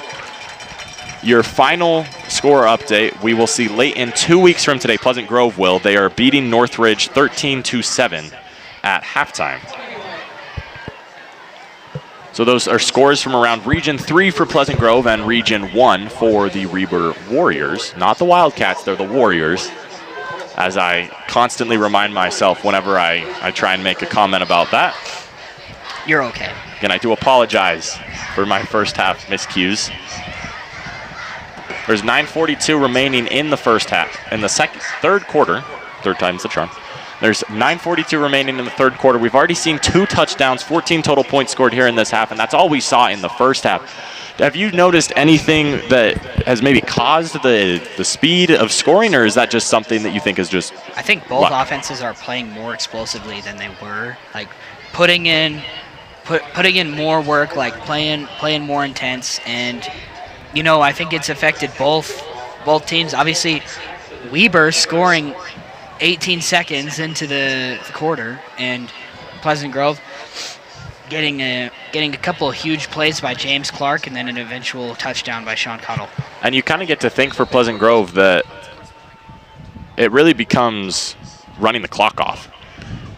Your final score update, we will see late in 2 weeks from today. Pleasant Grove will. They are beating Northridge 13-7 at halftime. So those are scores from around Region 3 for Pleasant Grove and Region 1 for the Reber Warriors. Not the Wildcats, they're the Warriors. As I constantly remind myself whenever I try and make a comment about that. You're okay. And I do apologize for my first half miscues. There's 9:42 remaining in the first half. In the third quarter, third time's the charm. There's 9:42 remaining in the third quarter. We've already seen 2 touchdowns, 14 total points scored here in this half, and that's all we saw in the first half. Have you noticed anything that has maybe caused the speed of scoring, or is that just something that you think is just I think both offenses are playing more explosively than they were. Like putting in more work, like playing more intense, and you know, I think it's affected both teams. Obviously, Weber scoring 18 seconds into the quarter, and Pleasant Grove getting a couple of huge plays by James Clark, and then an eventual touchdown by Sean Cottle. And you kind of get to think for Pleasant Grove that it really becomes running the clock off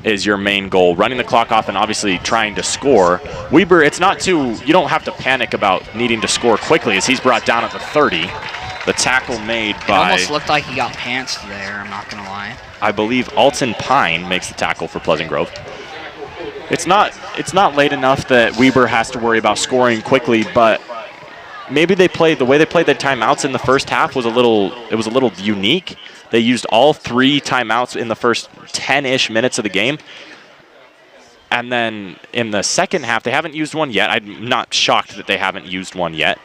is your main goal. Running the clock off and obviously trying to score. Weber, it's not too, you don't have to panic about needing to score quickly as he's brought down at the 30. The tackle made by... It almost looked like he got pantsed there, I'm not going to lie. I believe Alton Pine makes the tackle for Pleasant Grove. It's not late enough that Weber has to worry about scoring quickly, but maybe the way they played their timeouts in the first half was a little unique. They used all 3 timeouts in the first 10-ish minutes of the game. And then in the second half, they haven't used one yet. I'm not shocked that they haven't used one yet.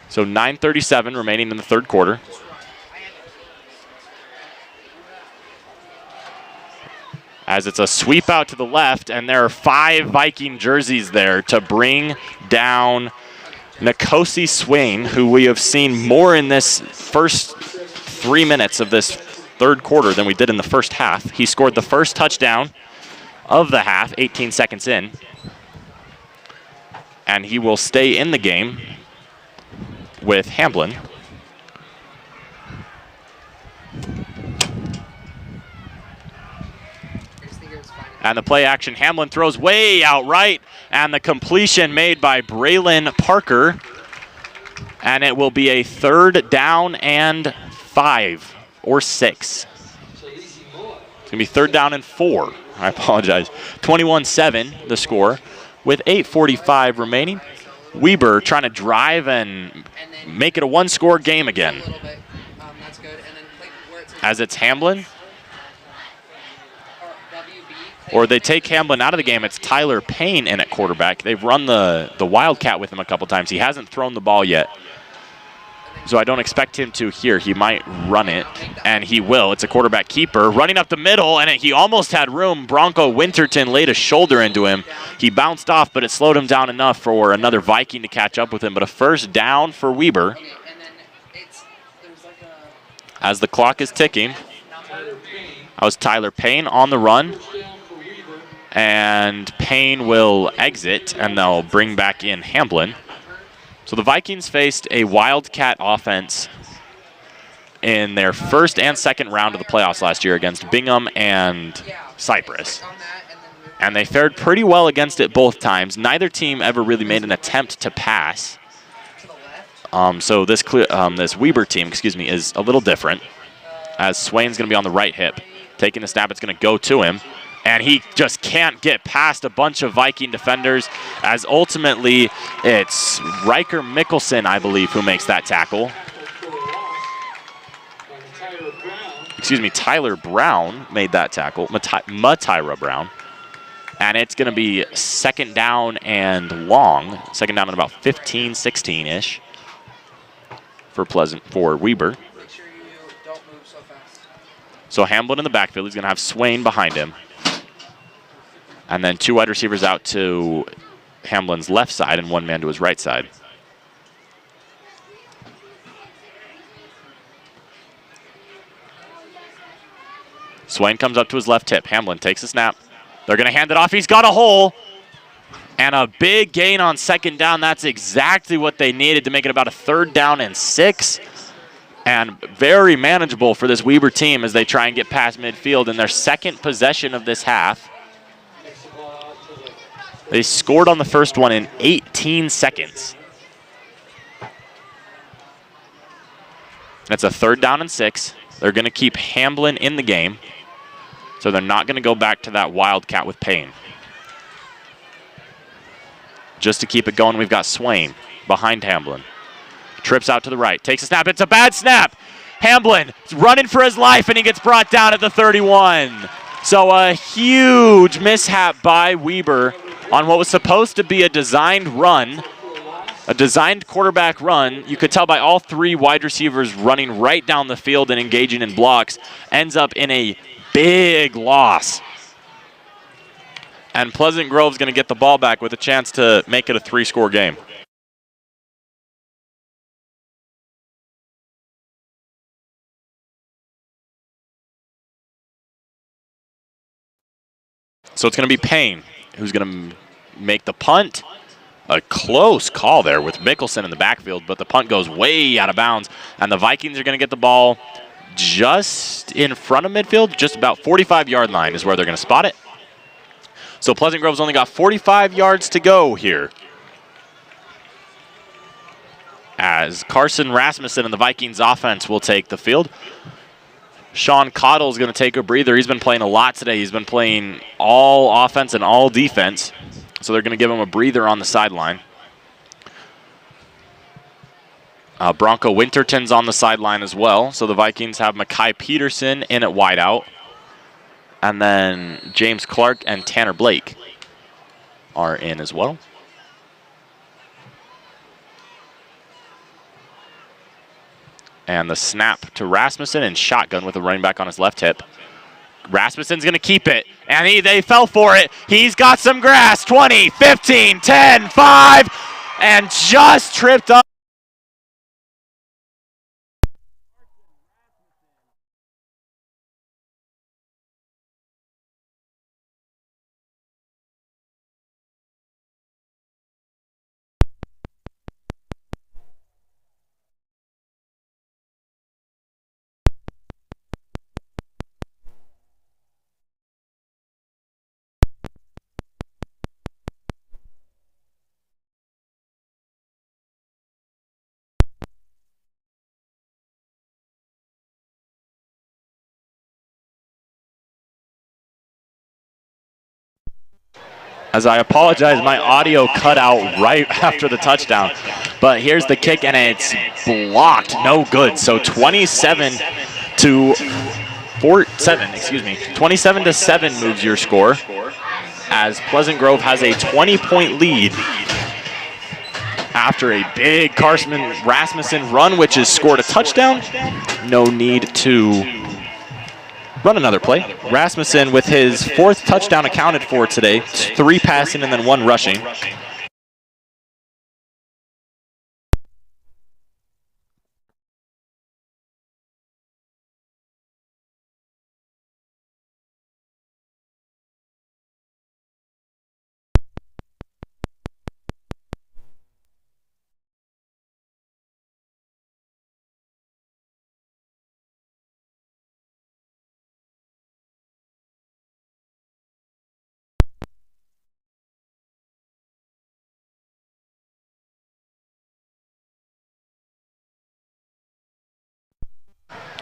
So 9:37 remaining in the third quarter. As it's a sweep out to the left, and there are 5 Viking jerseys there to bring down Nkosi Swain, who we have seen more in this first 3 minutes of this third quarter than we did in the first half. He scored the first touchdown of the half, 18 seconds in. And he will stay in the game with Hamblin. And the play action, Hamlin throws way out right, and the completion made by Braylon Parker. And it will be a 3rd down and 5 or 6. It's going to be 3rd down and 4. I apologize. 21-7 the score with 8:45 remaining. Weber trying to drive and make it a 1-score game again. As it's Hamlin. Or they take Hamlin out of the game. It's Tyler Payne in at quarterback. They've run the Wildcat with him a couple times. He hasn't thrown the ball yet. So I don't expect him to here. He might run it, and he will. It's a quarterback keeper. Running up the middle, and he almost had room. Bronco Winterton laid a shoulder into him. He bounced off, but it slowed him down enough for another Viking to catch up with him. But a 1st down for Weber. As the clock is ticking. That was Tyler Payne on the run. And Payne will exit, and they'll bring back in Hamblin. So the Vikings faced a Wildcat offense in their first and second round of the playoffs last year against Bingham and Cypress. And they fared pretty well against it both times. Neither team ever really made an attempt to pass. So this Weber team, is a little different. As Swain's going to be on the right hip. Taking the snap, it's going to go to him. And he just can't get past a bunch of Viking defenders, as ultimately it's Riker Mickelson, I believe, who makes that tackle. Tyler Brown made that tackle. Matyra Brown. And it's going to be second down and long. Second down and about 15, 16-ish for Weber. Make sure you don't move so fast. So Hamblin in the backfield. He's going to have Swain behind him. And then 2 wide receivers out to Hamblin's left side and 1 man to his right side. Swain comes up to his left hip. Hamblin takes a snap. They're going to hand it off. He's got a hole. And a big gain on second down. That's exactly what they needed to make it about a 3rd down and 6. And very manageable for this Weber team as they try and get past midfield in their second possession of this half. They scored on the first one in 18 seconds. That's a 3rd down and 6. They're going to keep Hamblin in the game. So they're not going to go back to that wildcat with Payne. Just to keep it going, we've got Swain behind Hamblin. Trips out to the right, takes a snap. It's a bad snap. Hamblin is running for his life, and he gets brought down at the 31. So a huge mishap by Weber on what was supposed to be a designed run, a designed quarterback run. You could tell by all 3 wide receivers running right down the field and engaging in blocks, ends up in a big loss. And Pleasant Grove's going to get the ball back with a chance to make it a 3-score game. So it's going to be Payne who's going to make the punt. A close call there with Mickelson in the backfield, but the punt goes way out of bounds. And the Vikings are going to get the ball just in front of midfield, just about 45-yard line is where they're going to spot it. So Pleasant Grove's only got 45 yards to go here. As Carson Rasmussen and the Vikings offense will take the field. Sean Cottle is going to take a breather. He's been playing a lot today. He's been playing all offense and all defense. So they're going to give him a breather on the sideline. Bronco Winterton's on the sideline as well. So the Vikings have Makai Peterson in at wideout. And then James Clark and Tanner Blake are in as well. And the snap to Rasmussen and shotgun with a running back on his left hip. Rasmussen's going to keep it. And they fell for it. He's got some grass. 20, 15, 10, 5. And just tripped up. As I apologize, my audio cut out right after the touchdown. But here's the kick, and it's blocked. No good. So 27 to 7 moves your score, as Pleasant Grove has a 20-point lead after a big Carson Rasmussen run, which has scored a touchdown. No need to run another play. Rasmussen with his 4th touchdown accounted for today, 3 passing and then 1 rushing.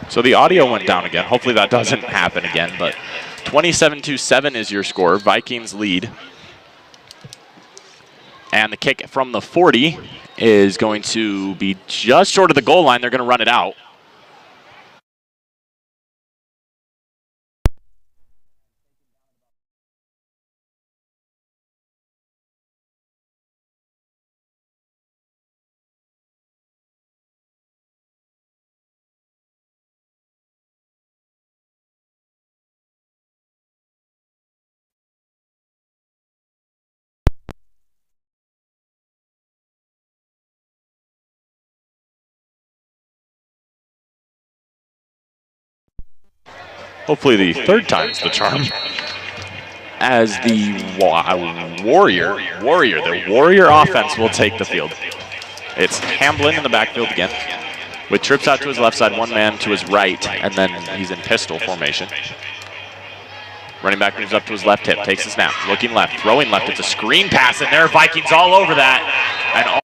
So the audio went down again. Hopefully that doesn't happen again, but 27-7 is your score. Vikings lead. And the kick from the 40 is going to be just short of the goal line. They're going to run it out. Hopefully the third time's the charm. As the Warrior offense will take the field. It's Hamblin in the backfield again, with trips out to his left side, one man to his right, and then he's in pistol formation. Running back moves up to his left hip, takes the snap, looking left, throwing left. It's a screen pass, and there are Vikings all over that. And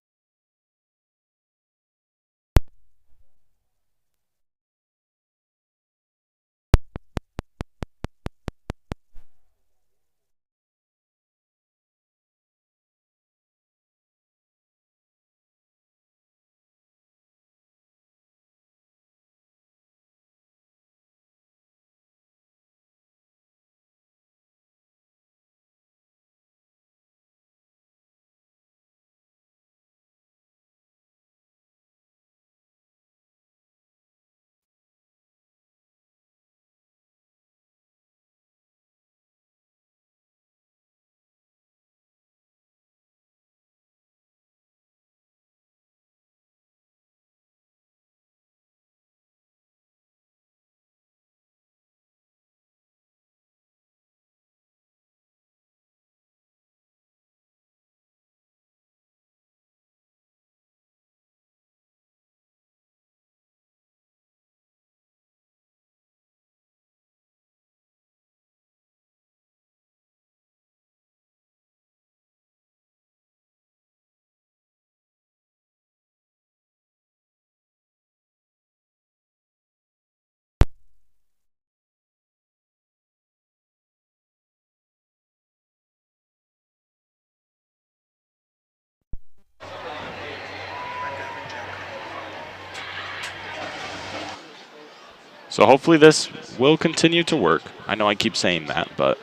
so hopefully this will continue to work. I know I keep saying that, but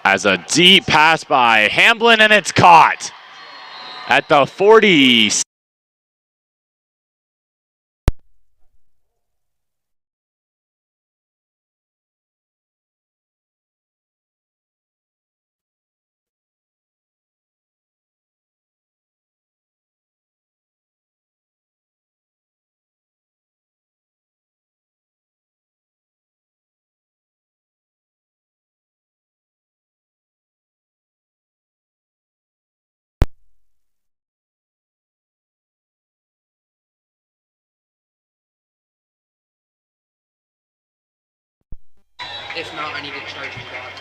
as a deep pass by Hamblin, and it's caught at the 40. If not, I need to charge you back.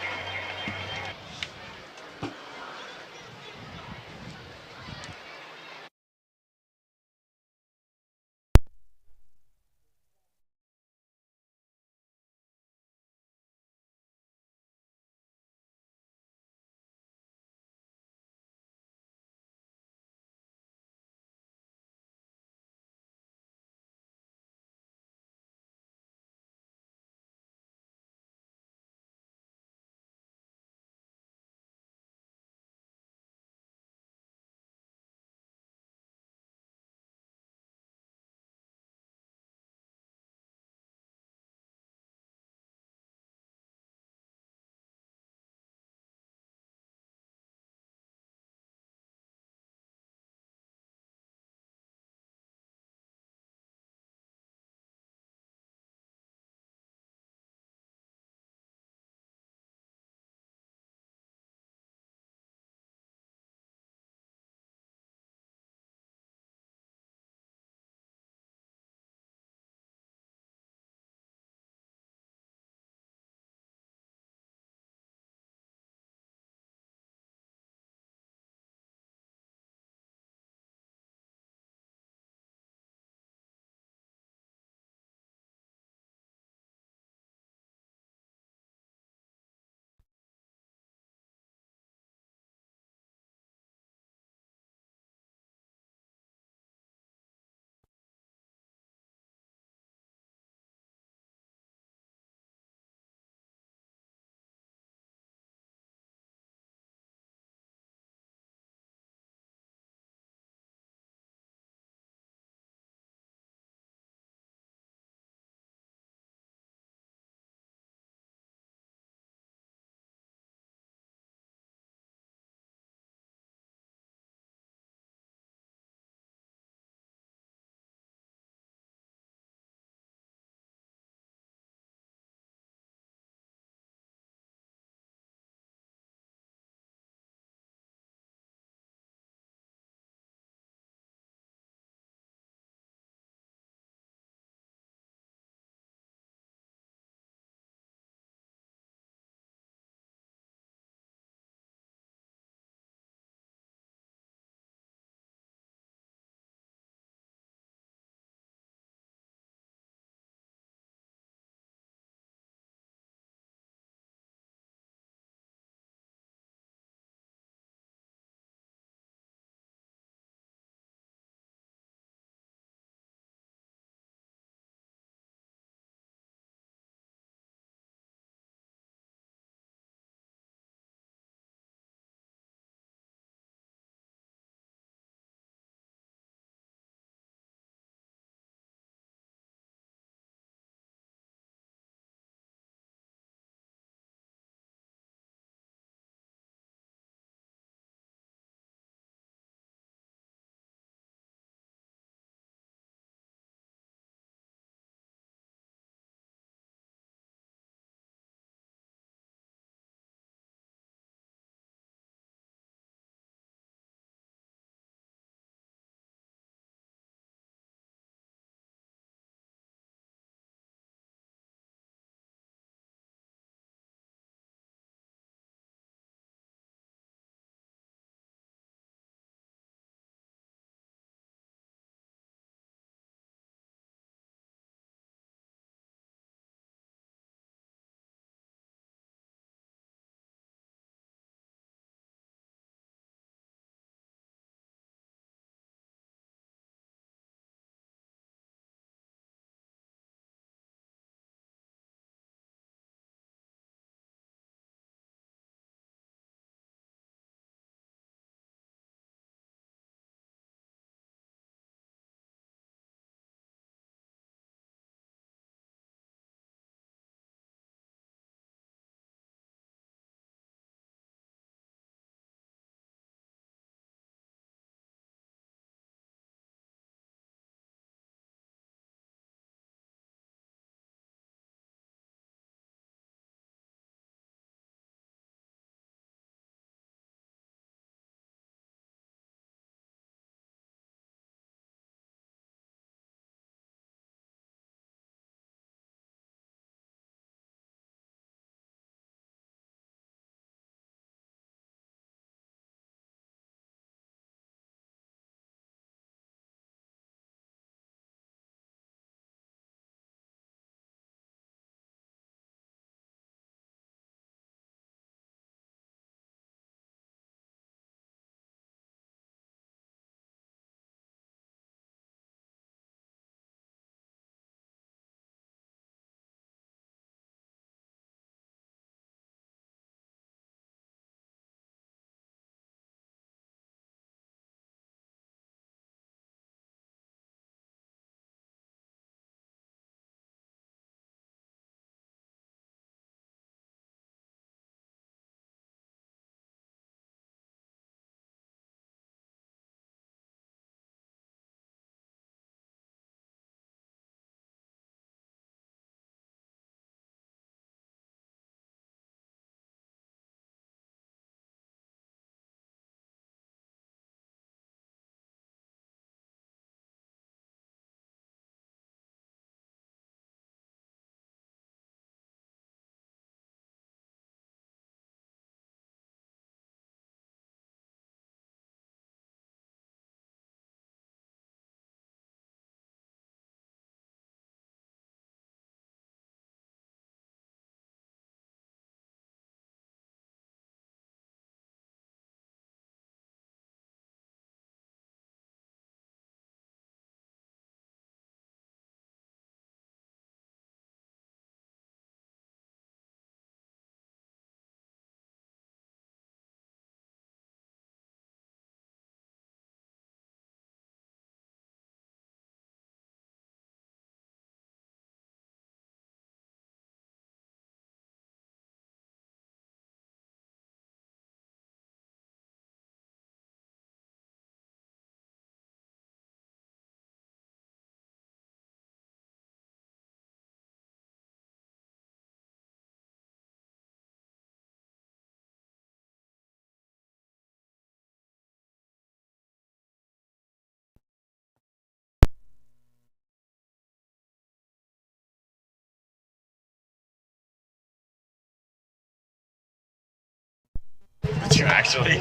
you, actually.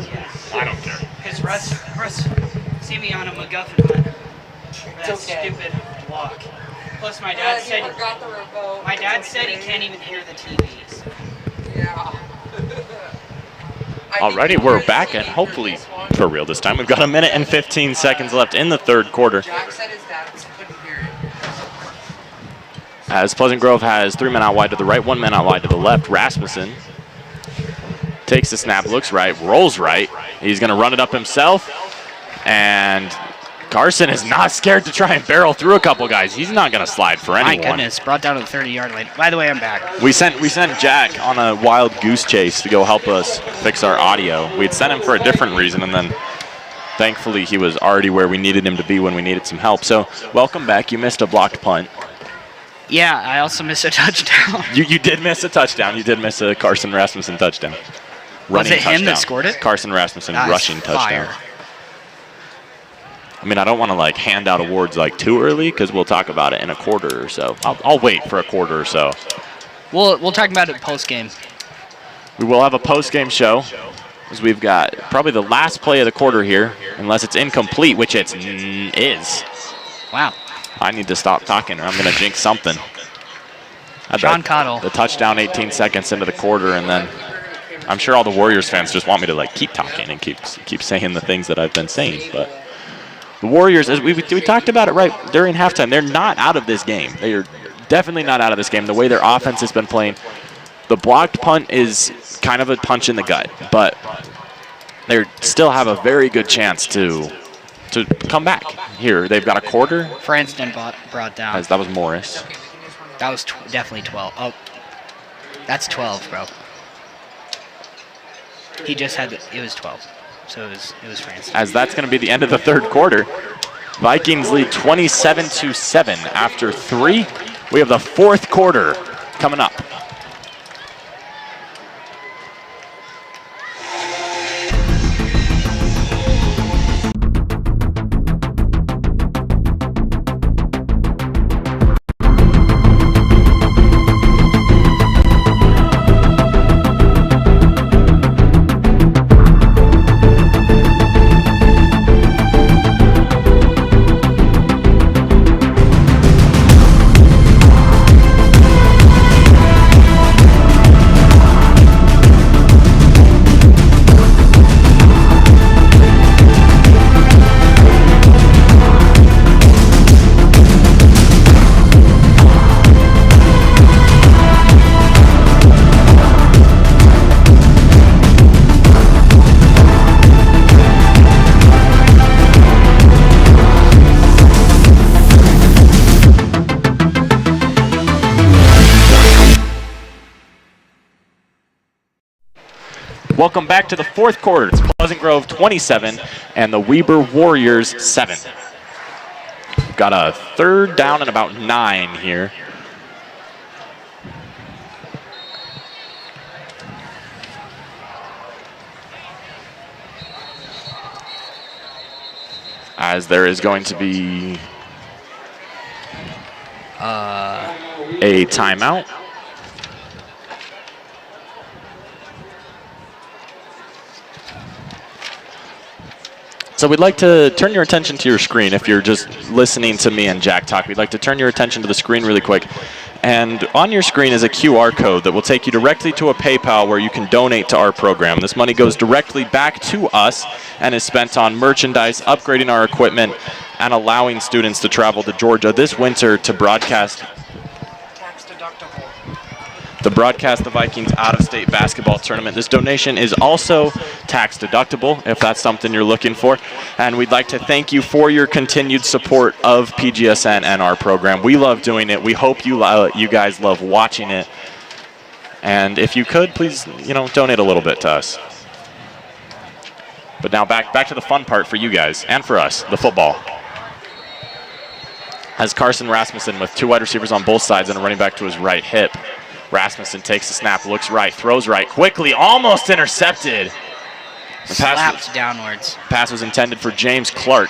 I don't care. Because Russ see me on a MacGuffin hunt. That okay. stupid walk. Plus, my dad said forgot the remote. my dad said he can't even hear the TVs. Yeah. Alrighty, we're back, and hopefully for real this time. We've got 1 minute and 15 seconds left in the third quarter. Jack said his dad couldn't hear it. As Pleasant Grove has 3 men out wide to the right, 1 man out wide to the left. Rasmussen takes the snap, looks right, rolls right. He's going to run it up himself, and Carson is not scared to try and barrel through a couple guys. He's not going to slide for anyone. My goodness, brought down to the 30-yard line. By the way, I'm back. We sent Jack on a wild goose chase to go help us fix our audio. We'd sent him for a different reason, and then thankfully he was already where we needed him to be when we needed some help. So welcome back. You missed a blocked punt. Yeah, I also missed a touchdown. You did miss a touchdown. You did miss a Carson Rasmussen touchdown. Was it him that scored it? Carson Rasmussen That's rushing touchdown. fire. I mean, I don't want to like hand out awards like too early because we'll talk about it in a quarter or so. I'll wait for a quarter or so. We'll talk about it post game. We will have a post-game show as we've got probably the last play of the quarter here, unless it's incomplete, which it is. Wow. I need to stop talking or I'm going to jinx something. Sean Cottle. The touchdown 18 seconds into the quarter, and then I'm sure all the Warriors fans just want me to like keep talking and keep saying the things that I've been saying, but the Warriors, as we talked about it right during halftime, they're not out of this game. They are definitely not out of this game. The way their offense has been playing, the blocked punt is kind of a punch in the gut, but they still have a very good chance to come back here. They've got a quarter. Franston brought down. As that was Morris. That was definitely 12. Oh, that's 12, bro. He just had it was 12, so it was Franston. As that's going to be the end of the third quarter. Vikings lead 27-7 after 3. We have the fourth quarter coming up. Welcome back to the fourth quarter. It's Pleasant Grove 27 and the Weber Warriors 7. We've got a third down and about 9 here. As there is going to be a timeout. So we'd like to turn your attention to your screen. If you're just listening to me and Jack talk, we'd like to turn your attention to the screen really quick. And on your screen is a QR code that will take you directly to a PayPal where you can donate to our program. This money goes directly back to us and is spent on merchandise, upgrading our equipment, and allowing students to travel to Georgia this winter to broadcast the Vikings out-of-state basketball tournament. This donation is also tax-deductible, if that's something you're looking for. And we'd like to thank you for your continued support of PGSN and our program. We love doing it. We hope you guys love watching it. And if you could, please, donate a little bit to us. But now back to the fun part for you guys and for us, the football. As Carson Rasmussen with 2 wide receivers on both sides and a running back to his right hip. Rasmussen takes the snap, looks right, throws right, quickly, almost intercepted. Slapped downwards. Pass was intended for James Clark.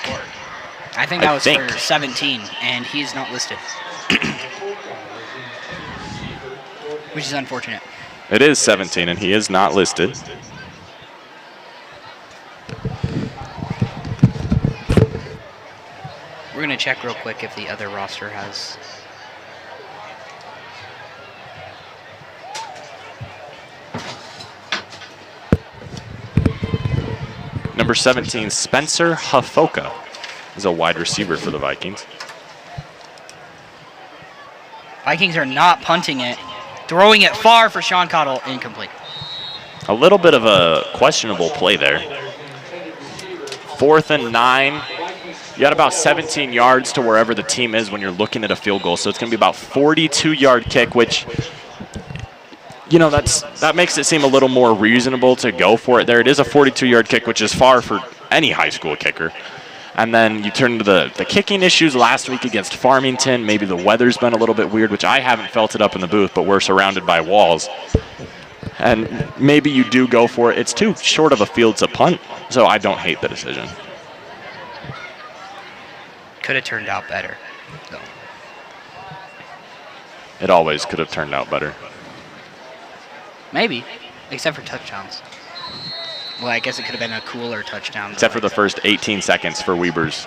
I think that was for 17, and he's not listed. Which is unfortunate. It is 17, and he is not listed. check real quick if the other roster has. Number 17, Spencer Hafoka, is a wide receiver for the Vikings. Vikings are not punting it. Throwing it far for Sean Cottle, incomplete. A little bit of a questionable play there. 4th and 9. You got about 17 yards to wherever the team is when you're looking at a field goal. So it's going to be about 42-yard kick, which, you know, that makes it seem a little more reasonable to go for it there. It is a 42-yard kick, which is far for any high school kicker. And then you turn to the kicking issues last week against Farmington. Maybe the weather's been a little bit weird, which I haven't felt it up in the booth, but we're surrounded by walls. And maybe you do go for it. It's too short of a field to punt, so I don't hate the decision. Could have turned out better, though. It always could have turned out better. Maybe, except for touchdowns. Well, I guess it could have been a cooler touchdown. Except for the first 18 seconds for Weber's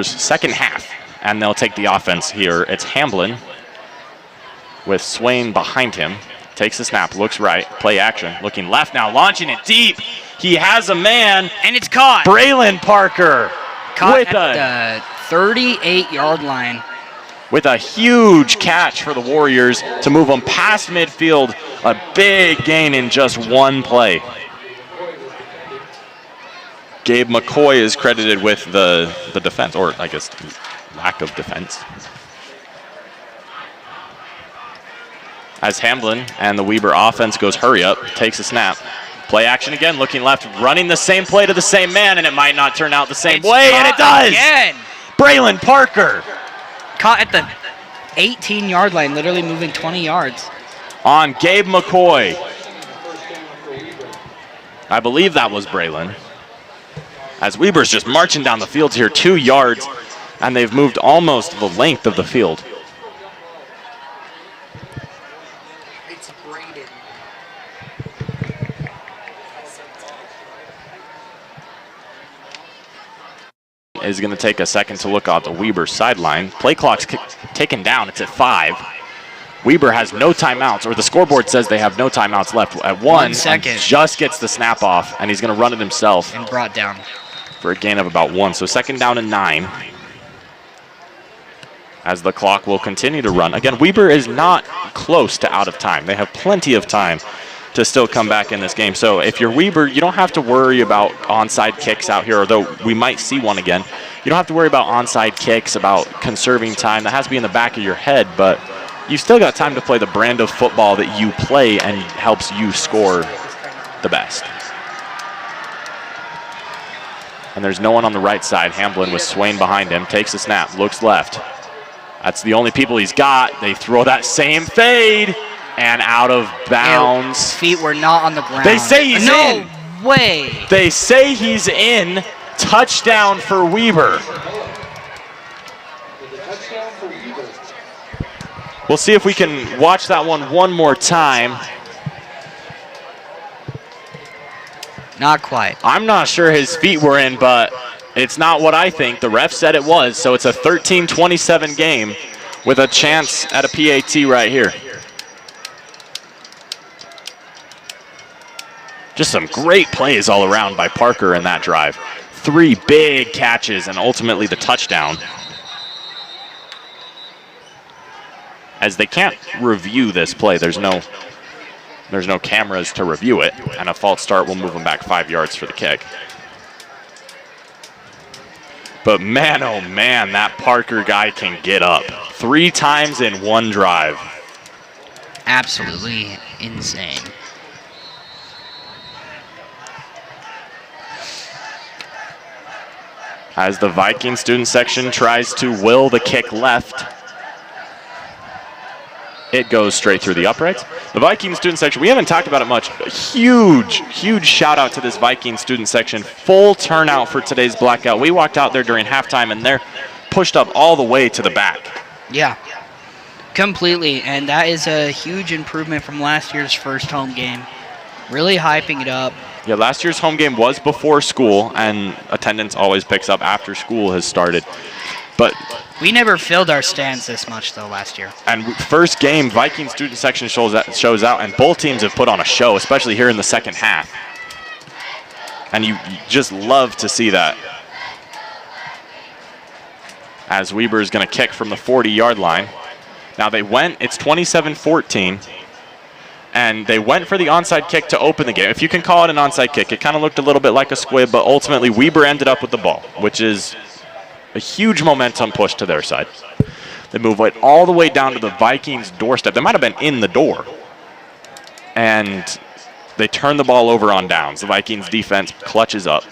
second half. And they'll take the offense here. It's Hamblin with Swain behind him. Takes the snap, looks right, play action, looking left now, launching it deep. He has a man. And it's caught. Braylon Parker. Caught with at the 38-yard line. With a huge catch for the Warriors to move them past midfield. A big gain in just one play. Gabe McCoy is credited with the defense, or I guess lack of defense. As Hamblin and the Weber offense goes hurry up, takes a snap. Play action again, looking left, running the same play to the same man, and it might not turn out the same way, and it does! Again. Braylon Parker. Caught at the 18-yard line, literally moving 20 yards. On Gabe McCoy. I believe that was Braylon. As Weber's just marching down the field here, 2 yards, and they've moved almost the length of the field. It's braided. Is going to take a second to look out the Weber sideline. Play clock's taken down. It's at 5. Weber has no timeouts, or the scoreboard says they have no timeouts left at 1 second. Just gets the snap off, and he's going to run it himself. And brought down. For a gain of about 1. So 2nd down and 9. As the clock will continue to run. Again, Weber is not close to out of time. They have plenty of time to still come back in this game. So if you're Weber, you don't have to worry about onside kicks out here, although we might see one again. You don't have to worry about onside kicks, about conserving time. That has to be in the back of your head, but you've still got time to play the brand of football that you play and helps you score the best. And there's no one on the right side. Hamblin with Swain behind him, takes a snap, looks left. That's the only people he's got. They throw that same fade. And out of bounds. Feet were not on the ground. They say he's in. No way. They say he's in. Touchdown for Weber. We'll see if we can watch that one more time. Not quite. I'm not sure his feet were in, but it's not what I think. The ref said it was, so it's a 13-27 game with a chance at a PAT right here. Just some great plays all around by Parker in that drive. 3 big catches and ultimately the touchdown. As they can't review this play, there's no cameras to review it, and a false start will move them back 5 yards for the kick. But man, oh man, that Parker guy can get up. 3 times in one drive. Absolutely insane. As the Viking student section tries to will the kick left, it goes straight through the uprights. The Viking student section, we haven't talked about it much. A huge shout out to this Viking student section. Full turnout for today's blackout. We walked out there during halftime and they're pushed up all the way to the back. Yeah, completely. And that is a huge improvement from last year's first home game. Really hyping it up. Yeah, last year's home game was before school, and attendance always picks up after school has started. But we never filled our stands this much, though, last year. And first game, Viking student section shows out, and both teams have put on a show, especially here in the second half. And you just love to see that. As Weber is going to kick from the 40-yard line. Now it's 27-14. And they went for the onside kick to open the game. If you can call it an onside kick, it kind of looked a little bit like a squib, but ultimately Weber ended up with the ball, which is a huge momentum push to their side. They move it all the way down to the Vikings' doorstep. They might have been in the door. And they turn the ball over on downs. The Vikings' defense clutches up.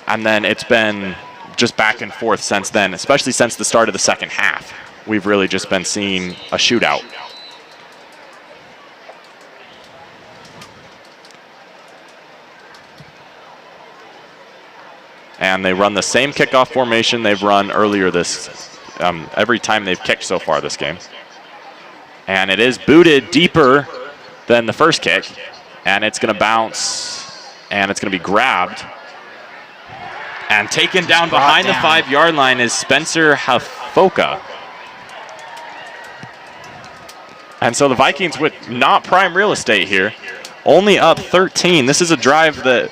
And then it's been just back and forth since then, especially since the start of the second half. We've really just been seeing a shootout. And they run the same kickoff formation they've run earlier every time they've kicked so far this game. And it is booted deeper than the first kick. And it's going to bounce, and it's going to be grabbed. And taken down behind the 5-yard line is Spencer Hafoka. And so the Vikings with not prime real estate here, only up 13. This is a drive that,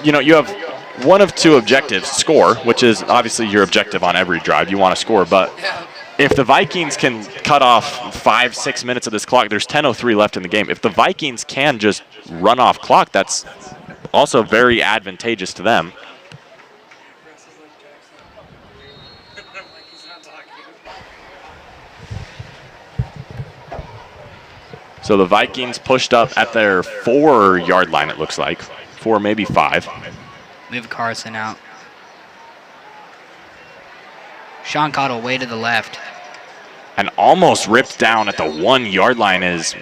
you have one of two objectives: score, which is obviously your objective on every drive. You want to score, but if the Vikings can cut off 5-6 minutes of this clock, there's 10:03 left in the game. If the Vikings can just run off clock, that's also very advantageous to them. So the Vikings pushed up at their 4-yard line, it looks like. 4, maybe 5. We have Carson out. Sean Cottle way to the left. And almost ripped down at the 1-yard line is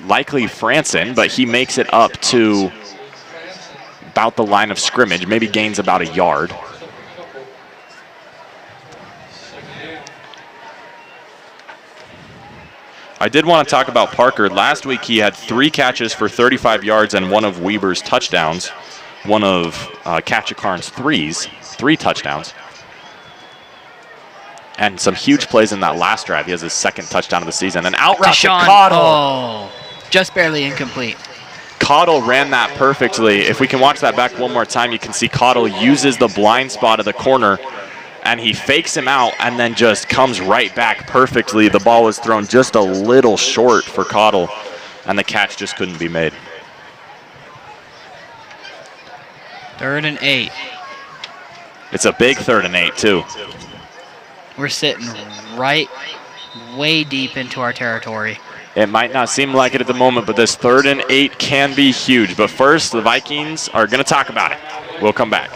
likely Franson, but he makes it up to about the line of scrimmage, maybe gains about a yard. I did want to talk about Parker. Last week he had 3 catches for 35 yards and one of Weber's touchdowns. One of Kachakarn's 3 touchdowns. And some huge plays in that last drive. He has his 2nd touchdown of the season. An out route to Cottle. Oh, just barely incomplete. Cottle ran that perfectly. If we can watch that back one more time, you can see Cottle uses the blind spot of the corner, and he fakes him out and then just comes right back perfectly. The ball was thrown just a little short for Cottle, and the catch just couldn't be made. 3rd and 8. It's a big 3rd and 8, too. We're sitting way deep into our territory. It might not seem like it at the moment, but this 3rd and 8 can be huge. But first, the Vikings are going to talk about it. We'll come back.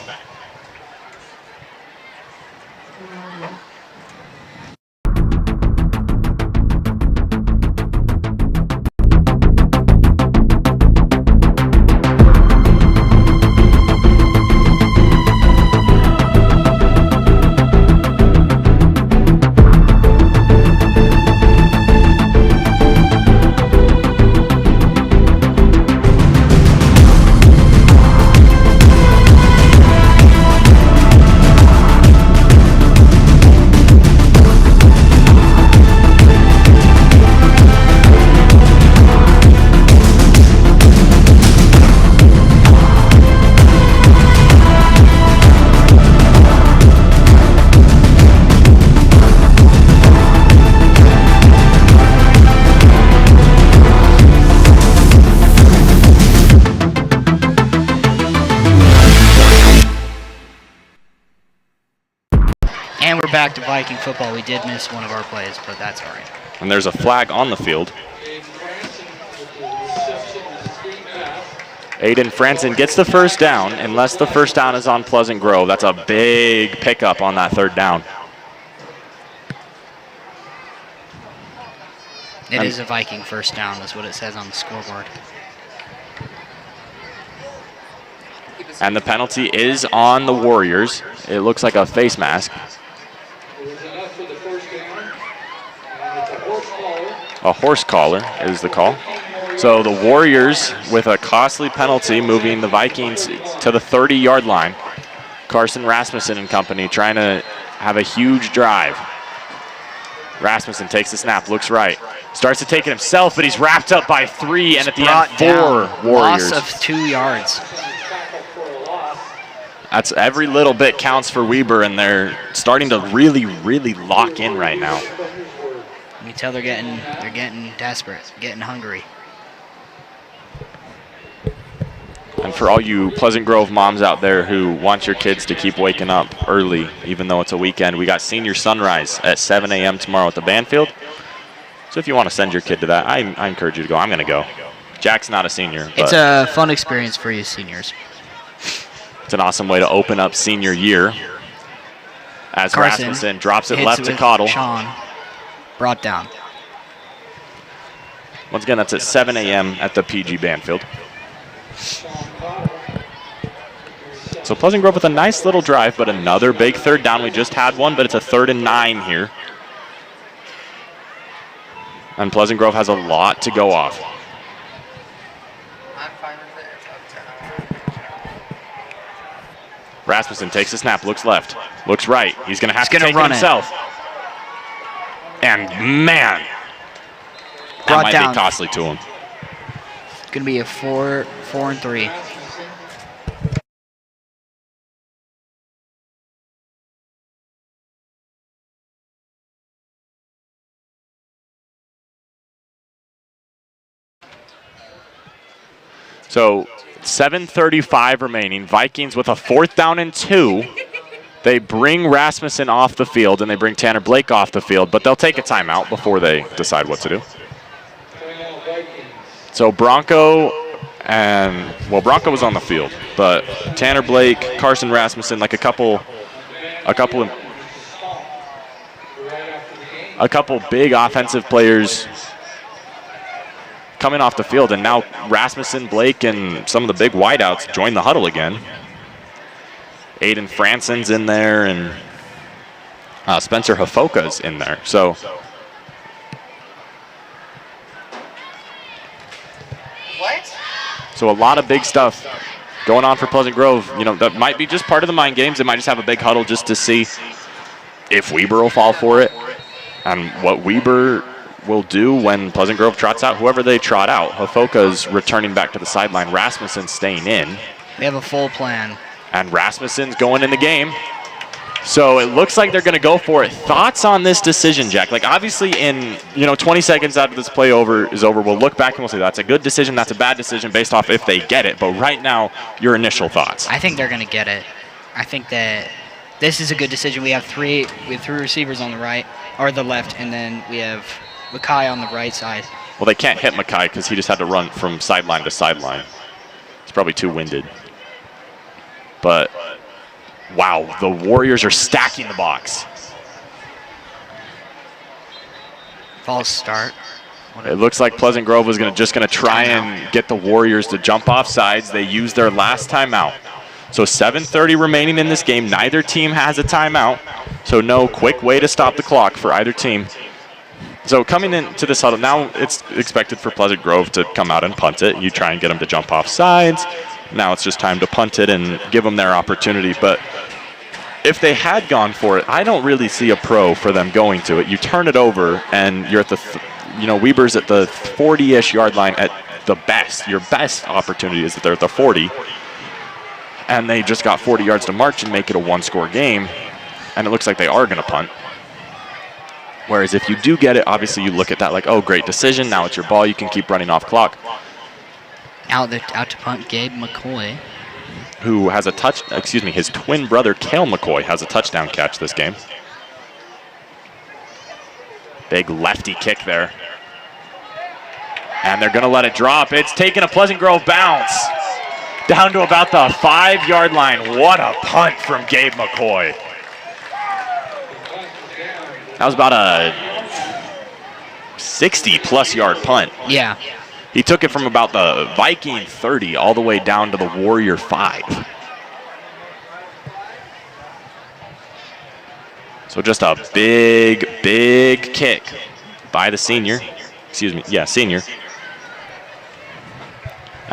And we're back to Viking football. We did miss one of our plays, but that's all right. And there's a flag on the field. Aiden Franson gets the first down, unless the first down is on Pleasant Grove. That's a big pickup on that 3rd down. It is a Viking first down, is what it says on the scoreboard. And the penalty is on the Warriors. It looks like a face mask. A horse collar is the call. So the Warriors, with a costly penalty, moving the Vikings to the 30-yard line. Carson Rasmussen and company trying to have a huge drive. Rasmussen takes the snap, looks right. Starts to take it himself, but he's wrapped up by 3, and at the end, 4 Warriors. Loss of 2 yards. That's every little bit counts for Weber, and they're starting to really, really lock in right now. You can tell they're getting desperate, getting hungry. And for all you Pleasant Grove moms out there who want your kids to keep waking up early, even though it's a weekend, we got senior sunrise at 7 a.m. tomorrow at the Banfield. So if you want to send your kid to that, I encourage you to go. I'm going to go. Jack's not a senior. It's a fun experience for you seniors. It's an awesome way to open up senior year. As Carson Rasmussen drops it hits left to with Cottle. Sean brought down. Once again, that's at 7 a.m. at the PG Banfield. So Pleasant Grove with a nice little drive, but another big third down. We just had one, but it's a 3rd and 9 here. And Pleasant Grove has a lot to go off. I'm fine with it. It's up to Rasmussen takes the snap, looks left, looks right. He's going to have to take it run himself. And man, that might be costly to him. It's going to be a 4 and 3. So 7:35 remaining. Vikings with a 4th down and 2. They bring Rasmussen off the field and they bring Tanner Blake off the field, but they'll take a timeout before they decide what to do. So Bronco was on the field, but Tanner Blake, Carson Rasmussen, like a couple big offensive players coming off the field, and now Rasmussen, Blake, and some of the big wideouts join the huddle again. Aiden Franson's in there, and Spencer Hafoka's in there. So a lot of big stuff going on for Pleasant Grove. You know, that might be just part of the mind games. They might just have a big huddle just to see if Weber will fall for it and what Weber will do when Pleasant Grove trots out whoever they trot out. Hafoka's returning back to the sideline. Rasmussen's staying in. We have a full plan. And Rasmussen's going in the game. So it looks like they're going to go for it. Thoughts on this decision, Jack? Like, obviously in, 20 seconds after this play is over, we'll look back and we'll say that's a good decision, that's a bad decision based off if they get it. But right now, your initial thoughts. I think they're going to get it. I think that this is a good decision. We have three receivers on the right, or the left, and then we have Mackay on the right side. Well, they can't hit Mackay because he just had to run from sideline to sideline. He's probably too winded. But, wow, the Warriors are stacking the box. False start. It looks like Pleasant Grove was just going to try and get the Warriors to jump off sides. They used their last timeout. So 7:30 remaining in this game. Neither team has a timeout. So no quick way to stop the clock for either team. So coming into this huddle, now it's expected for Pleasant Grove to come out and punt it. You try and get them to jump off sides. Now it's just time to punt it and give them their opportunity. But if they had gone for it, I don't really see a pro for them going to it. You turn it over and you're at the, Weber's at the 40-ish yard line at the best. Your best opportunity is that they're at the 40. And they just got 40 yards to march and make it a one-score game. And it looks like they are going to punt. Whereas if you do get it, obviously you look at that like, oh, great decision. Now it's your ball. You can keep running off clock. Out to punt, Gabe McCoy. Who has his twin brother, Cale McCoy, has a touchdown catch this game. Big lefty kick there. And they're going to let it drop. It's taking a Pleasant Grove bounce. Down to about the 5-yard line. What a punt from Gabe McCoy. That was about a 60-plus yard punt. Yeah. He took it from about the Viking 30 all the way down to the Warrior 5. So just a big, big kick by the senior. Senior.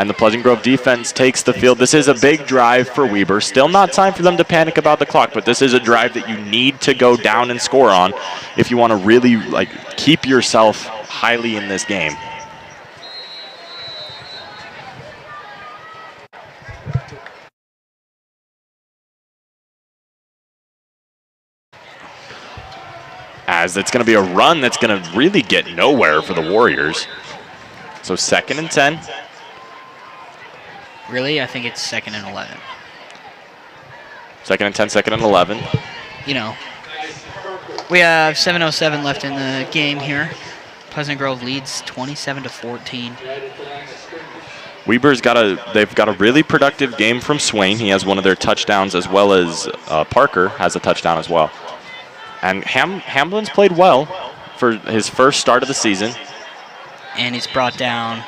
And the Pleasant Grove defense takes the field. This is a big drive for Weber. Still not time for them to panic about the clock, but this is a drive that you need to go down and score on if you want to really keep yourself highly in this game. As it's going to be a run that's going to really get nowhere for the Warriors. So 2nd and 10. Really? I think it's 2nd and 11. 2nd and 10, 2nd and 11. You know, we have 7:07 left in the game here. Pleasant Grove leads 27-14. Weber's they've got a really productive game from Swain. He has one of their touchdowns, as well as Parker has a touchdown as well. And Hamblin's played well for his first start of the season. And he's brought down.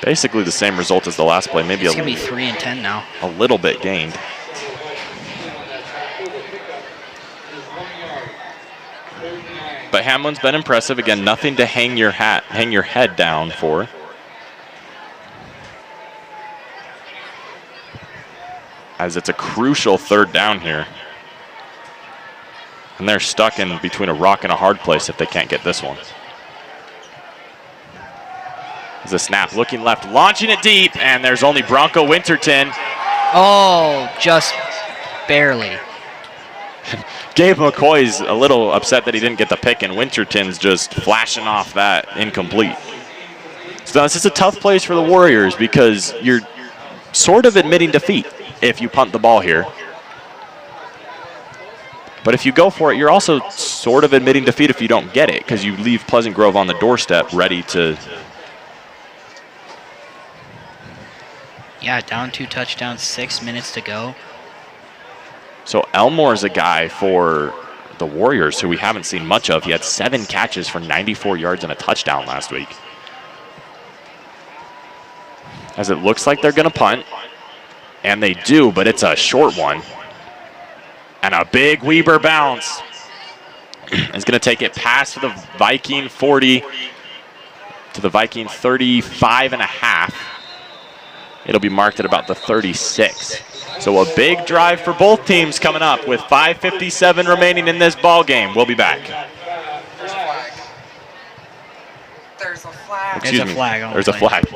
Basically the same result as the last play. Maybe it's going to be 3 and 10 now. A little bit gained. But Hamlin's been impressive. Again, nothing to hang your head down for. As it's a crucial 3rd down here. And they're stuck in between a rock and a hard place if they can't get this one. There's a snap, looking left, launching it deep, and there's only Bronco Winterton. Oh, just barely. Gabe McCoy's a little upset that he didn't get the pick, and Winterton's just flashing off that incomplete. So this is a tough place for the Warriors because you're sort of admitting defeat if you punt the ball here. But if you go for it, you're also sort of admitting defeat if you don't get it, because you leave Pleasant Grove on the doorstep ready to... Yeah, down 2 touchdowns, 6 minutes to go. So Elmore's a guy for the Warriors who we haven't seen much of. He had 7 catches for 94 yards and a touchdown last week. As it looks like they're going to punt. And they do, but it's a short one. And a big Weber bounce. Is going to take it past the Viking 40 to the Viking 35.5. It'll be marked at about the 36. So a big drive for both teams coming up with 5:57 remaining in this ball game. We'll be back. There's a flag. Excuse There's a me. flag on There's the a flag.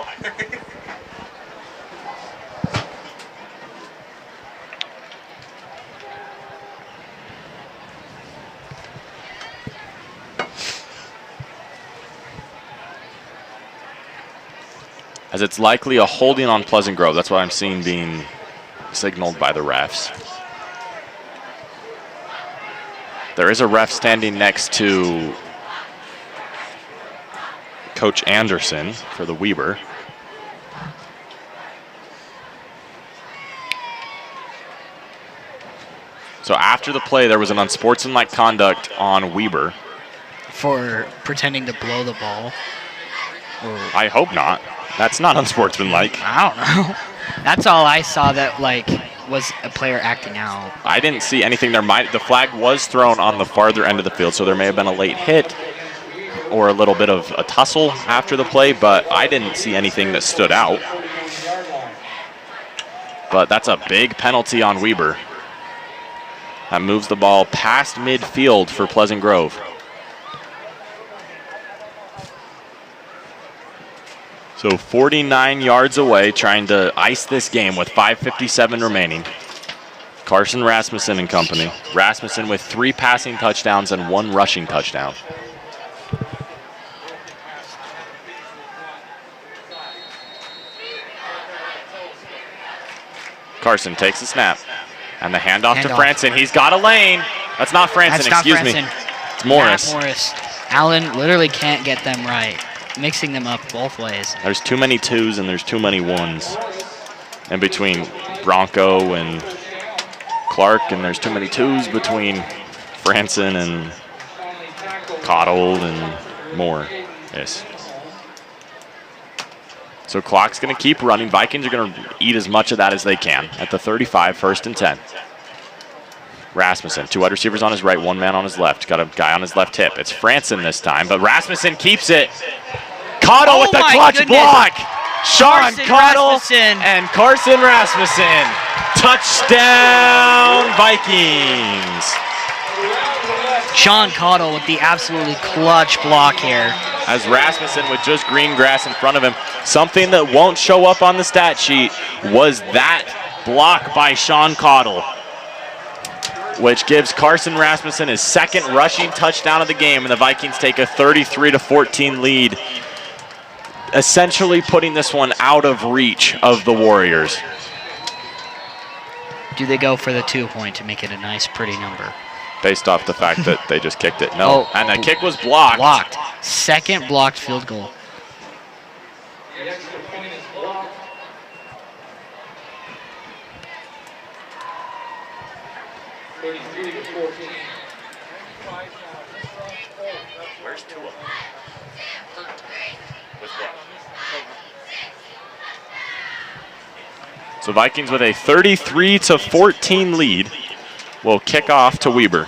As it's likely a holding on Pleasant Grove. That's what I'm seeing being signaled by the refs. There is a ref standing next to Coach Anderson for the Weber. So after the play, there was an unsportsmanlike conduct on Weber. For pretending to blow the ball. I hope not. That's not unsportsmanlike. I don't know. That's all I saw that was a player acting out. I didn't see anything. The flag was thrown on the farther end of the field, so there may have been a late hit or a little bit of a tussle after the play, but I didn't see anything that stood out. But that's a big penalty on Weber. That moves the ball past midfield for Pleasant Grove. So 49 yards away, trying to ice this game with 5:57 remaining. Carson Rasmussen and company. Rasmussen with 3 passing touchdowns and 1 rushing touchdown. Carson takes the snap. And the handoff to Franson. He's got a lane. That's not Franson, excuse me. It's Morris. Morris. Allen literally can't get them right. Mixing them up both ways. There's too many 2s and there's too many 1s in between Bronco and Clark, and there's too many 2s between Franson and Cottle and Moore. Yes. So clock's going to keep running. Vikings are going to eat as much of that as they can at the 35, 1st and 10. Rasmussen, 2 wide receivers on his right, 1 man on his left. Got a guy on his left hip. It's Franson this time, but Rasmussen keeps it. Cottle with the clutch block. Sean Carson Cottle Rasmussen. and Carson Rasmussen. Touchdown, Vikings. Sean Cottle with the absolutely clutch block here. As Rasmussen with just green grass in front of him. Something that won't show up on the stat sheet was that block by Sean Cottle, which gives Carson Rasmussen his second rushing touchdown of the game, and the Vikings take a 33-14 lead, essentially putting this one out of reach of the Warriors. Do they go for the 2-point to make it a nice, pretty number? Based off the fact that they just kicked it. No, Oh. and the kick was blocked. Blocked. Second blocked field goal. The extra point is blocked. Where's Tua? So Vikings with a 33-14 lead will kick off to Weber.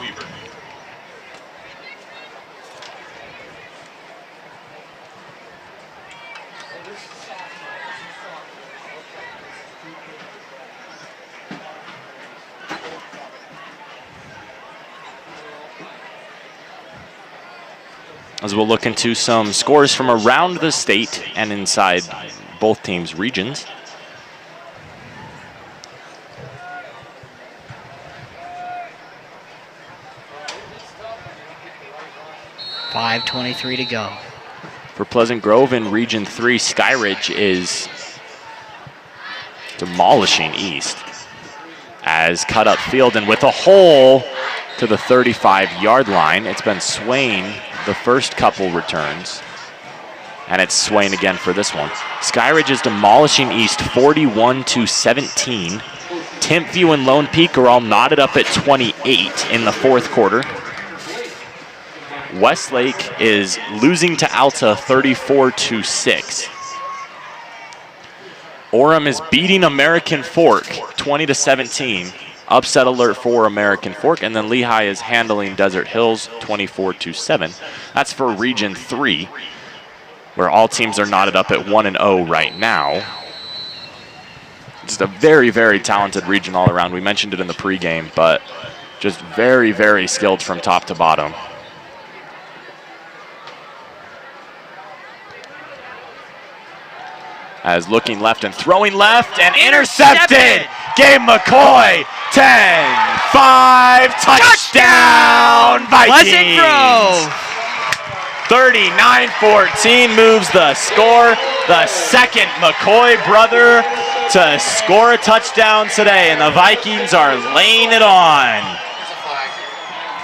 As we'll look into some scores from around the state and inside both teams' regions. .5:23 to go. For Pleasant Grove in Region 3, Skyridge is demolishing East as cut up field and with a hole to the 35-yard line. It's been swaying the first couple returns, and it's swaying again for this one. Skyridge is demolishing East 41-17. Timpview and Lone Peak are all knotted up at 28 in the fourth quarter. Westlake is losing to Alta 34-6. Orem is beating American Fork 20-17. Upset alert for American Fork, and then Lehigh is handling Desert Hills 24-7. That's for Region 3, where all teams are knotted up at 1-0 right now. Just a very, very talented region all around. We mentioned it in the pregame, but just very, very skilled from top to bottom. As looking left and throwing left and intercepted. Gabe McCoy, 10-5, touchdown Vikings. Pleasant Grove. 39-14 moves the score. The second McCoy brother to score a touchdown today, and the Vikings are laying it on.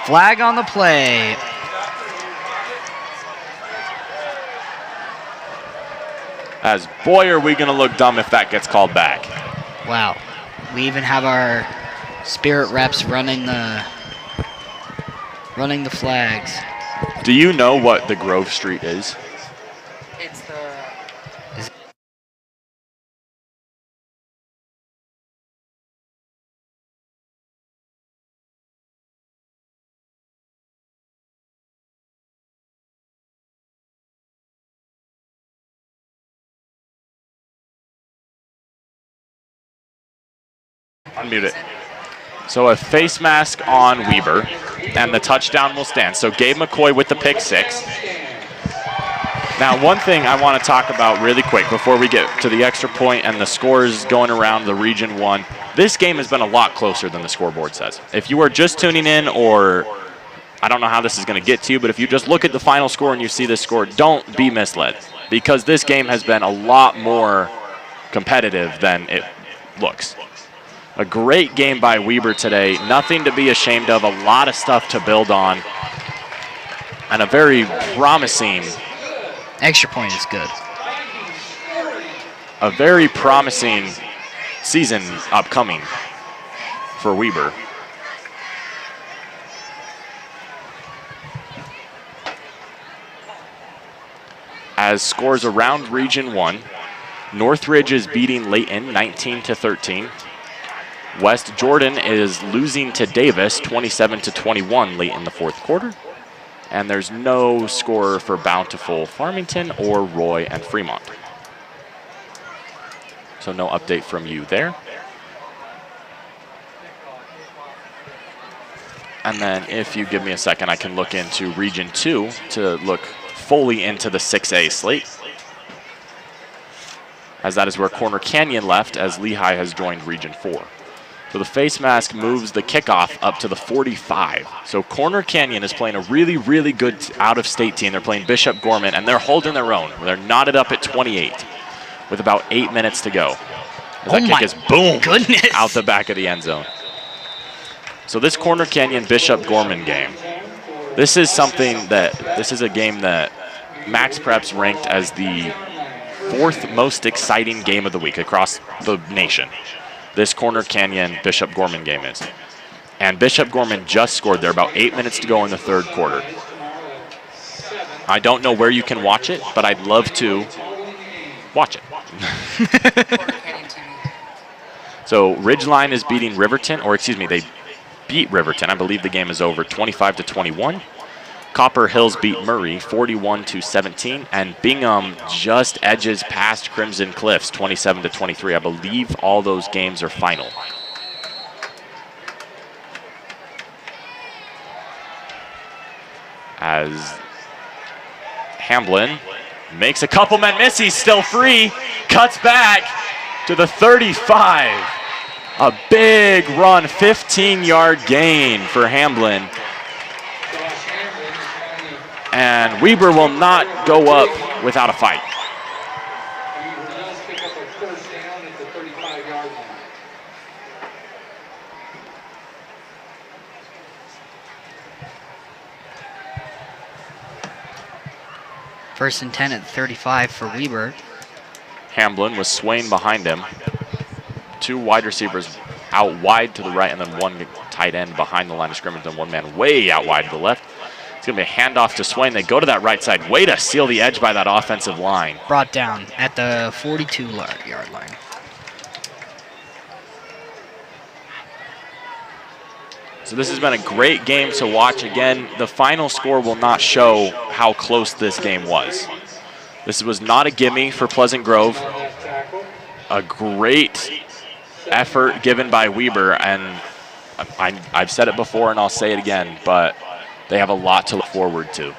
Flag on the play. As boy, are we going to look dumb if that gets called back. Wow. We even have our spirit reps running the flags. Do you know what the Grove Street is? It's the Unmute it. So a face mask on Weber, and the touchdown will stand. So Gabe McCoy with the pick six. Now, one thing I want to talk about really quick before we get to the extra point and the scores going around the Region 1. This game has been a lot closer than the scoreboard says. If you are just tuning in, or I don't know how this is going to get to you, but if you just look at the final score and you see this score, don't be misled, because this game has been a lot more competitive than it looks. A great game by Weber today. Nothing to be ashamed of. A lot of stuff to build on. And a very promising... Extra point is good. A very promising season upcoming for Weber. As scores around Region 1, Northridge is beating Layton 19-13. West Jordan is losing to Davis 27-21 late in the fourth quarter. And there's no score for Bountiful Farmington or Roy and Fremont. So no update from you there. And then if you give me a second, I can look into Region 2 to look fully into the 6A slate, as that is where Corner Canyon left, as Lehigh has joined Region 4. So the face mask moves the kickoff up to the 45. So Corner Canyon is playing a really, really good out-of-state team. They're playing Bishop Gorman, and they're holding their own. They're knotted up at 28 with about 8 minutes to go. As that kick is boom out the back of the end zone. So this Corner Canyon Bishop Gorman game, this is a game that Max Preps ranked as the 4th most exciting game of the week across the nation. This Corner Canyon Bishop Gorman game is. And Bishop Gorman just scored there, about 8 minutes to go in the 3rd quarter. I don't know where you can watch it, but I'd love to watch it. So Ridgeline is beating Riverton, or excuse me, they beat Riverton. I believe the game is over 25-21. Copper Hills beat Murray 41-17, and Bingham just edges past Crimson Cliffs 27-23. I believe all those games are final. As Hamblin makes a couple men miss, he's still free, cuts back to the 35. A big run, 15-yard gain for Hamblin. And Weber will not go up without a fight. First and 10 at 35 for Weber. Hamblin with Swain behind him. 2 wide receivers out wide to the right, and then 1 tight end behind the line of scrimmage, and 1 man way out wide to the left. It's going to be a handoff to Swain. They go to that right side. Way to seal the edge by that offensive line. Brought down at the 42-yard line. So this has been a great game to watch. Again, the final score will not show how close this game was. This was not a gimme for Pleasant Grove. A great effort given by Weber, and I've said it before and I'll say it again, but they have a lot to look forward to.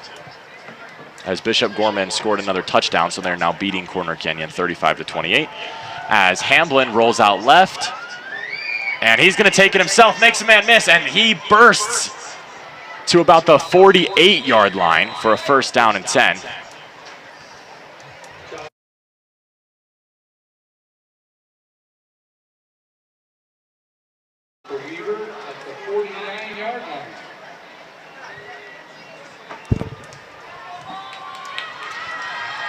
As Bishop Gorman scored another touchdown, so they're now beating Corner Canyon 35-28. As Hamblin rolls out left, and he's going to take it himself, makes a man miss, and he bursts to about the 48-yard line for a first down and 10.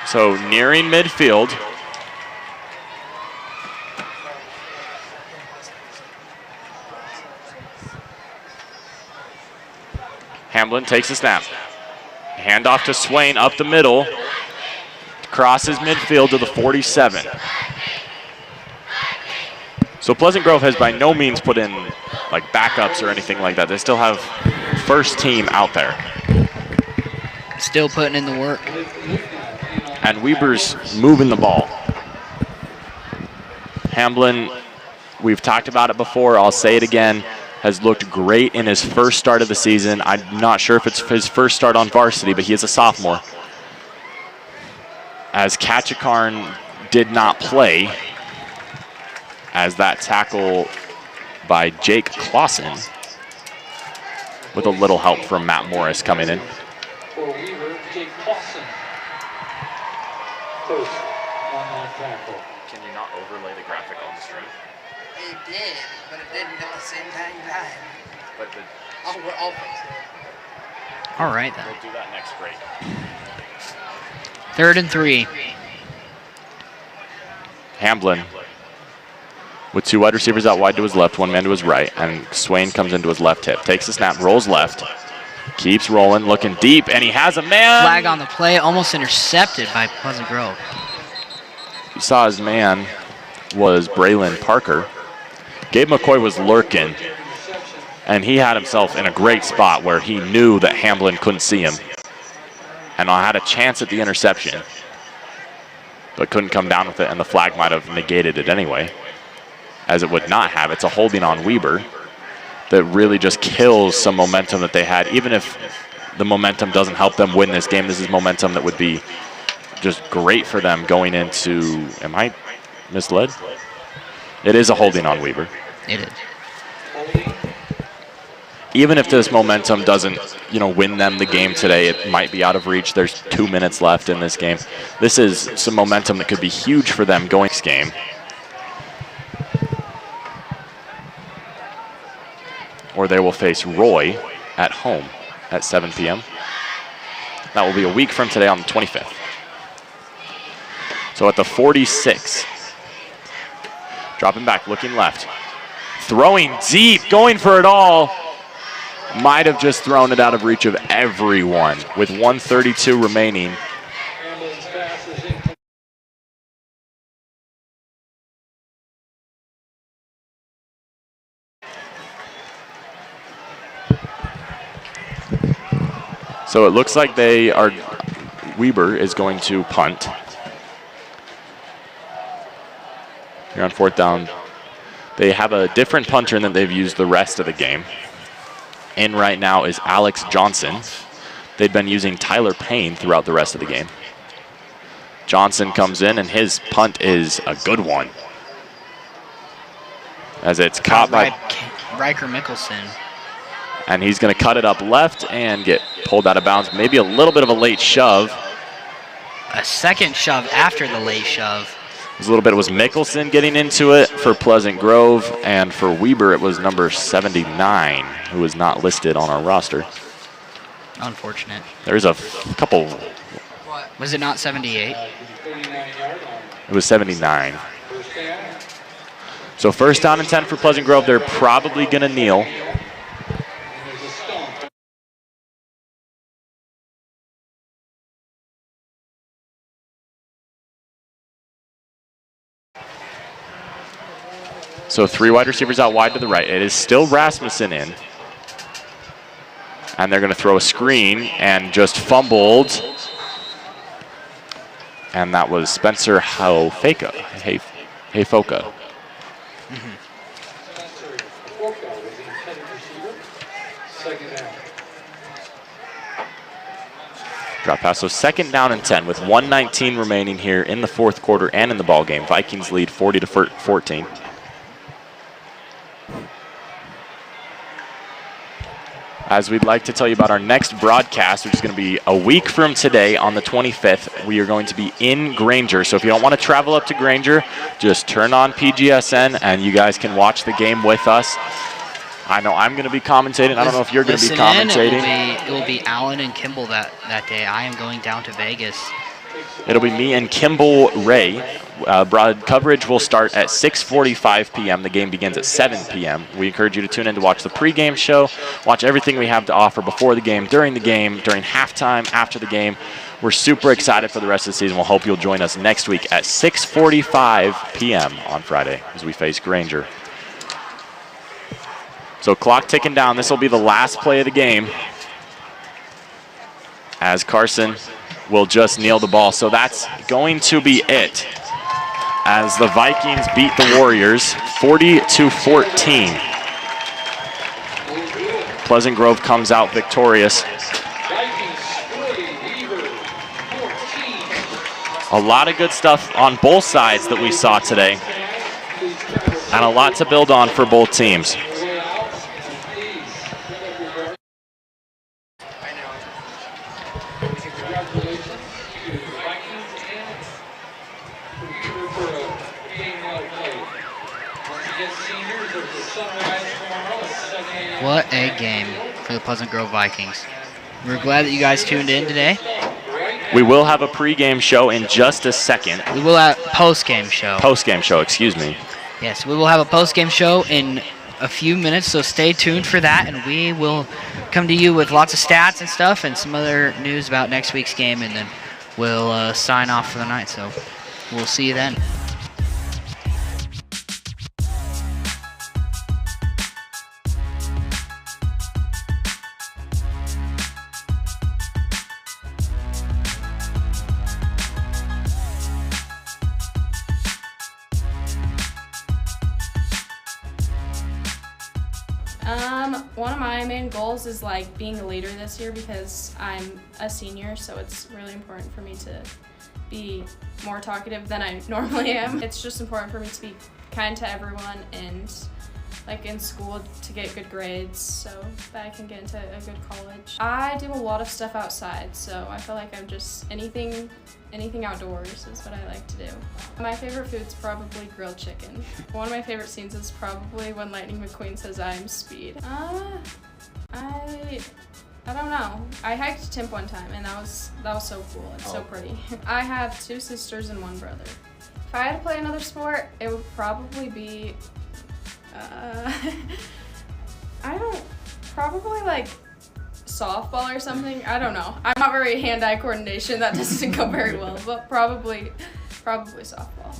So nearing midfield. Hamblin takes a snap. Handoff to Swain up the middle. Crosses midfield to the 47. So Pleasant Grove has by no means put in like backups or anything like that. They still have first team out there. Still putting in the work. And Weber's moving the ball. Hamblin, we've talked about it before, I'll say it again, has looked great in his first start of the season. I'm not sure if it's his first start on varsity, but he is a sophomore. As Ketchikarn did not play, as that tackle by Jake Clausen, with a little help from Matt Morris coming in. For Weaver, Jake Clausen. Post on that tackle. Can you not overlay the graphic on the screen? It did, but it didn't at the same time. But I'll fix it. All right, then. we'll do that next break. 3rd and 3. Hamblin with 2 wide receivers out wide to his left, 1 man to his right, and Swain comes into his left hip. Takes the snap, rolls left, keeps rolling, looking deep, and he has a man. Flag on the play, almost intercepted by Pleasant Grove. You saw his man was Braylon Parker. Gabe McCoy was lurking, and he had himself in a great spot where he knew that Hamblin couldn't see him, and I had a chance at the interception. but couldn't come down with it, and the flag might have negated it anyway, as it would not have. It's a holding on Weber that really just kills some momentum that they had. Even if the momentum doesn't help them win this game, this is momentum that would be just great for them going into, am I misled? It is a holding on Weber. It is. Even if this momentum doesn't, win them the game today, it might be out of reach. There's 2 minutes left in this game. This is some momentum that could be huge for them going this game. Or they will face Roy at home at 7 p.m. That will be a week from today on the 25th. So at the 46, dropping back, looking left, throwing deep, going for it all. Might have just thrown it out of reach of everyone with 1:32 remaining. So it looks like Weber is going to punt. Here on 4th down. They have a different punter than they've used the rest of the game. In right now is Alex Johnson. They've been using Tyler Payne throughout the rest of the game. Johnson comes in, and his punt is a good one, as it's caught by Riker Mickelson. And he's going to cut it up left and get pulled out of bounds. Maybe a little bit of a late shove. A second shove after the late shove. It was Mickelson getting into it for Pleasant Grove, and for Weber it was number 79, who is not listed on our roster. Unfortunate. There's a couple. Was it not 78? It was 79. So 1st down and 10 for Pleasant Grove. They're probably going to kneel. So 3 wide receivers out wide to the right. It is still Rasmussen in. And they're going to throw a screen and just fumbled. And that was Spencer Haifoka. Drop pass. So 2nd down and 10 with 1:19 remaining here in the 4th quarter and in the ball game. Vikings lead 40-14. As we'd like to tell you about our next broadcast, which is going to be a week from today on the 25th, we are going to be in Granger. So if you don't want to travel up to Granger, just turn on PGSN and you guys can watch the game with us. I know I'm going to be commentating. I don't know if you're going to be commentating. It will be Allen and Kimball that day. I am going down to Vegas. It'll be me and Kimball Ray. Broad coverage will start at 6:45 p.m. The game begins at 7 p.m. We encourage you to tune in to watch the pregame show, watch everything we have to offer before the game, during halftime, after the game. We're super excited for the rest of the season. We'll hope you'll join us next week at 6:45 p.m. on Friday as we face Granger. So clock ticking down. This will be the last play of the game, as Carson will just kneel the ball. So that's going to be it, as the Vikings beat the Warriors 40-14. Pleasant Grove comes out victorious. A lot of good stuff on both sides that we saw today, and a lot to build on for both teams. What a game for the Pleasant Grove Vikings. We're glad that you guys tuned in today. We will have a pregame show in just a second. We will have a postgame show. Postgame show, excuse me. Yes, we will have a postgame show in a few minutes, so stay tuned for that, and we will come to you with lots of stats and stuff and some other news about next week's game, and then we'll sign off for the night. So we'll see you then. One of my main goals is like being a leader this year because I'm a senior, so it's really important for me to be more talkative than I normally am. It's just important for me to be kind to everyone and like in school to get good grades so that I can get into a good college. I do a lot of stuff outside, so I feel like I'm just anything outdoors is what I like to do. My favorite food's probably grilled chicken. One of my favorite scenes is probably when Lightning McQueen says I'm speed. I don't know. I hiked Timp one time and that was so cool. It's so pretty. I have 2 sisters and 1 brother. If I had to play another sport, it would probably be probably like softball or something. I don't know. I'm not very hand-eye coordination. That doesn't go very well, but probably softball.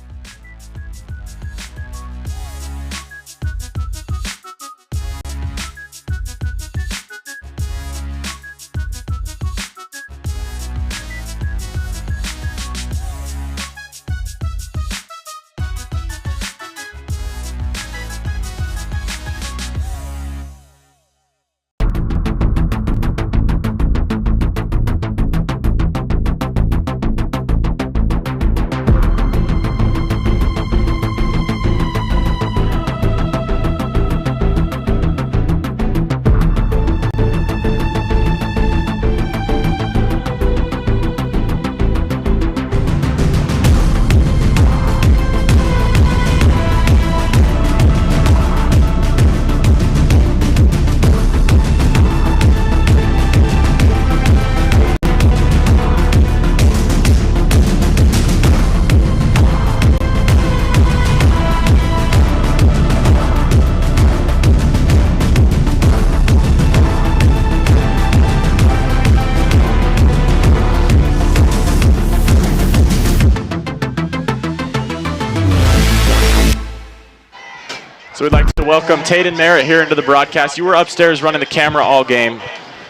So we'd like to welcome Tayden Merritt here into the broadcast. You were upstairs running the camera all game.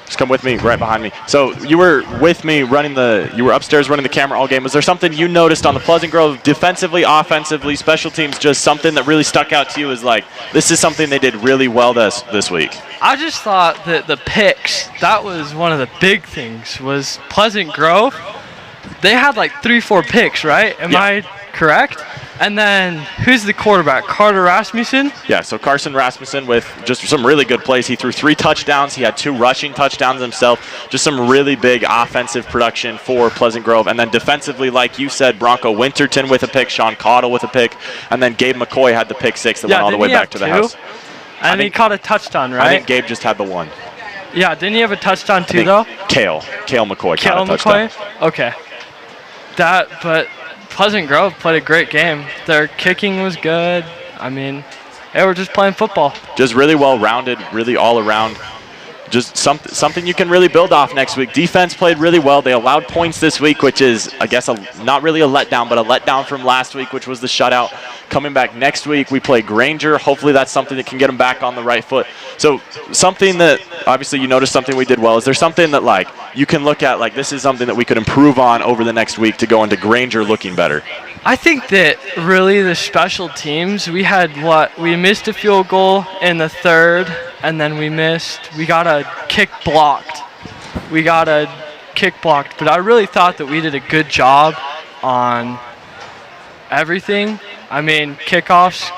Just come with me, right behind me. So you were with me you were upstairs running the camera all game. Was there something you noticed on the Pleasant Grove defensively, offensively, special teams, just something that really stuck out to you as like, this is something they did really well this week? I just thought that the picks, that was one of the big things, was Pleasant Grove. They had like 3-4 picks, right? Am I correct? And then who's the quarterback? Carter Rasmussen? Yeah, so Carson Rasmussen with just some really good plays. He threw 3 touchdowns. He had 2 rushing touchdowns himself. Just some really big offensive production for Pleasant Grove. And then defensively, like you said, Bronco Winterton with a pick, Sean Cottle with a pick, and then Gabe McCoy had the pick 6 that went all the way back to the house. And he caught a touchdown, right? I think Gabe just had the 1. Yeah, didn't he have a touchdown too, though? Kale McCoy caught a touchdown. Okay. But Pleasant Grove played a great game. Their kicking was good. I mean, they were just playing football. Just really well-rounded, really all around. Just something you can really build off next week. Defense played really well. They allowed points this week, which is, I guess, not really a letdown, but a letdown from last week, which was the shutout. Coming back next week, we play Granger. Hopefully that's something that can get them back on the right foot. So something that, obviously you noticed something we did well. Is there something that, like, you can look at, like, this is something that we could improve on over the next week to go into Granger looking better? I think that really the special teams, we missed a field goal in the 3rd, and then we got a kick blocked. But I really thought that we did a good job on everything. I mean, kickoffs,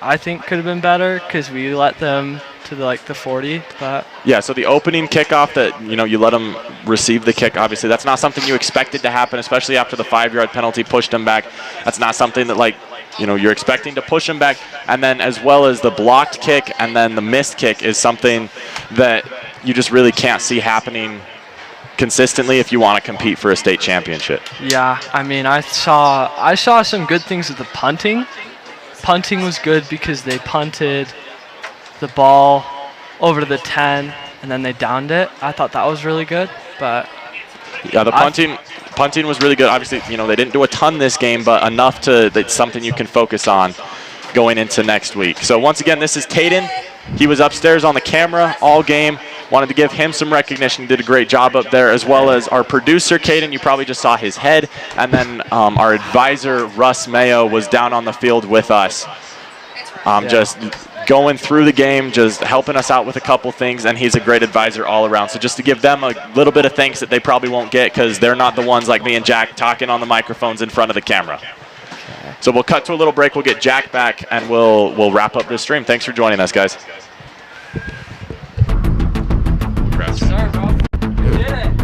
I think could have been better because we let them to the 40. But yeah, so the opening kickoff that, you let them receive the kick, obviously that's not something you expected to happen, especially after the 5-yard penalty pushed them back. That's not something that, you're expecting to push them back. And then as well as the blocked kick and then the missed kick is something that you just really can't see happening consistently if you want to compete for a state championship. Yeah, I mean, I saw some good things with the punting. Punting was good because they punted the ball over to the 10 and then they downed it. I thought that was really good, but yeah, the punting was really good. Obviously, they didn't do a ton this game, but enough that's something you can focus on going into next week. So once again, this is Tayden. He was upstairs on the camera all game. Wanted to give him some recognition. He did a great job up there, as well as our producer, Caden. You probably just saw his head. And then our advisor, Russ Mayo, was down on the field with us. Just going through the game, just helping us out with a couple things, and he's a great advisor all around. So just to give them a little bit of thanks that they probably won't get because they're not the ones like me and Jack talking on the microphones in front of the camera. So we'll cut to a little break. We'll get Jack back, and we'll wrap up this stream. Thanks for joining us, guys. Sorry, bro. You did it.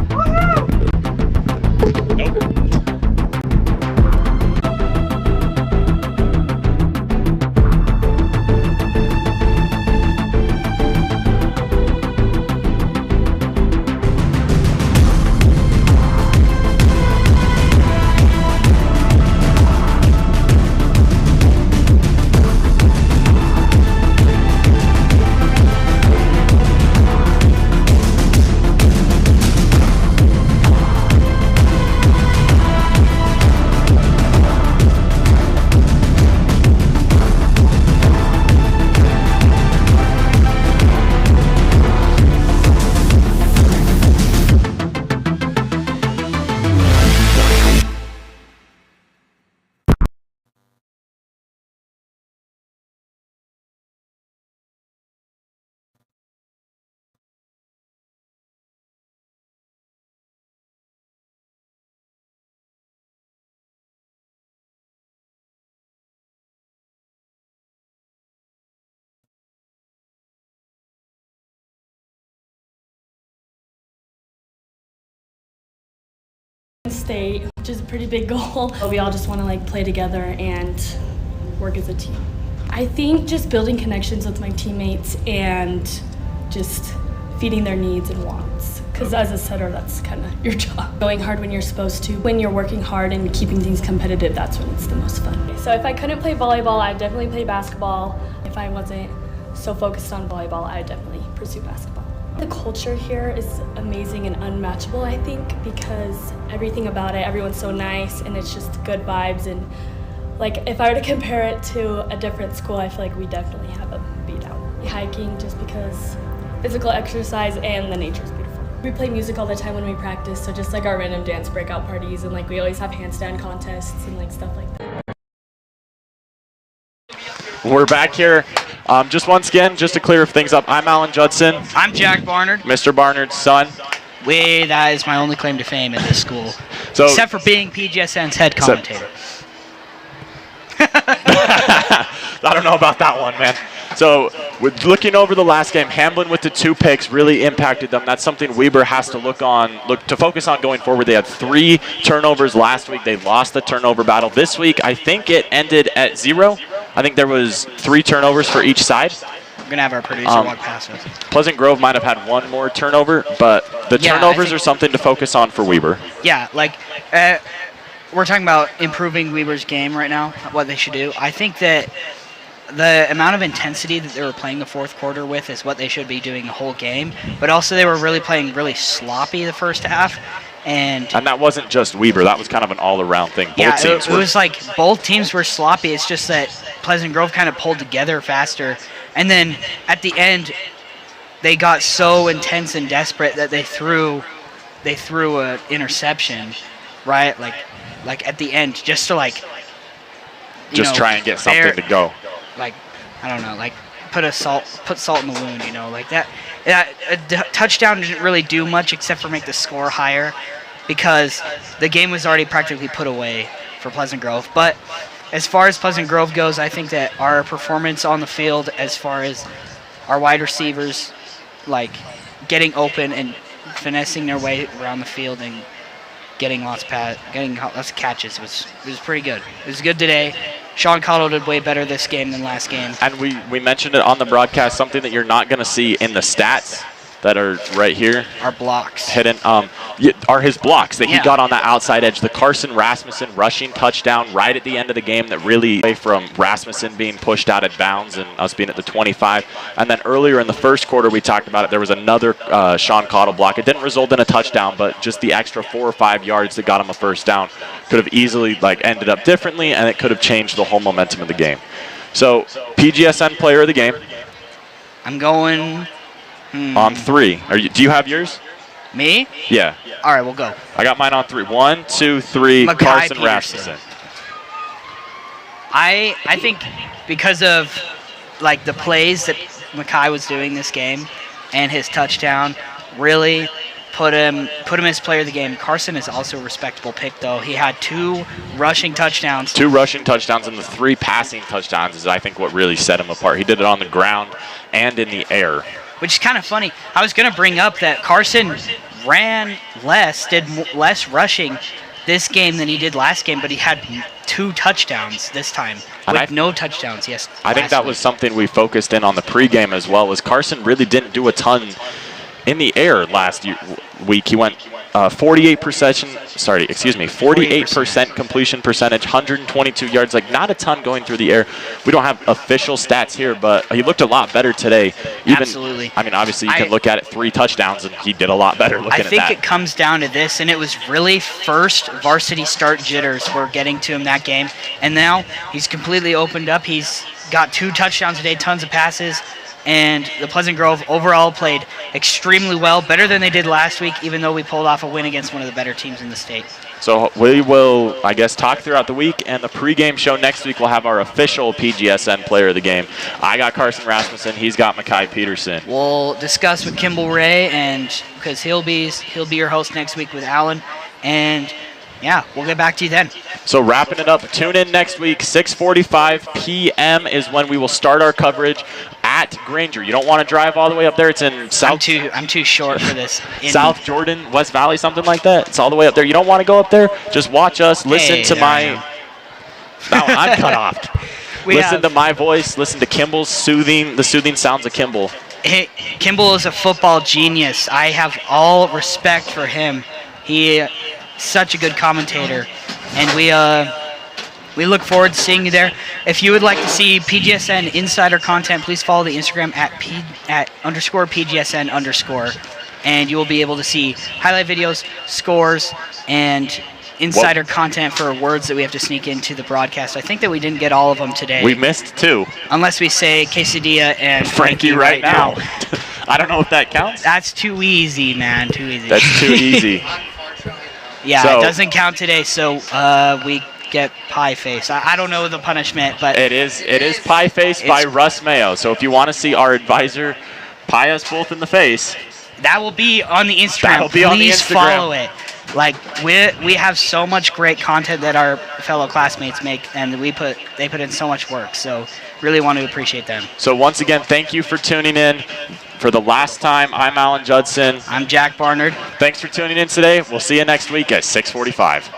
State, which is a pretty big goal. We all just want to like play together and work as a team. I think just building connections with my teammates and just feeding their needs and wants. Because as a setter, that's kind of your job. Going hard when you're supposed to. When you're working hard and keeping things competitive, that's when it's the most fun. So if I couldn't play volleyball, I'd definitely play basketball. If I wasn't so focused on volleyball, I'd definitely pursue basketball. The culture here is amazing and unmatchable, I think, because everything about it, everyone's so nice and it's just good vibes. And like if I were to compare it to a different school, I feel like we definitely have a beat out. Hiking just because physical exercise and the nature is beautiful. We play music all the time when we practice, so just like our random dance breakout parties, and like we always have handstand contests and like stuff like that. We're back here. Just once again, just to clear things up, I'm Alan Judson. I'm Jack Barnard. Mr. Barnard's son. That is my only claim to fame at this school. So, except for being PGSN's head commentator. I don't know about that one, man. So, with looking over the last game, Hamblin with the 2 picks really impacted them. That's something Weber has to look to focus on going forward. They had 3 turnovers last week. They lost the turnover battle. This week, I think it ended at 0. I think there was 3 turnovers for each side. We're going to have our producer walk past us. Pleasant Grove might have had 1 more turnover, but the turnovers are something to focus on for Weber. Yeah, like we're talking about improving Weber's game right now, what they should do. I think that the amount of intensity that they were playing the fourth quarter with is what they should be doing the whole game, but also they were really playing really sloppy the first half. And that wasn't just Weber. That was kind of an all-around thing. It was like both teams were sloppy. It's just that Pleasant Grove kind of pulled together faster. And then at the end, they got so intense and desperate that they threw an interception, right? Like at the end, just to try and get something to go. Like, I don't know, like put salt in the wound, like that. A touchdown didn't really do much except for make the score higher because the game was already practically put away for Pleasant Grove. But as far as Pleasant Grove goes, I think that our performance on the field, as far as our wide receivers, like getting open and finessing their way around the field and getting lots of catches was pretty good. It was good today. Sean Cottle did way better this game than last game. And we mentioned it on the broadcast, something that you're not going to see in the stats that are right here. Our blocks. Hidden are his blocks that he got on that outside edge. The Carson Rasmussen rushing touchdown right at the end of the game that really away from Rasmussen being pushed out of bounds and us being at the 25. And then earlier in the first quarter, we talked about it. There was another Sean Cottle block. It didn't result in a touchdown, but just the extra 4 or 5 yards that got him a first down could have easily ended up differently, and it could have changed the whole momentum of the game. So PGSN player of the game. I'm going on 3. Do you have yours? Me? Yeah. All right, we'll go. I got mine on 3. 1, 2, 3. Carson Rasmussen. I think because of like the plays that Mackay was doing this game and his touchdown really put him as player of the game. Carson is also a respectable pick, though. He had 2 rushing touchdowns. 2 rushing touchdowns and the 3 passing touchdowns is, I think, what really set him apart. He did it on the ground and in the air. Which is kind of funny. I was going to bring up that Carson ran less, did less rushing this game than he did last game, but he had 2 touchdowns this time with no touchdowns. Yes, I think that was something we focused in on the pregame as well. Was Carson really didn't do a ton in the air last week. He went 48% completion percentage, 122 yards, like not a ton going through the air. We don't have official stats here, but he looked a lot better today. Absolutely. I mean, obviously you can look at it, 3 touchdowns, and he did a lot better looking at that. I think it comes down to this, and it was really first varsity start jitters were getting to him that game, and now he's completely opened up. He's got 2 touchdowns today, tons of passes. And the Pleasant Grove overall played extremely well, better than they did last week, even though we pulled off a win against one of the better teams in the state. So we will, I guess, talk throughout the week, and the pregame show next week will have our official PGSN player of the game. I got Carson Rasmussen. He's got Mackay Peterson. We'll discuss with Kimball Ray, and because he'll be your host next week with Alan, and yeah, we'll get back to you then. So wrapping it up, tune in next week, 6:45 p.m. is when we will start our coverage at Granger. You don't want to drive all the way up there. It's in South. I'm too short for this. South Jordan, West Valley, something like that. It's all the way up there. You don't want to go up there. Just watch us. Listen to my. Now I'm cut off. Listen to my voice. Listen to Kimball's the soothing sounds of Kimball. Kimball is a football genius. I have all respect for him. He such a good commentator, and we look forward to seeing you there. If you would like to see PGSN insider content, please follow the Instagram at @_PGSN_, and you will be able to see highlight videos, scores, and insider content for words that we have to sneak into the broadcast. I think that we didn't get all of them today. We missed 2. Unless we say quesadilla and Frankie right now. I don't know if that counts. That's too easy, man. Too easy. That's too easy. Yeah, it doesn't count today, so we get pie face. I don't know the punishment, but it is pie face by Russ Mayo. So if you want to see our advisor pie us both in the face, that will be on the Instagram. That'll be on the Instagram. Please follow it. Like we have so much great content that our fellow classmates make, and they put in so much work. So really want to appreciate them. So once again, thank you for tuning in. For the last time, I'm Alan Judson. I'm Jack Barnard. Thanks for tuning in today. We'll see you next week at 6:45.